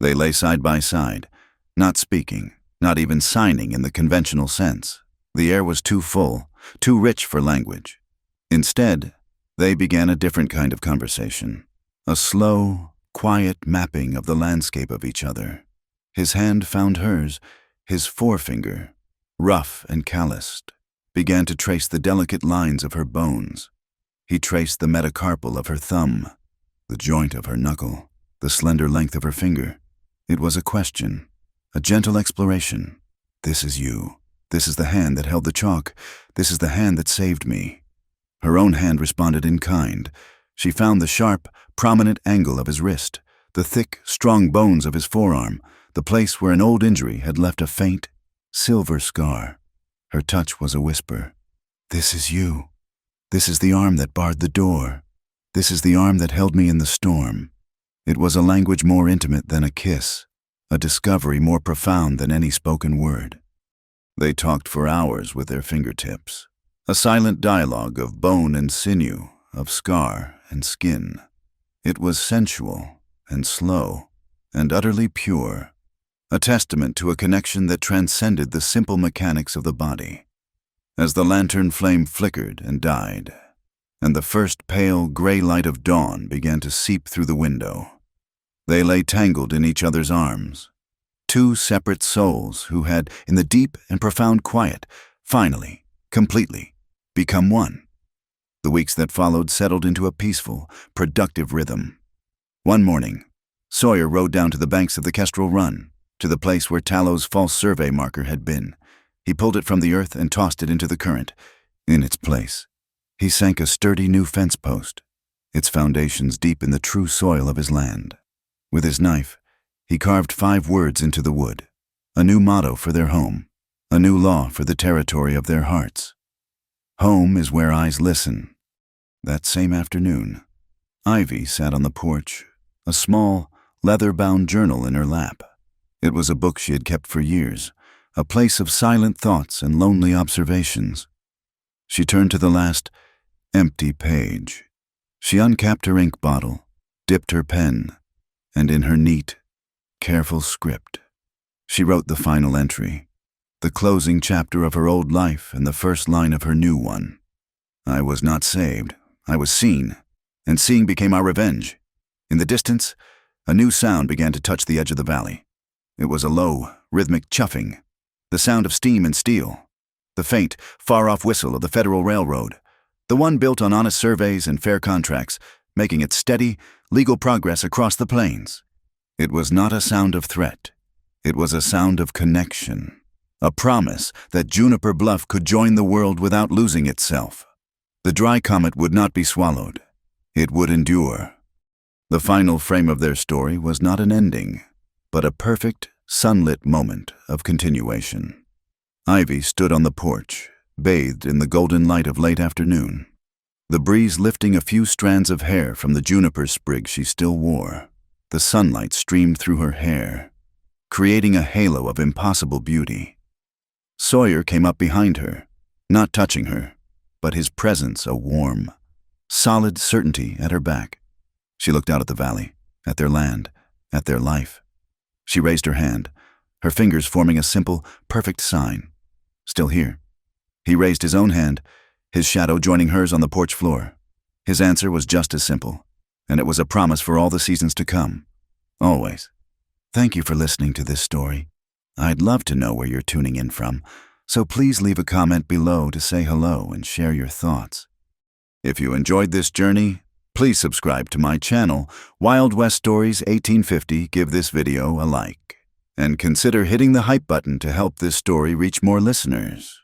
They lay side by side, not speaking, not even signing in the conventional sense. The air was too full, too rich for language. Instead, they began a different kind of conversation, a slow, quiet mapping of the landscape of each other. His hand found hers, his forefinger, rough and calloused, began to trace the delicate lines of her bones. He traced the metacarpal of her thumb, the joint of her knuckle, the slender length of her finger. It was a question, a gentle exploration. This is you. This is the hand that held the chalk. This is the hand that saved me. Her own hand responded in kind. She found the sharp, prominent angle of his wrist, the thick, strong bones of his forearm, the place where an old injury had left a faint, silver scar. Her touch was a whisper. This is you. This is the arm that barred the door. This is the arm that held me in the storm. It was a language more intimate than a kiss, a discovery more profound than any spoken word. They talked for hours with their fingertips, a silent dialogue of bone and sinew, of scar and skin. It was sensual and slow and utterly pure, a testament to a connection that transcended the simple mechanics of the body. As the lantern flame flickered and died, and the first pale gray light of dawn began to seep through the window, they lay tangled in each other's arms, two separate souls who had, in the deep and profound quiet, finally, completely, become one. The weeks that followed settled into a peaceful, productive rhythm. One morning, Sawyer rode down to the banks of the Kestrel Run, to the place where Tallow's false survey marker had been. He pulled it from the earth and tossed it into the current. In its place, he sank a sturdy new fence post, its foundations deep in the true soil of his land. With his knife, he carved 5 words into the wood, a new motto for their home, a new law for the territory of their hearts. Home is where eyes listen. That same afternoon, Ivy sat on the porch, a small, leather-bound journal in her lap. It was a book she had kept for years, a place of silent thoughts and lonely observations. She turned to the last, empty page. She uncapped her ink bottle, dipped her pen, and in her neat, careful script, she wrote the final entry, the closing chapter of her old life and the first line of her new one. I was not saved, I was seen, and seeing became our revenge. In the distance, a new sound began to touch the edge of the valley. It was a low, rhythmic chuffing, the sound of steam and steel, the faint, far-off whistle of the Federal Railroad, the one built on honest surveys and fair contracts, making its steady, legal progress across the plains. It was not a sound of threat. It was a sound of connection, a promise that Juniper Bluff could join the world without losing itself. The dry comet would not be swallowed. It would endure. The final frame of their story was not an ending, but a perfect, sunlit moment of continuation. Ivy stood on the porch, bathed in the golden light of late afternoon, the breeze lifting a few strands of hair from the juniper sprig she still wore. The sunlight streamed through her hair, creating a halo of impossible beauty. Sawyer came up behind her, not touching her, but his presence a warm, solid certainty at her back. She looked out at the valley, at their land, at their life. She raised her hand, her fingers forming a simple, perfect sign. Still here. He raised his own hand, his shadow joining hers on the porch floor. His answer was just as simple, and it was a promise for all the seasons to come. Always. Thank you for listening to this story. I'd love to know where you're tuning in from, so please leave a comment below to say hello and share your thoughts. If you enjoyed this journey, please subscribe to my channel, Wild West Stories 1850. Give this video a like, and consider hitting the hype button to help this story reach more listeners.